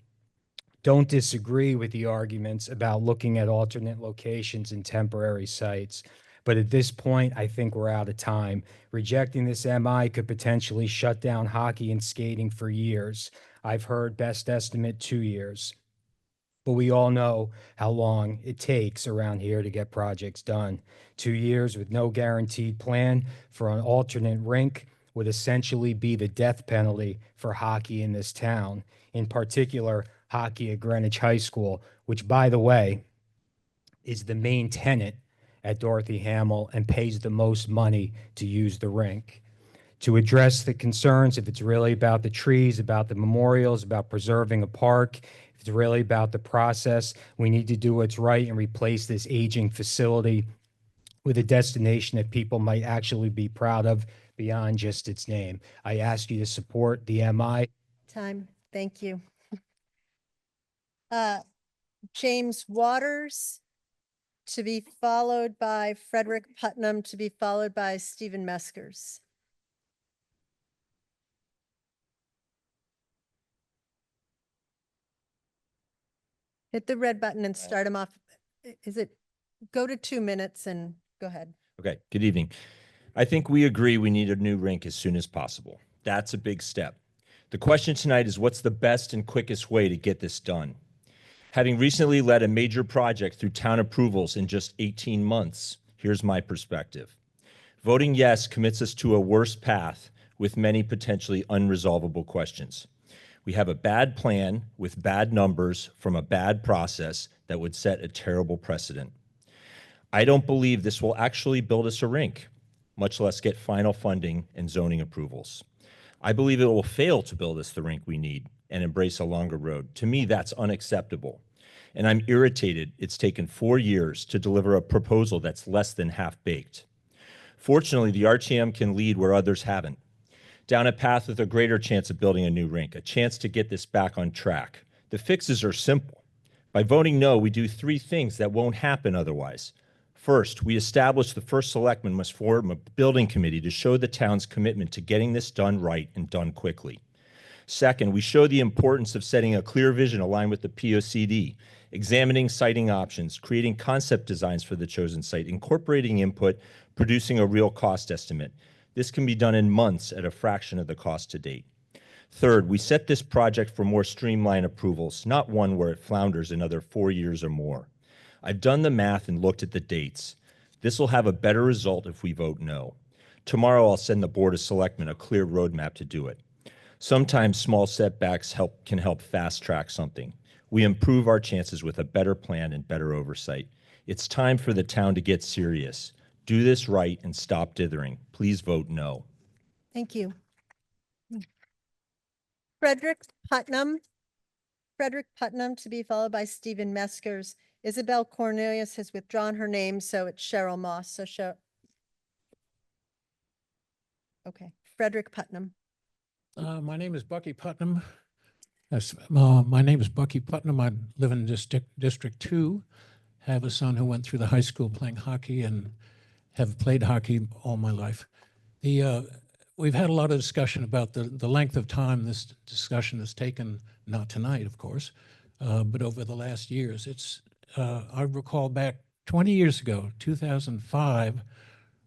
Speaker 8: don't disagree with the arguments about looking at alternate locations and temporary sites. But at this point, I think we're out of time. Rejecting this MI could potentially shut down hockey and skating for years. I've heard best estimate 2 years. But we all know how long it takes around here to get projects done. 2 years with no guaranteed plan for an alternate rink would essentially be the death penalty for hockey in this town, in particular, hockey at Greenwich High School, which, by the way, is the main tenant at Dorothy Hamill and pays the most money to use the rink. To address the concerns, if it's really about the trees, about the memorials, about preserving a park, if it's really about the process, we need to do what's right and replace this aging facility with a destination that people might actually be proud of beyond just its name. I ask you to support the MI.
Speaker 1: Time. Thank you. James Waters to be followed by Frederick Putnam, to be followed by Stephen Meskers. Hit the red button and start them off. Is it, go to 2 minutes and go ahead.
Speaker 4: Okay, good evening. I think we agree we need a new rink as soon as possible. That's a big step. The question tonight is what's the best and quickest way to get this done? Having recently led a major project through town approvals in just 18 months, here's my perspective. Voting yes commits us to a worse path with many potentially unresolvable questions. We have a bad plan with bad numbers from a bad process that would set a terrible precedent. I don't believe this will actually build us a rink, much less get final funding and zoning approvals. I believe it will fail to build us the rink we need and embrace a longer road. To me, that's unacceptable. And I'm irritated it's taken 4 years to deliver a proposal that's less than half-baked. Fortunately, the RTM can lead where others haven't. Down a path with a greater chance of building a new rink, a chance to get this back on track. The fixes are simple. By voting no, we do 3 things that won't happen otherwise. First, we establish the first selectman must form a building committee to show the town's commitment to getting this done right and done quickly. Second, we show the importance of setting a clear vision aligned with the POCD, examining siting options, creating concept designs for the chosen site, incorporating input, producing a real cost estimate. This can be done in months at a fraction of the cost to date. Third, we set this project for more streamlined approvals, not one where it flounders another 4 years or more. I've done the math and looked at the dates. This will have a better result if we vote no. Tomorrow, I'll send the Board of Selectmen a clear roadmap to do it. Sometimes small setbacks can help fast track something. We improve our chances with a better plan and better oversight. It's time for the town to get serious. Do this right and stop dithering. Please vote no.
Speaker 1: Thank you. Frederick Putnam. Frederick Putnam to be followed by Stephen Meskers. Isabel Cornelius has withdrawn her name, so it's Cheryl Moss. So okay, Frederick Putnam.
Speaker 10: My name is Bucky Putnam. My name is Bucky Putnam. I live in District 2. Have a son who went through the high school playing hockey and have played hockey all my life. We've had a lot of discussion about the length of time this discussion has taken, not tonight, of course, but over the last years. I recall back 20 years ago, 2005,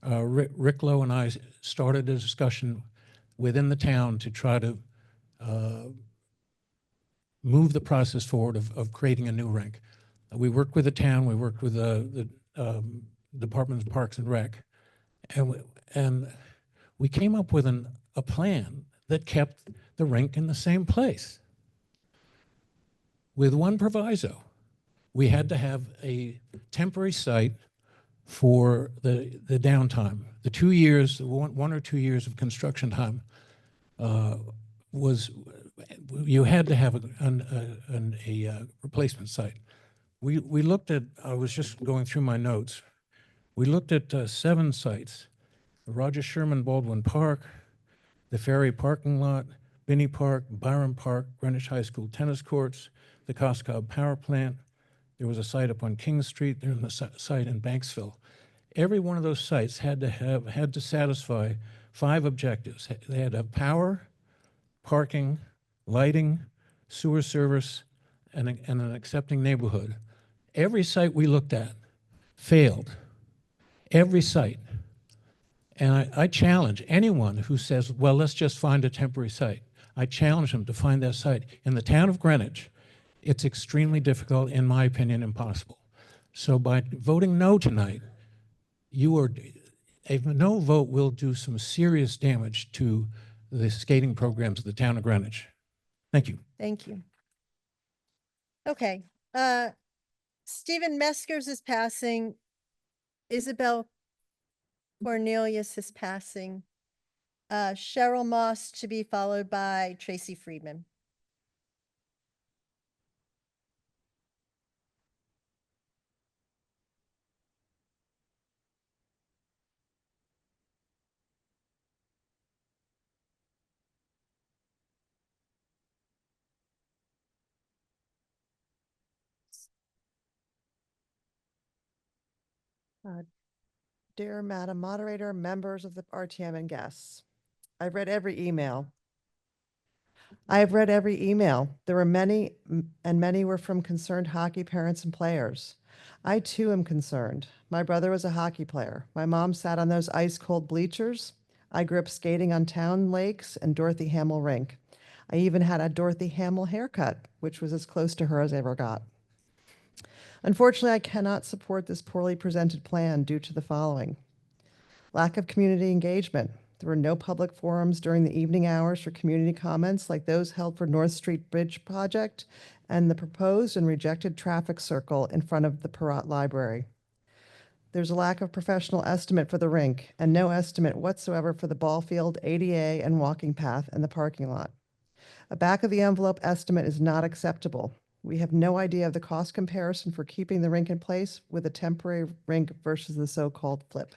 Speaker 10: Rick Lowe and I started a discussion within the town to try to move the process forward of creating a new rink. We worked with the town, we worked with the Department of Parks and Rec, and we came up with a plan that kept the rink in the same place with one proviso. We had to have a temporary site for the downtime. The 2 years, 1 or 2 years of construction time you had to have a replacement site. We looked at, I was just going through my notes, we looked at 7 sites: Roger Sherman Baldwin Park, the Ferry parking lot, Binney Park, Byron Park, Greenwich High School tennis courts, the Coscob Power Plant. There was a site up on King Street, there was a site in Banksville. Every one of those sites had to satisfy 5 objectives. They had to have power, parking, lighting, sewer service, and an accepting neighborhood. Every site we looked at failed. Every site. And I challenge anyone who says, well, let's just find a temporary site. I challenge them to find that site. In the town of Greenwich, it's extremely difficult, in my opinion, impossible. So by voting no tonight, a no vote will do some serious damage to the skating programs of the town of Greenwich. Thank you.
Speaker 1: Thank you. Okay. Stephen Meskers is passing. Isabel Cornelius is passing. Cheryl Moss to be followed by Tracy Friedman.
Speaker 11: Dear Madam Moderator, members of the RTM and guests, I've read every email. There were many, and many were from concerned hockey parents and players. I too am concerned. My brother was a hockey player. My mom sat on those ice-cold bleachers. I grew up skating on town lakes and Dorothy Hamill Rink. I even had a Dorothy Hamill haircut, which was as close to her as I ever got. Unfortunately, I cannot support this poorly presented plan due to the following. Lack of community engagement. There were no public forums during the evening hours for community comments like those held for North Street Bridge project and the proposed and rejected traffic circle in front of the Perrott Library. There's a lack of professional estimate for the rink and no estimate whatsoever for the ball field, ADA, and walking path and the parking lot. A back of the envelope estimate is not acceptable. We have no idea of the cost comparison for keeping the rink in place with a temporary rink versus the so-called flip.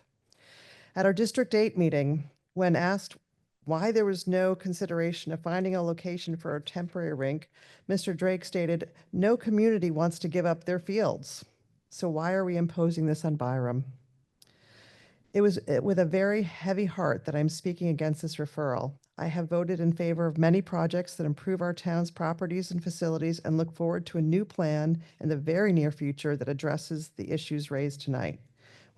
Speaker 11: At our District 8 meeting, when asked why there was no consideration of finding a location for a temporary rink, Mr. Drake stated, "No community wants to give up their fields. So why are we imposing this on Byram?" It was with a very heavy heart that I'm speaking against this referral. I have voted in favor of many projects that improve our town's properties and facilities and look forward to a new plan in the very near future that addresses the issues raised tonight.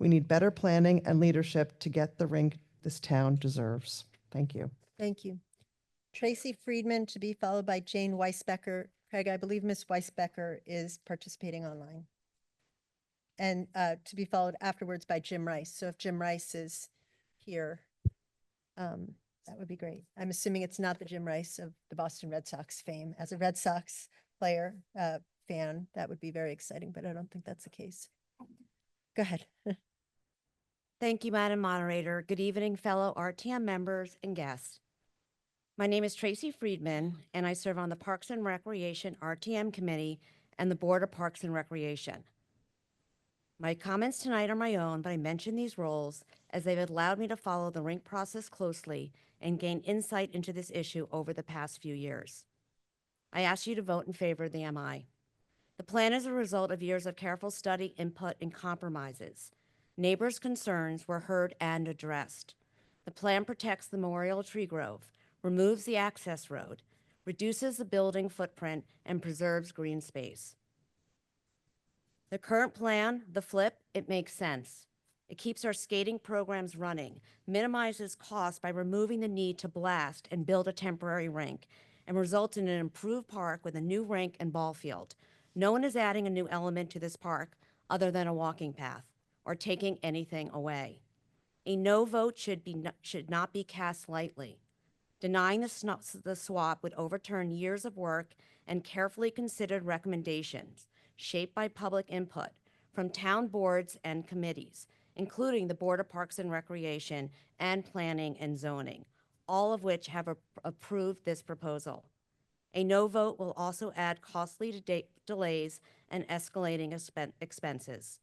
Speaker 11: We need better planning and leadership to get the rink this town deserves. Thank you.
Speaker 1: Thank you. Tracy Friedman to be followed by Jane Weisbecker. Craig, I believe Ms. Weisbecker is participating online. And to be followed afterwards by Jim Rice. So if Jim Rice is here, that would be great. I'm assuming it's not the Jim Rice of the Boston Red Sox fame. As a Red Sox player, fan, that would be very exciting, but I don't think that's the case. Go ahead.
Speaker 9: Thank you, Madam Moderator. Good evening, fellow RTM members and guests. My name is Tracy Friedman, and I serve on the Parks and Recreation RTM Committee and the Board of Parks and Recreation. My comments tonight are my own, but I mention these roles as they've allowed me to follow the rink process closely and gain insight into this issue over the past few years. I ask you to vote in favor of the MI. The plan is a result of years of careful study, input, and compromises. Neighbors' concerns were heard and addressed. The plan protects the Memorial Tree Grove, removes the access road, reduces the building footprint, and preserves green space. The current plan, the flip, it makes sense. It keeps our skating programs running, minimizes costs by removing the need to blast and build a temporary rink, and results in an improved park with a new rink and ball field. No one is adding a new element to this park other than a walking path or taking anything away. A no vote should not be cast lightly. Denying the swap would overturn years of work and carefully considered recommendations shaped by public input from town boards and committees, including the Board of Parks and Recreation and Planning and Zoning, all of which have approved this proposal. A no vote will also add costly delays and escalating expenses.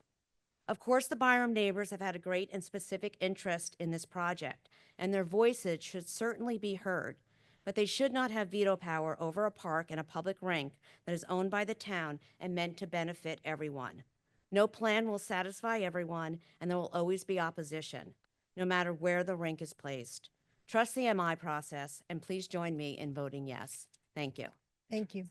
Speaker 9: Of course, the Byram neighbors have had a great and specific interest in this project, and their voices should certainly be heard, but they should not have veto power over a park and a public rink that is owned by the town and meant to benefit everyone. No plan will satisfy everyone, and there will always be opposition, no matter where the rink is placed. Trust the MI process, and please join me in voting yes. Thank you.
Speaker 1: Thank you.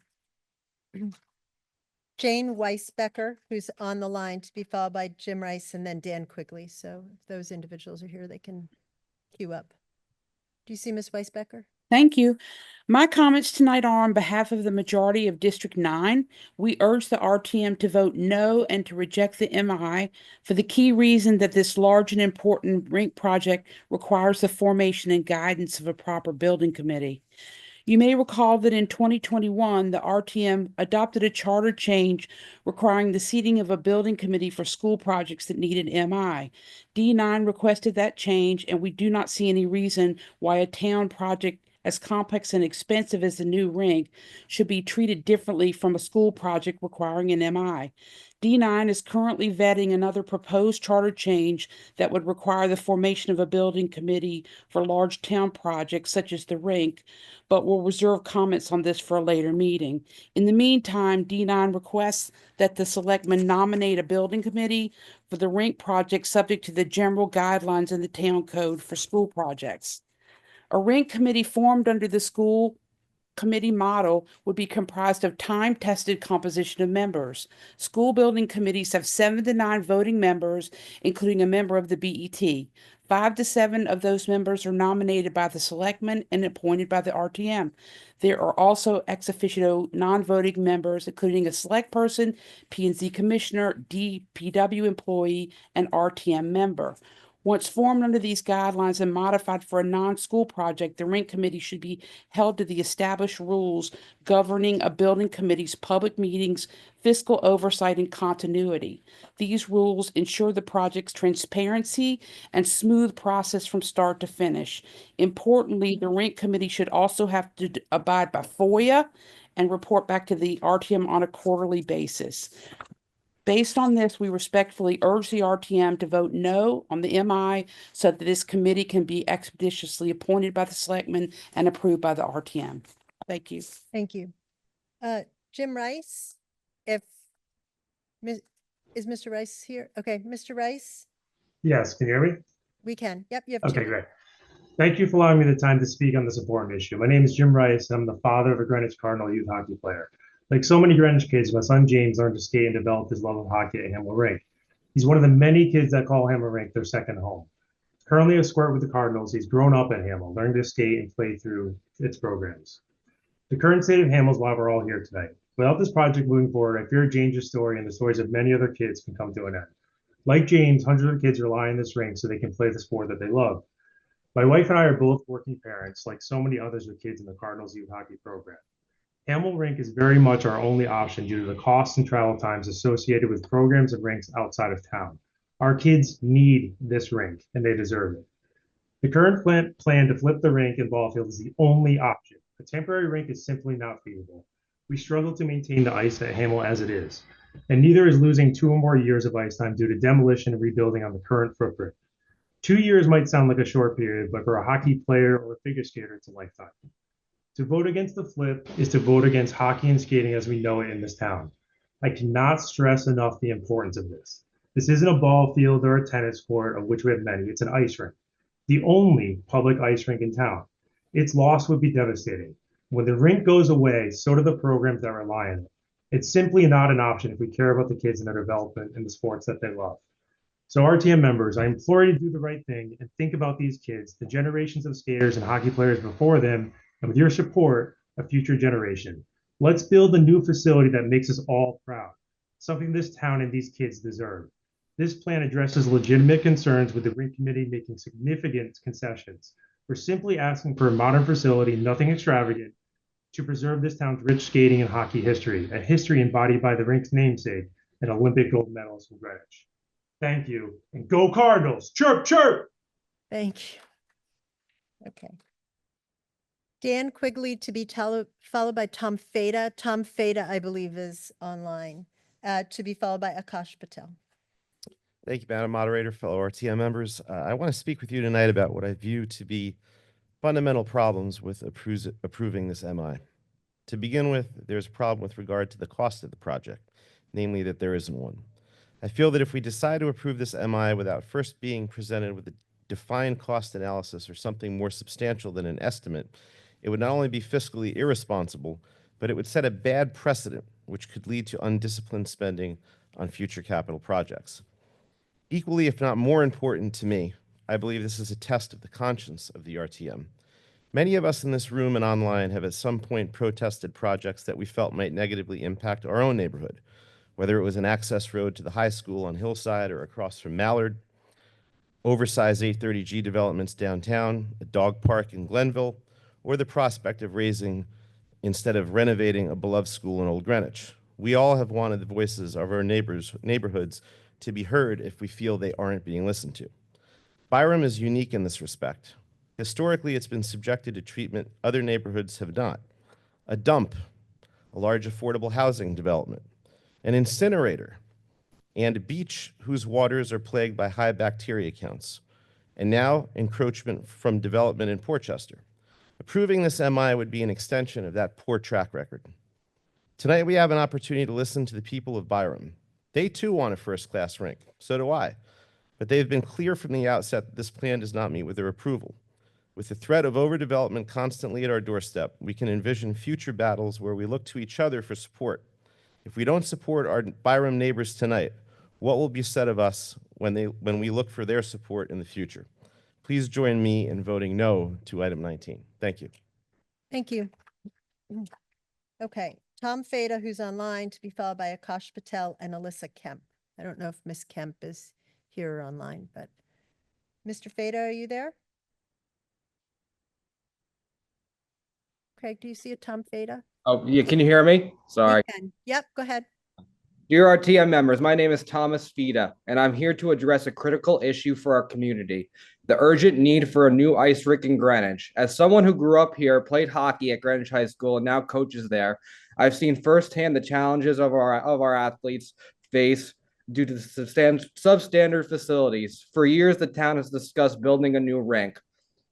Speaker 1: Jane Weisbecker, who's on the line, to be followed by Jim Rice and then Dan Quigley. So if those individuals are here, they can queue up. Do you see Ms. Weisbecker?
Speaker 13: Thank you. My comments tonight are on behalf of the majority of District 9. We urge the RTM to vote no and to reject the MI for the key reason that this large and important rink project requires the formation and guidance of a proper building committee. You may recall that in 2021, the RTM adopted a charter change requiring the seating of a building committee for school projects that needed MI. D9 requested that change, and we do not see any reason why a town project as complex and expensive as the new rink should be treated differently from a school project requiring an MI. D9 is currently vetting another proposed charter change that would require the formation of a building committee for large town projects such as the rink, but will reserve comments on this for a later meeting. In the meantime, D9 requests that the selectmen nominate a building committee for the rink project subject to the general guidelines in the town code for school projects. A rink committee formed under the school committee model would be comprised of time-tested composition of members. School building committees have 7 to 9 voting members, including a member of the BET. 5 to 7 of those members are nominated by the selectmen and appointed by the RTM. There are also ex officio non-voting members, including a select person, P&Z commissioner, DPW employee, and RTM member. Once formed under these guidelines and modified for a non-school project, the rink committee should be held to the established rules governing a building committee's public meetings, fiscal oversight, and continuity. These rules ensure the project's transparency and smooth process from start to finish. Importantly, the rink committee should also have to abide by FOIA and report back to the RTM on a quarterly basis. Based on this, we respectfully urge the RTM to vote no on the MI so that this committee can be expeditiously appointed by the selectmen and approved by the RTM. Thank you.
Speaker 1: Thank you. Jim Rice, if, is Mr. Rice here? Okay, Mr. Rice,
Speaker 12: Yes, can you hear me?
Speaker 1: we can. Yep, you have
Speaker 12: Okay,
Speaker 1: two.
Speaker 12: great. Thank you for allowing me the time to speak on this important issue. My name is Jim Rice, and I'm the father of a Greenwich Cardinal youth hockey player. Like so many Greenwich kids, my son James learned to skate and developed his love of hockey at Hamel Rink. He's one of the many kids that call Hamel Rink their second home. Currently a squirt with the Cardinals, he's grown up at Hamel, learned to skate and play through its programs. The current state of Hamel is why we're all here today. Without this project moving forward, I fear James' story and the stories of many other kids can come to an end. Like James, hundreds of kids rely on this rink so they can play the sport that they love. My wife and I are both working parents, like so many others with kids in the Cardinals youth hockey program. Hamel Rink is very much our only option due to the costs and travel times associated with programs and rinks outside of town. Our kids need this rink, and they deserve it. The current plan to flip the rink and ball field is the only option. A temporary rink is simply not feasible. We struggle to maintain the ice at Hamel as it is, and neither is losing 2 or more years of ice time due to demolition and rebuilding on the current footprint. 2 years might sound like a short period, but for a hockey player or a figure skater, it's a lifetime. To vote against the flip is to vote against hockey and skating as we know it in this town. I cannot stress enough the importance of this. This isn't a ball field or a tennis court, of which we have many. It's an ice rink, the only public ice rink in town. Its loss would be devastating. When the rink goes away, so do the programs that rely on it. It's simply not an option if we care about the kids and their development in the sports that they love. So RTM members, I implore you to do the right thing and think about these kids, the generations of skaters and hockey players before them, and with your support, a future generation. Let's build a new facility that makes us all proud, something this town and these kids deserve. This plan addresses legitimate concerns with the rink committee making significant concessions. We're simply asking for a modern facility, nothing extravagant, to preserve this town's rich skating and hockey history, a history embodied by the rink's namesake, an Olympic gold medalist from Greenwich. Thank you, and go Cardinals! Chirp, chirp!
Speaker 1: Thank you. Okay. Dan Quigley to be followed by Tom Feda. Tom Feda, I believe, is online, to be followed by Akash Patel.
Speaker 14: Thank you, Madam Moderator, fellow RTM members. I want to speak with you tonight about what I view to be fundamental problems with approving this MI. To begin with, there's a problem with regard to the cost of the project, namely that there isn't one. I feel that if we decide to approve this MI without first being presented with a defined cost analysis or something more substantial than an estimate, it would not only be fiscally irresponsible, but it would set a bad precedent, which could lead to undisciplined spending on future capital projects. Equally, if not more important to me, I believe this is a test of the conscience of the RTM. Many of us in this room and online have at some point protested projects that we felt might negatively impact our own neighborhood, whether it was an access road to the high school on Hillside or across from Mallard, oversized 830G developments downtown, a dog park in Glenville, or the prospect of raising instead of renovating a beloved school in Old Greenwich. We all have wanted the voices of our neighborhoods to be heard if we feel they aren't being listened to. Byram is unique in this respect. Historically, it's been subjected to treatment other neighborhoods have not. A dump, a large affordable housing development, an incinerator, and a beach whose waters are plagued by high bacteria counts, and now encroachment from development in Portchester. Approving this MI would be an extension of that poor track record. Tonight, we have an opportunity to listen to the people of Byram. They too want a first-class rink, so do I. But they've been clear from the outset that this plan does not meet with their approval. With the threat of overdevelopment constantly at our doorstep, we can envision future battles where we look to each other for support. If we don't support our Byram neighbors tonight, what will be said of us when we look for their support in the future? Please join me in voting no to item 19. Thank you.
Speaker 1: Thank you. Okay, Tom Feda, who's online, to be followed by Akash Patel and Alyssa Kemp. I don't know if Miss Kemp is here or online, but Mr. Feda, are you there? Craig, do you see a Tom Feda?
Speaker 15: Oh, yeah, can you hear me? Sorry.
Speaker 1: We can. Yep, go ahead.
Speaker 15: Dear RTM members, my name is Thomas Fida, and I'm here to address a critical issue for our community, the urgent need for a new ice rink in Greenwich. As someone who grew up here, played hockey at Greenwich High School, and now coaches there, I've seen firsthand the challenges of our athletes face due to the substandard facilities. For years, the town has discussed building a new rink,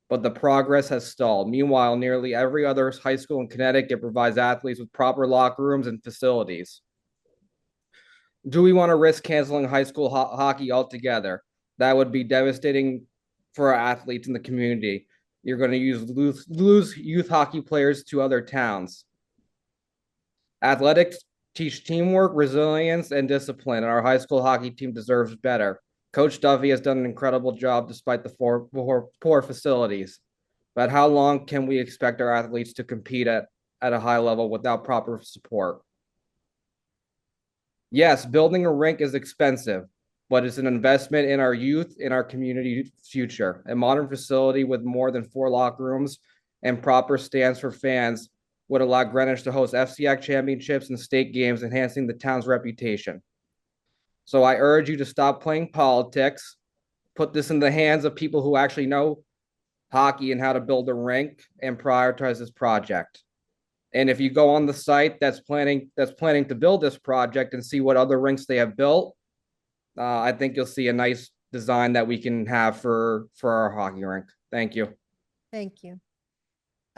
Speaker 15: but the progress has stalled. Meanwhile, nearly every other high school in Connecticut provides athletes with proper locker rooms and facilities. Do we want to risk canceling high school hockey altogether? That would be devastating for our athletes in the community. You're going to lose youth hockey players to other towns. Athletics teach teamwork, resilience, and discipline, and our high school hockey team deserves better. Coach Duffy has done an incredible job despite the poor facilities. But how long can we expect our athletes to compete at a high level without proper support? Yes, building a rink is expensive, but it's an investment in our youth, in our community future. A modern facility with more than 4 locker rooms and proper stands for fans would allow Greenwich to host FCIAC championships and state games, enhancing the town's reputation. So I urge you to stop playing politics, put this in the hands of people who actually know hockey and how to build a rink, and prioritize this project. And if you go on the site that's planning to build this project and see what other rinks they have built, I think you'll see a nice design that we can have for our hockey rink. Thank you.
Speaker 1: Thank you.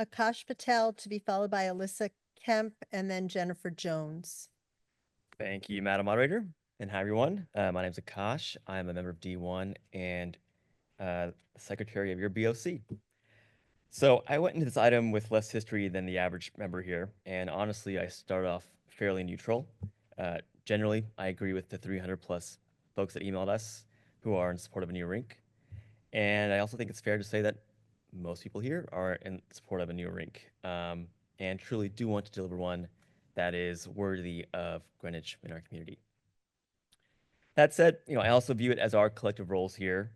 Speaker 1: Akash Patel to be followed by Alyssa Kemp and then Jennifer Jones.
Speaker 16: Thank you, Madam Moderator. And hi, everyone. My name is Akash. I'm a member of D1 and secretary of your BOC. So I went into this item with less history than the average member here, and honestly, I started off fairly neutral. Generally, I agree with the 300+ folks that emailed us who are in support of a new rink. And I also think it's fair to say that most people here are in support of a new rink and truly do want to deliver one that is worthy of Greenwich in our community. That said, I also view it as our collective roles here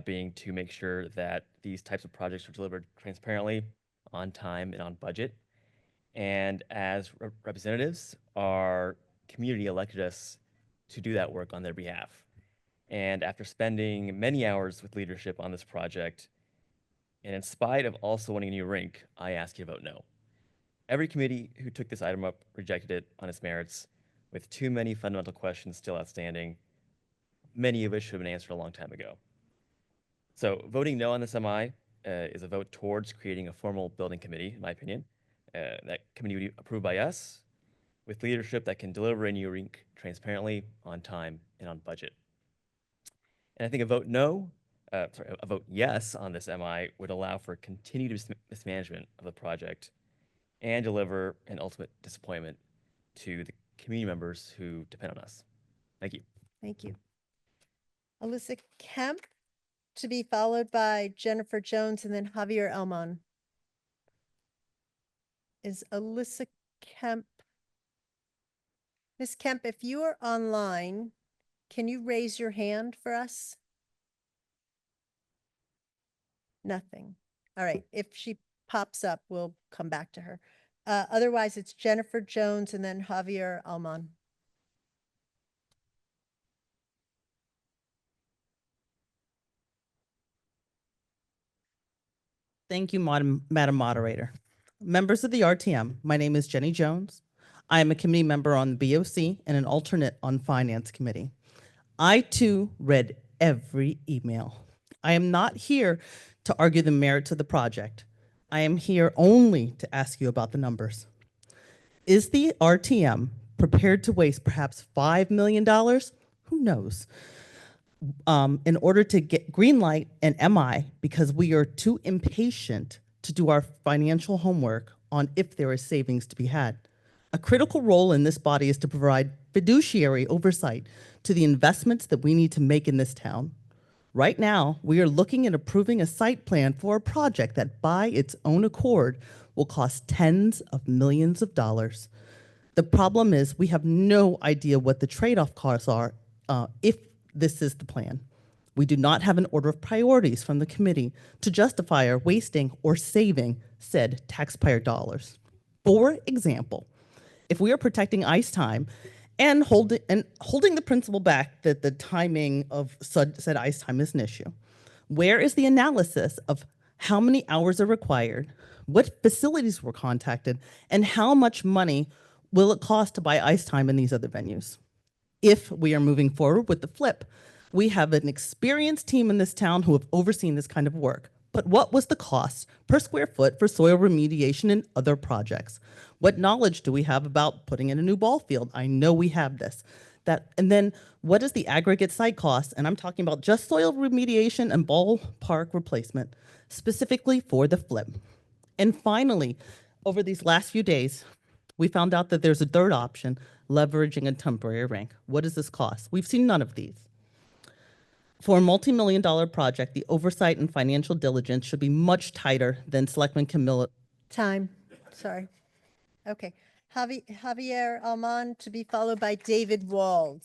Speaker 16: being to make sure that these types of projects are delivered transparently, on time, and on budget. And as representatives, our community elected us to do that work on their behalf. And after spending many hours with leadership on this project, and in spite of also wanting a new rink, I ask you to vote no. Every committee who took this item up rejected it on its merits, with too many fundamental questions still outstanding, many of which should have been answered a long time ago. So voting no on this MI is a vote towards creating a formal building committee, in my opinion. That committee would be approved by us with leadership that can deliver a new rink transparently, on time, and on budget. And I think a vote yes on this MI would allow for continued mismanagement of the project and deliver an ultimate disappointment to the community members who depend on us. Thank you.
Speaker 1: Thank you. Alyssa Kemp to be followed by Jennifer Jones and then Javier Elmon. Is Alyssa Kemp? Ms. Kemp, if you are online, can you raise your hand for us? Nothing. All right. If she pops up, we'll come back to her. Otherwise, it's Jennifer Jones and then Javier Elmon.
Speaker 23: Thank you, Madam Moderator. Members of the RTM, my name is Jenny Jones. I am a committee member on the BOC and an alternate on Finance Committee. I too read every email. I am not here to argue the merits of the project. I am here only to ask you about the numbers. Is the RTM prepared to waste perhaps $5 million? Who knows? In order to get green light and MI, because we are too impatient to do our financial homework on if there is savings to be had. A critical role in this body is to provide fiduciary oversight to the investments that we need to make in this town. Right now, we are looking at approving a site plan for a project that by its own accord will cost tens of millions of dollars. The problem is we have no idea what the trade-off costs are if this is the plan. We do not have an order of priorities from the committee to justify our wasting or saving said taxpayer dollars. For example, if we are protecting ice time and holding the principle back that the timing of said ice time is an issue, where is the analysis of how many hours are required, what facilities were contacted, and how much money will it cost to buy ice time in these other venues? If we are moving forward with the flip, we have an experienced team in this town who have overseen this kind of work. But what was the cost per square foot for soil remediation and other projects? What knowledge do we have about putting in a new ball field? I know we have this. And then what is the aggregate site cost? And I'm talking about just soil remediation and ballpark replacement, specifically for the flip. And finally, over these last few days, we found out that there's a third option, leveraging a temporary rink. What does this cost? We've seen none of these. For a multi-million-dollar project, the oversight and financial diligence should be much tighter than Selectman Camilla.
Speaker 1: Time, sorry. Okay, Javier Alman to be followed by David Wald.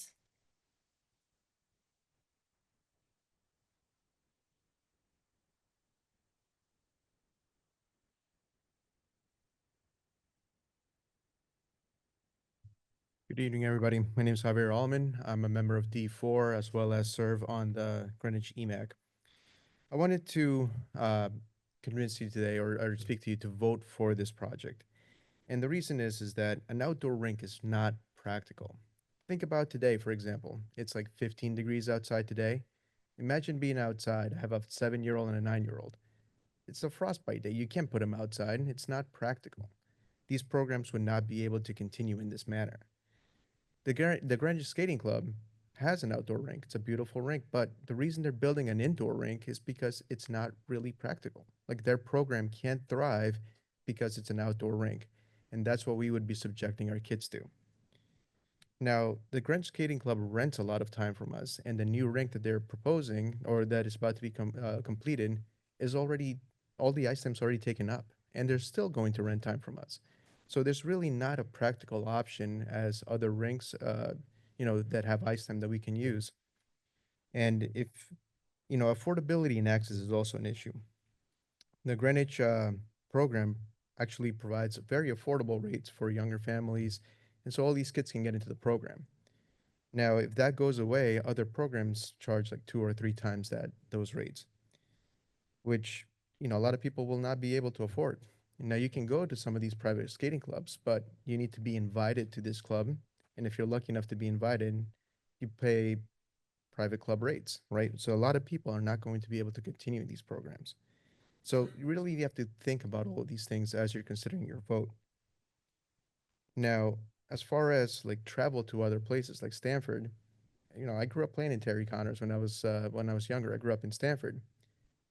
Speaker 17: Good evening, everybody. My name is Javier Allman. I'm a member of D4 as well as serve on the Greenwich EMAC. I wanted to convince you today or speak to you to vote for this project. And the reason is that an outdoor rink is not practical. Think about today, for example. It's like 15 degrees outside today. Imagine being outside. I have a 7-year-old and a 9-year-old. It's a frostbite day. You can't put them outside. It's not practical. These programs would not be able to continue in this manner. The Greenwich Skating Club has an outdoor rink. It's a beautiful rink, but the reason they're building an indoor rink is because it's not really practical. Like their program can't thrive because it's an outdoor rink. And that's what we would be subjecting our kids to. Now, the Greenwich Skating Club rents a lot of time from us, and the new rink that they're proposing or that is about to be completed is already, all the ice time's already taken up, and they're still going to rent time from us. So there's really not a practical option as other rinks, that have ice time that we can use. And if, affordability and access is also an issue. The Greenwich program actually provides very affordable rates for younger families, and so all these kids can get into the program. Now, if that goes away, other programs charge like 2 or 3 times those rates, which, a lot of people will not be able to afford. Now, you can go to some of these private skating clubs, but you need to be invited to this club. And if you're lucky enough to be invited, you pay private club rates, right? So a lot of people are not going to be able to continue these programs. So you really have to think about all of these things as you're considering your vote. Now, as far as like travel to other places like Stanford, I grew up playing in Terry Connors when I was younger. I grew up in Stanford.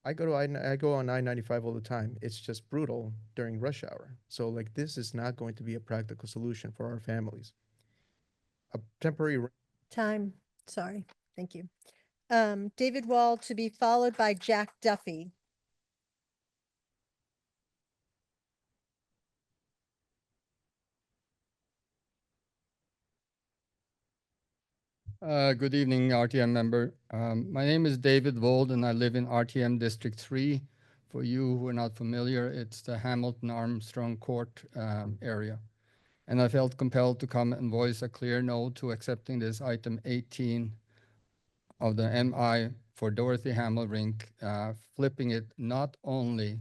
Speaker 17: I go on I-95 all the time. It's just brutal during rush hour. So like this is not going to be a practical solution for our families. A temporary
Speaker 1: Time, sorry, thank you. David Wald to be followed by Jack Duffy.
Speaker 18: Good evening, RTM member. My name is David Wold, and I live in RTM District 3. For you who are not familiar, it's the Hamilton Armstrong Court area. And I felt compelled to come and voice a clear no to accepting this item 18 of the MI for Dorothy Hamill Rink, flipping it not only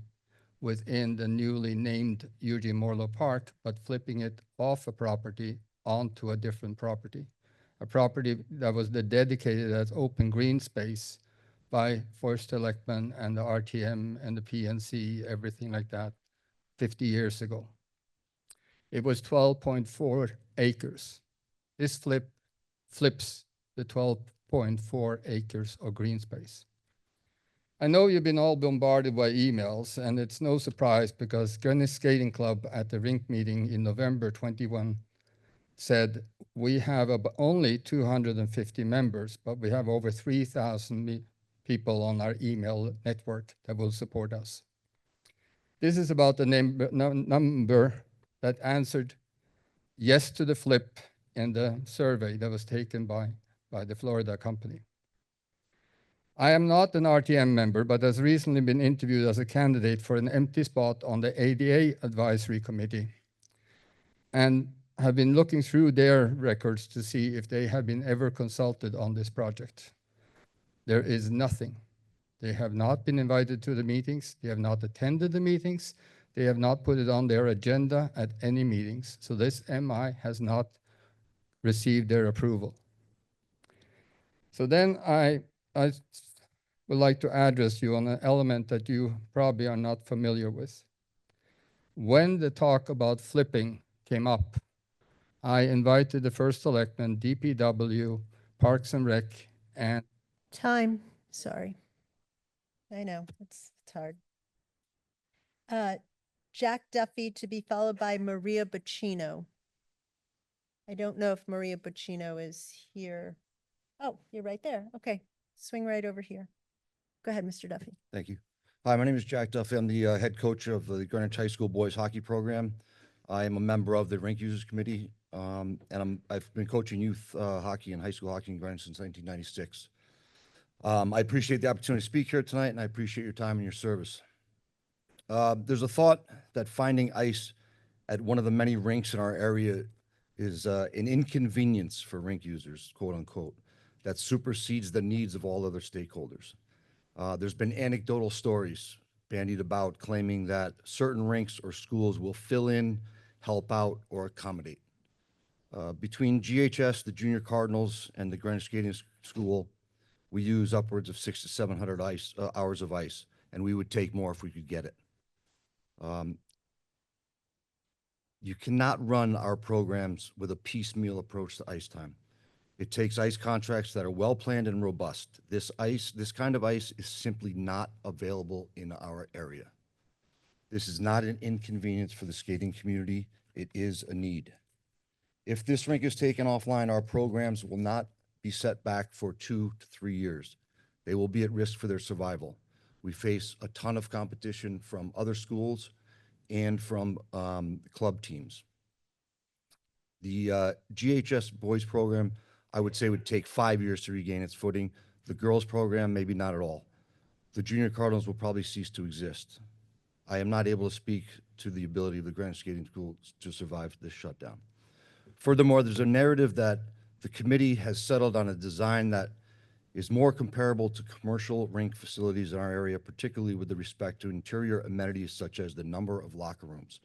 Speaker 18: within the newly named Eugene Morlow Park, but flipping it off a property onto a different property. A property that was dedicated as open green space by First Selectmen and the RTM and the PNC, everything like that, 50 years ago. It was 12.4 acres. This flips the 12.4 acres of green space. I know you've been all bombarded by emails, and it's no surprise because Greenwich Skating Club at the rink meeting in November 21 said, we have only 250 members, but we have over 3,000 people on our email network that will support us. This is about the number that answered yes to the flip in the survey that was taken by the Florida company. I am not an RTM member, but has recently been interviewed as a candidate for an empty spot on the ADA Advisory Committee and have been looking through their records to see if they have been ever consulted on this project. There is nothing. They have not been invited to the meetings. They have not attended the meetings. They have not put it on their agenda at any meetings. So this MI has not received their approval. So then I would like to address you on an element that you probably are not familiar with. When the talk about flipping came up, I invited the first selectman, DPW, Parks and Rec, and
Speaker 1: Time, sorry. I know, it's hard. Jack Duffy to be followed by Maria Bacino. I don't know if Maria Bacino is here. Oh, you're right there. Okay, swing right over here. Go ahead, Mr. Duffy.
Speaker 19: Thank you. Hi, my name is Jack Duffy. I'm the head coach of the Greenwich High School Boys Hockey Program. I am a member of the Rink Users Committee, and I've been coaching youth hockey and high school hockey in Greenwich since 1996. I appreciate the opportunity to speak here tonight, and I appreciate your time and your service. There's a thought that finding ice at one of the many rinks in our area is an inconvenience for rink users, quote unquote, that supersedes the needs of all other stakeholders. There's been anecdotal stories bandied about claiming that certain rinks or schools will fill in, help out, or accommodate. Between GHS, the Junior Cardinals, and the Greenwich Skating School, we use upwards of 600 to 700 hours of ice, and we would take more if we could get it. You cannot run our programs with a piecemeal approach to ice time. It takes ice contracts that are well-planned and robust. This kind of ice is simply not available in our area. This is not an inconvenience for the skating community. It is a need. If this rink is taken offline, our programs will not be set back for 2 to 3 years. They will be at risk for their survival. We face a ton of competition from other schools and from club teams. The GHS boys program, I would say, would take 5 years to regain its footing. The girls program, maybe not at all. The Junior Cardinals will probably cease to exist. I am not able to speak to the ability of the Greenwich Skating School to survive this shutdown. Furthermore, there's a narrative that the committee has settled on a design that is more comparable to commercial rink facilities in our area, particularly with respect to interior amenities such as the number of locker rooms.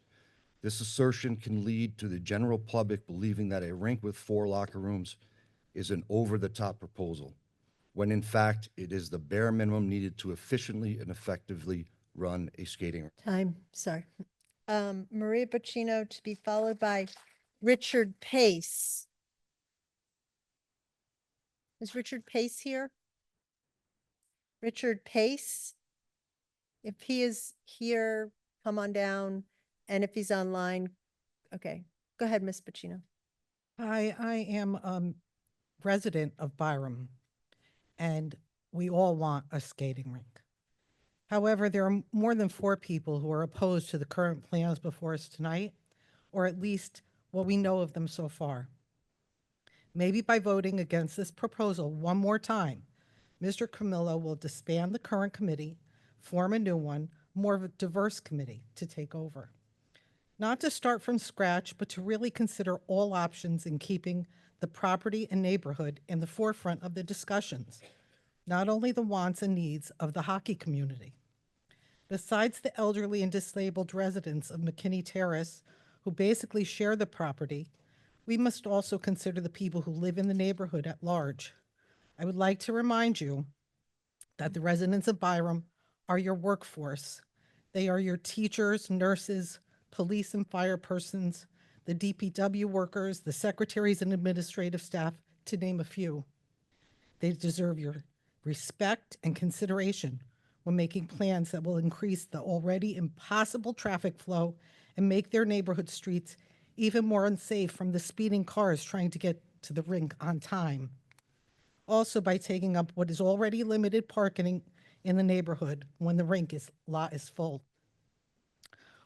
Speaker 19: This assertion can lead to the general public believing that a rink with 4 locker rooms is an over-the-top proposal, when in fact it is the bare minimum needed to efficiently and effectively run a skating rink.
Speaker 1: Time, sorry. Maria Bacino to be followed by Richard Pace. Is Richard Pace here? Richard Pace? If he is here, come on down. And if he's online, okay. Go ahead, Ms. Bacino.
Speaker 20: Hi, I am a resident of Byram, and we all want a skating rink. However, there are more than 4 people who are opposed to the current plans before us tonight, or at least what we know of them so far. Maybe by voting against this proposal one more time, Mr. Camillo will disband the current committee, form a new one, more of a diverse committee to take over. Not to start from scratch, but to really consider all options in keeping the property and neighborhood in the forefront of the discussions, not only the wants and needs of the hockey community. Besides the elderly and disabled residents of McKinney Terrace, who basically share the property, we must also consider the people who live in the neighborhood at large. I would like to remind you that the residents of Byram are your workforce. They are your teachers, nurses, police and fire persons, the DPW workers, the secretaries and administrative staff, to name a few. They deserve your respect and consideration when making plans that will increase the already impossible traffic flow and make their neighborhood streets even more unsafe from the speeding cars trying to get to the rink on time. Also, by taking up what is already limited parking in the neighborhood when the rink lot is full.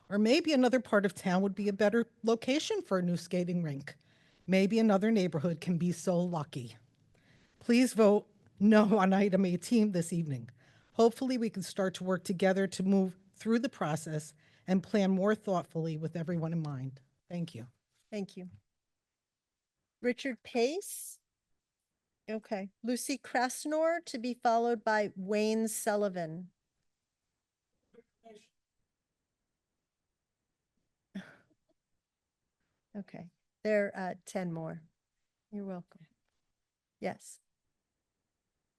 Speaker 20: Or maybe another part of town would be a better location for a new skating rink. Maybe another neighborhood can be so lucky. Please vote no on item 18 this evening. Hopefully, we can start to work together to move through the process and plan more thoughtfully with everyone in mind. Thank you.
Speaker 1: Thank you. Richard Pace. Okay. Lucy Krasnor, to be followed by Wayne Sullivan. Okay, there are 10 more. You're welcome. Yes.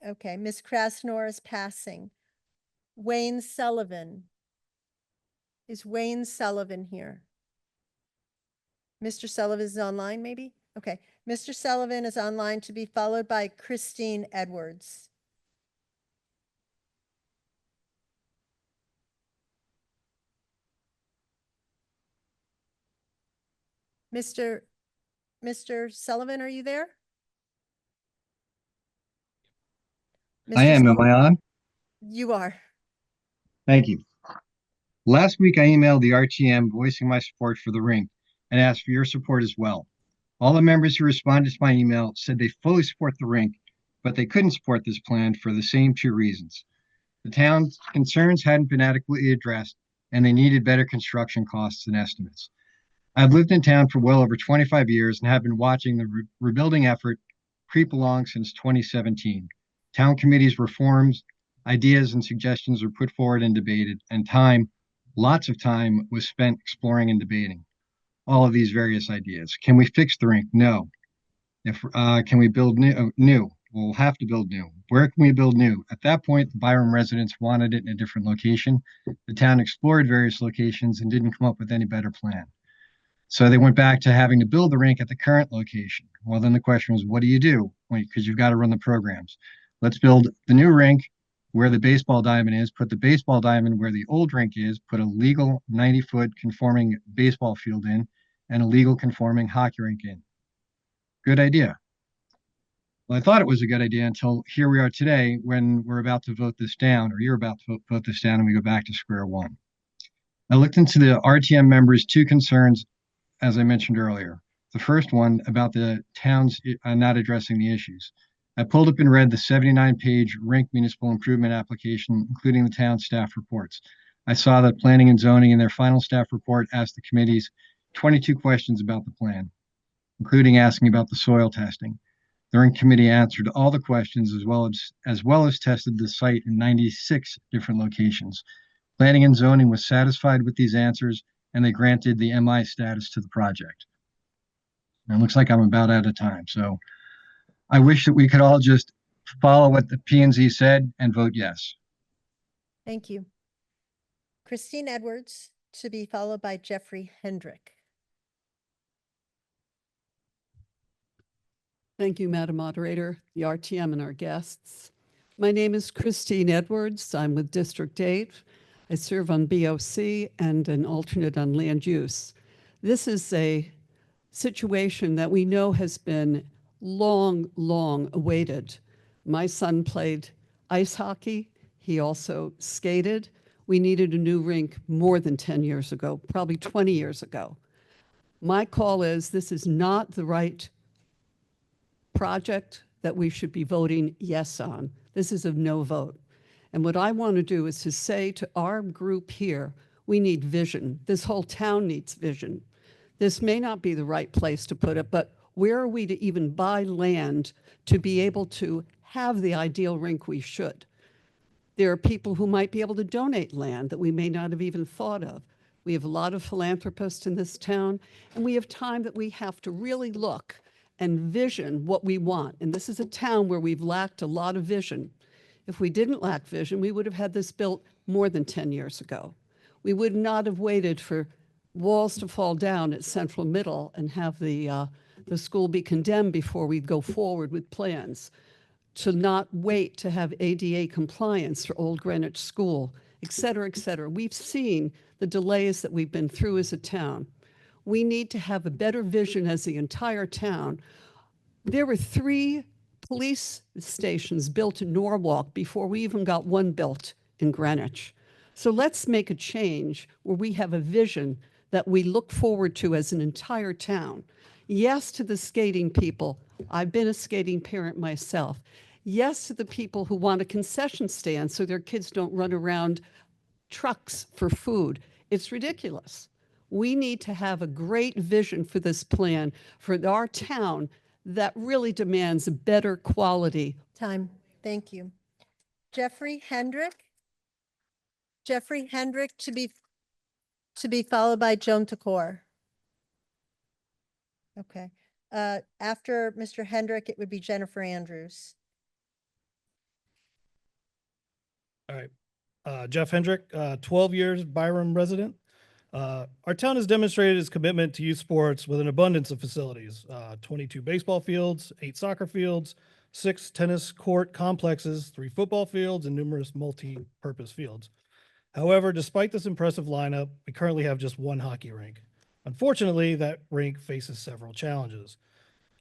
Speaker 1: Okay, Ms. Krasnor is passing. Wayne Sullivan. Is Wayne Sullivan here? Mr. Sullivan is online, maybe? Okay, Mr. Sullivan is online, to be followed by Christine Edwards. Mr. Sullivan, are you there?
Speaker 3: I
Speaker 1: Mr.
Speaker 3: am. Am I
Speaker 1: Sullivan?
Speaker 3: on?
Speaker 1: You are.
Speaker 3: Thank you. Last week, I emailed the RTM voicing my support for the rink and asked for your support as well. All the members who responded to my email said they fully support the rink, but they couldn't support this plan for the same two reasons. The town's concerns hadn't been adequately addressed, and they needed better construction costs and estimates. I've lived in town for well over 25 years and have been watching the rebuilding effort creep along since 2017. Town committees reforms, ideas and suggestions were put forward and debated, and lots of time was spent exploring and debating all of these various ideas. Can we fix the rink? No. Can we build new? We'll have to build new. Where can we build new? At that point, the Byram residents wanted it in a different location. The town explored various locations and didn't come up with any better plan. So they went back to having to build the rink at the current location. Well, then the question was, what do you do? Because you've got to run the programs. Let's build the new rink where the baseball diamond is, put the baseball diamond where the old rink is, put a legal 90-foot conforming baseball field in, and a legal conforming hockey rink in. Good idea. Well, I thought it was a good idea until here we are today when we're about to vote this down, or you're about to vote this down, and we go back to square one. I looked into the RTM members' two concerns, as I mentioned earlier. The first one about the towns not addressing the issues. I pulled up and read the 79-page rink municipal improvement application, including the town staff reports. I saw that planning and zoning in their final staff report asked the committees 22 questions about the plan, including asking about the soil testing. The rink committee answered all the questions as well as tested the site in 96 different locations. Planning and zoning was satisfied with these answers, and they granted the MI status to the project. And it looks like I'm about out of time, so I wish that we could all just follow what the P&Z said and vote yes.
Speaker 1: Thank you. Christine Edwards, to be followed by Jeffrey Hendrick.
Speaker 21: Thank you, Madam Moderator, the RTM, and our guests. My name is Christine Edwards. I'm with District 8. I serve on BOC and an alternate on land use. This is a situation that we know has been long awaited. My son played ice hockey. He also skated. We needed a new rink more than 10 years ago, probably 20 years ago. My call is this is not the right project that we should be voting yes on. This is a no vote. And what I want to do is to say to our group here, we need vision. This whole town needs vision. This may not be the right place to put it, but where are we to even buy land to be able to have the ideal rink we should? There are people who might be able to donate land that we may not have even thought of. We have a lot of philanthropists in this town, and we have time that we have to really look and vision what we want. And this is a town where we've lacked a lot of vision. If we didn't lack vision, we would have had this built more than 10 years ago. We would not have waited for walls to fall down at Central Middle and have the school be condemned before we go forward with plans, to not wait to have ADA compliance for Old Greenwich School, et cetera, et cetera. We've seen the delays that we've been through as a town. We need to have a better vision as the entire town. There were 3 police stations built in Norwalk before we even got one built in Greenwich. So let's make a change where we have a vision that we look forward to as an entire town. Yes to the skating people. I've been a skating parent myself. Yes to the people who want a concession stand so their kids don't run around trucks for food. It's ridiculous. We need to have a great vision for this plan for our town that really demands a better quality.
Speaker 1: Time. Thank you. Jeffrey Hendrick. Jeffrey Hendrick to be followed by Joan Takor. Okay. After Mr. Hendrick, it would be Jennifer Andrews.
Speaker 2: All right. Jeff Hendrick, 12 years Byram resident. Our town has demonstrated its commitment to youth sports with an abundance of facilities, 22 baseball fields, 8 soccer fields, 6 tennis court complexes, 3 football fields, and numerous multi-purpose fields. However, despite this impressive lineup, we currently have just 1 hockey rink. Unfortunately, that rink faces several challenges.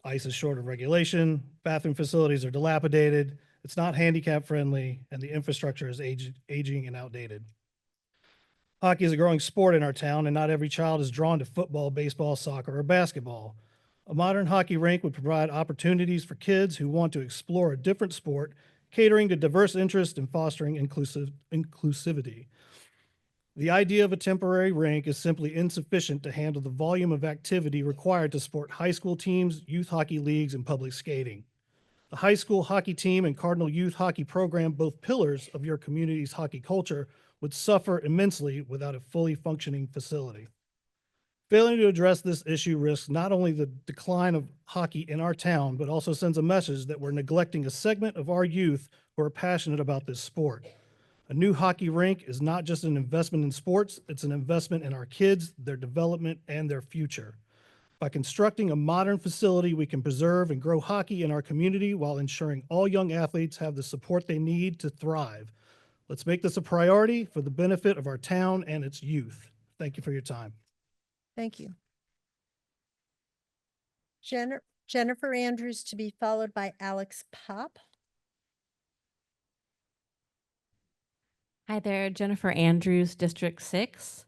Speaker 2: Ice is short of regulation, bathroom facilities are dilapidated, it's not handicap friendly, and the infrastructure is aging and outdated. Hockey is a growing sport in our town, and not every child is drawn to football, baseball, soccer, or basketball. A modern hockey rink would provide opportunities for kids who want to explore a different sport, catering to diverse interests and fostering inclusivity. The idea of a temporary rink is simply insufficient to handle the volume of activity required to support high school teams, youth hockey leagues, and public skating. The high school hockey team and Cardinal Youth Hockey Program, both pillars of your community's hockey culture, would suffer immensely without a fully functioning facility. Failing to address this issue risks not only the decline of hockey in our town, but also sends a message that we're neglecting a segment of our youth who are passionate about this sport. A new hockey rink is not just an investment in sports, it's an investment in our kids, their development, and their future. By constructing a modern facility, we can preserve and grow hockey in our community while ensuring all young athletes have the support they need to thrive. Let's make this a priority for the benefit of our town and its youth. Thank you for your time.
Speaker 1: Thank you. Jennifer Andrews to be followed by Alex Pop.
Speaker 5: Hi there, Jennifer Andrews, District 6.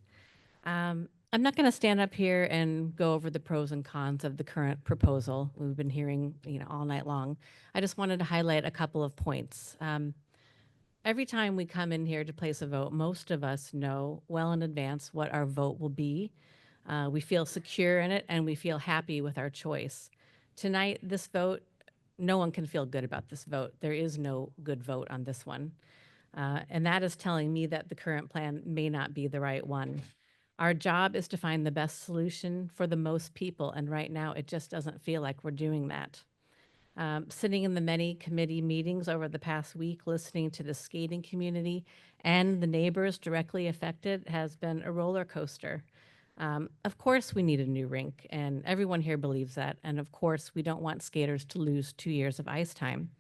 Speaker 5: I'm not going to stand up here and go over the pros and cons of the current proposal. We've been hearing, all night long. I just wanted to highlight a couple of points. Every time we come in here to place a vote, most of us know well in advance what our vote will be. We feel secure in it and we feel happy with our choice. Tonight, this vote, no one can feel good about this vote. There is no good vote on this one. And that is telling me that the current plan may not be the right one. Our job is to find the best solution for the most people, and right now it just doesn't feel like we're doing that. Sitting in the many committee meetings over the past week, listening to the skating community and the neighbors directly affected has been a roller coaster. Of course we need a new rink, and everyone here believes that, and of course we don't want skaters to lose 2 years of ice time.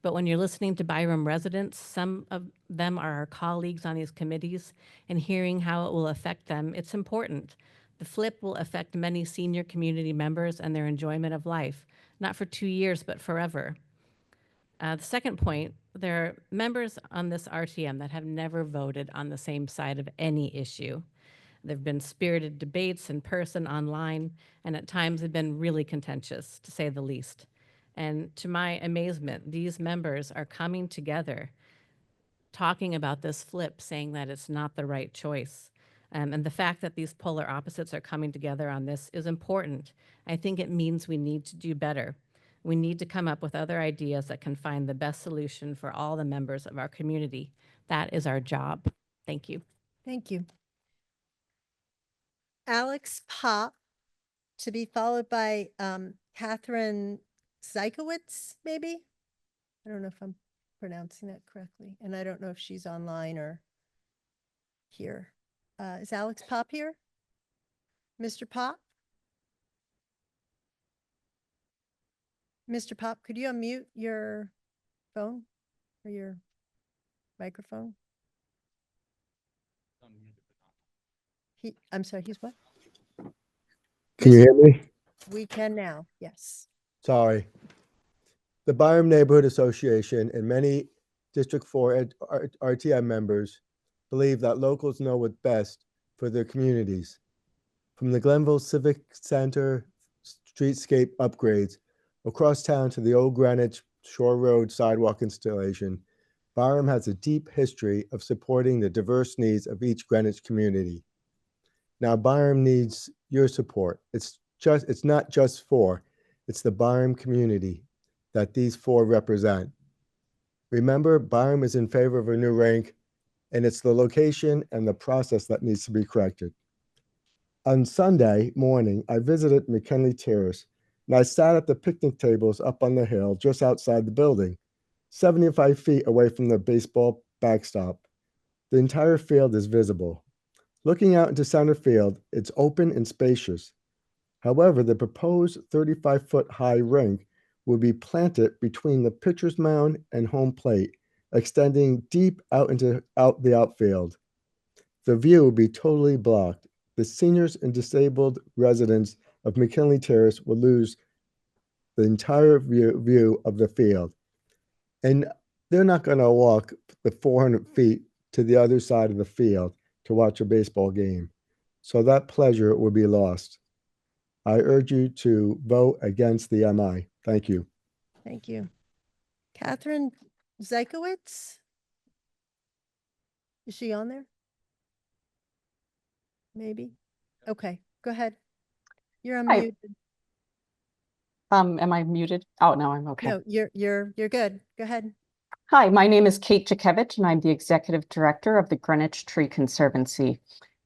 Speaker 5: But when you're listening to Byram residents, some of them are our colleagues on these committees, and hearing how it will affect them, it's important. The flip will affect many senior community members and their enjoyment of life, not for 2 years, but forever. The second point, there are members on this RTM that have never voted on the same side of any issue. There have been spirited debates in person, online, and at times have been really contentious, to say the least. And to my amazement, these members are coming together, talking about this flip, saying that it's not the right choice. And the fact that these polar opposites are coming together on this is important. I think it means we need to do better. We need to come up with other ideas that can find the best solution for all the members of our community. That is our job. Thank you.
Speaker 1: Thank you. Alex Pop to be followed by Catherine Zykowitz, maybe? I don't know if I'm pronouncing that correctly. And I don't know if she's online or here. Is Alex Pop here? Mr. Pop? Mr. Pop, could you unmute your phone or your microphone? I'm sorry, he's what?
Speaker 22: Can you hear me?
Speaker 1: We can now, yes.
Speaker 22: Sorry. The Byram Neighborhood Association and many District 4 RTM members believe that locals know what's best for their communities. From the Glenville Civic Center streetscape upgrades across town to the old Greenwich Shore Road sidewalk installation, Byram has a deep history of supporting the diverse needs of each Greenwich community. Now Byram needs your support. It's not just it's the Byram community that these four represent. Remember, Byram is in favor of a new rink, and it's the location and the process that needs to be corrected. On Sunday morning, I visited McKinley Terrace, and I sat at the picnic tables up on the hill just outside the building, 75 feet away from the baseball backstop. The entire field is visible. Looking out into center field, it's open and spacious. However, the proposed 35-foot high rink will be planted between the pitcher's mound and home plate, extending deep out into the outfield. The view will be totally blocked. The seniors and disabled residents of McKinley Terrace will lose the entire view of the field. And they're not going to walk the 400 feet to the other side of the field to watch a baseball game. So that pleasure will be lost. I urge you to vote against the MI. Thank you.
Speaker 1: Thank you. Catherine Zykowitz? Is she on there? Maybe. Okay, go ahead. You're
Speaker 6: Hi.
Speaker 1: unmuted.
Speaker 6: Am I muted? Oh, no, I'm okay.
Speaker 1: No, you're good. Go ahead.
Speaker 6: Hi, my name is Kate Jakevich, and I'm the Executive Director of the Greenwich Tree Conservancy.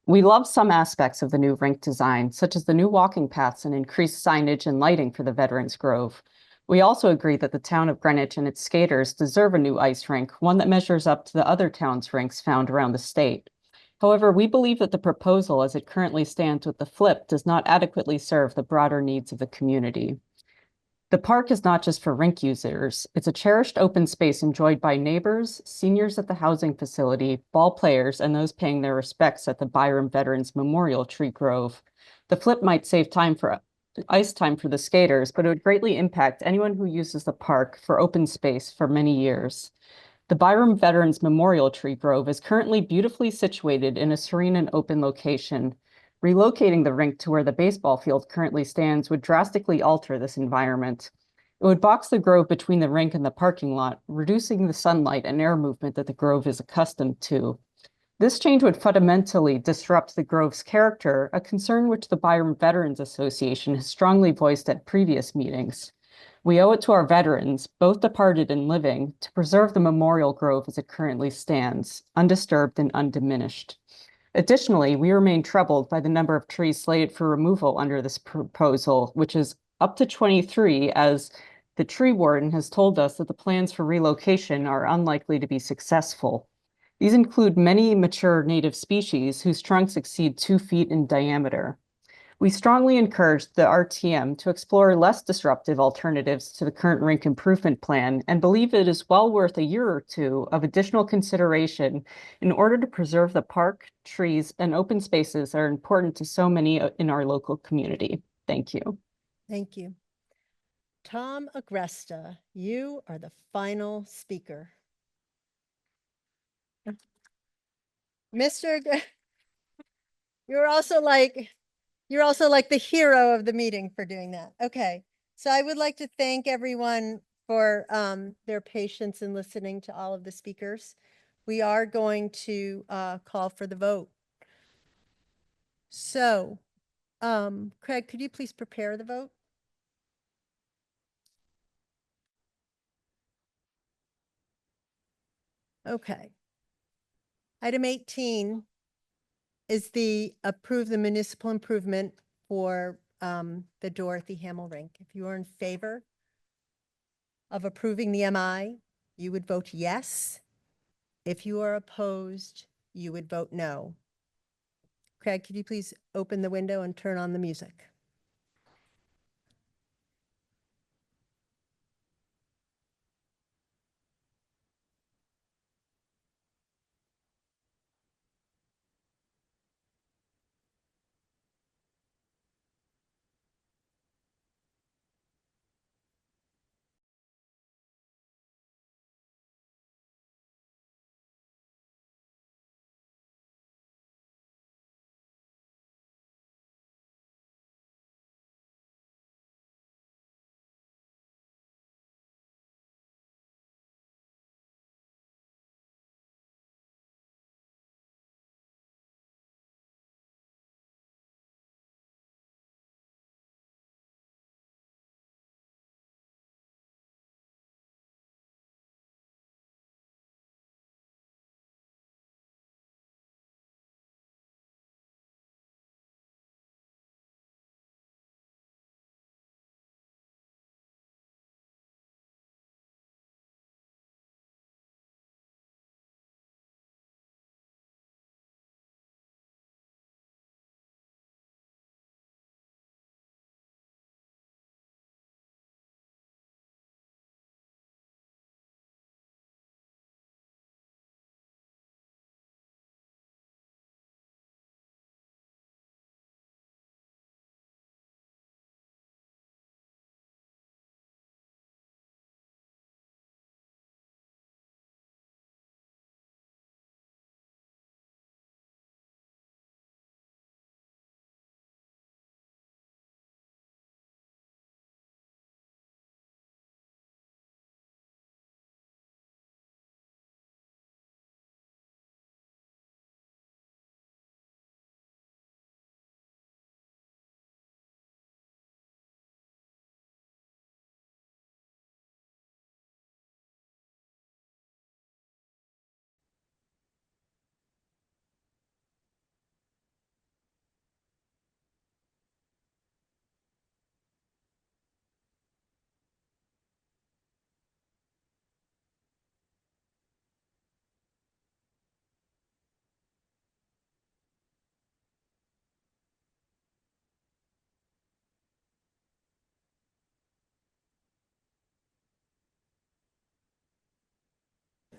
Speaker 6: We love some aspects of the new rink design, such as the new walking paths and increased signage and lighting for the Veterans Grove. We also agree that the town of Greenwich and its skaters deserve a new ice rink, one that measures up to the other towns' rinks found around the state. However, we believe that the proposal as it currently stands with the flip does not adequately serve the broader needs of the community. The park is not just for rink users. It's a cherished open space enjoyed by neighbors, seniors at the housing facility, ball players, and those paying their respects at the Byram Veterans Memorial Tree Grove. The flip might save ice time for the skaters, but it would greatly impact anyone who uses the park for open space for many years. The Byram Veterans Memorial Tree Grove is currently beautifully situated in a serene and open location. Relocating the rink to where the baseball field currently stands would drastically alter this environment. It would box the grove between the rink and the parking lot, reducing the sunlight and air movement that the grove is accustomed to. This change would fundamentally disrupt the grove's character, a concern which the Byram Veterans Association has strongly voiced at previous meetings. We owe it to our veterans, both departed and living, to preserve the memorial grove as it currently stands, undisturbed and undiminished. Additionally, we remain troubled by the number of trees slated for removal under this proposal, which is up to 23, as the tree warden has told us that the plans for relocation are unlikely to be successful. These include many mature native species whose trunks exceed 2 feet in diameter. We strongly encourage the RTM to explore less disruptive alternatives to the current rink improvement plan and believe it is well worth a year or two of additional consideration in order to preserve the park, trees, and open spaces that are important to so many in our local community. Thank you.
Speaker 1: Thank you. Tom Agresta, you are the final speaker. Mr. You're also like the hero of the meeting for doing that. Okay. So I would like to thank everyone for their patience in listening to all of the speakers. We are going to call for the vote. So, Craig, could you please prepare the vote? Okay. Item 18 is the approve the municipal improvement for the Dorothy Hamill Rink. If you are in favor of approving the MI, you would vote yes. If you are opposed, you would vote no. Craig, could you please open the window and turn on the music?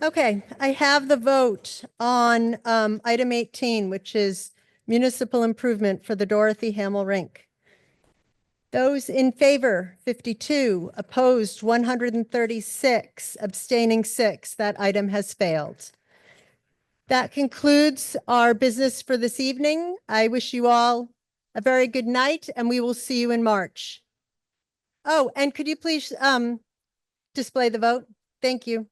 Speaker 1: Okay, I have the vote on item 18, which is municipal improvement for the Dorothy Hamill Rink. Those in favor, 52, opposed, 136, abstaining 6. That item has failed. That concludes our business for this evening. I wish you all a very good night, and we will see you in March. Oh, and could you please display the vote? Thank you.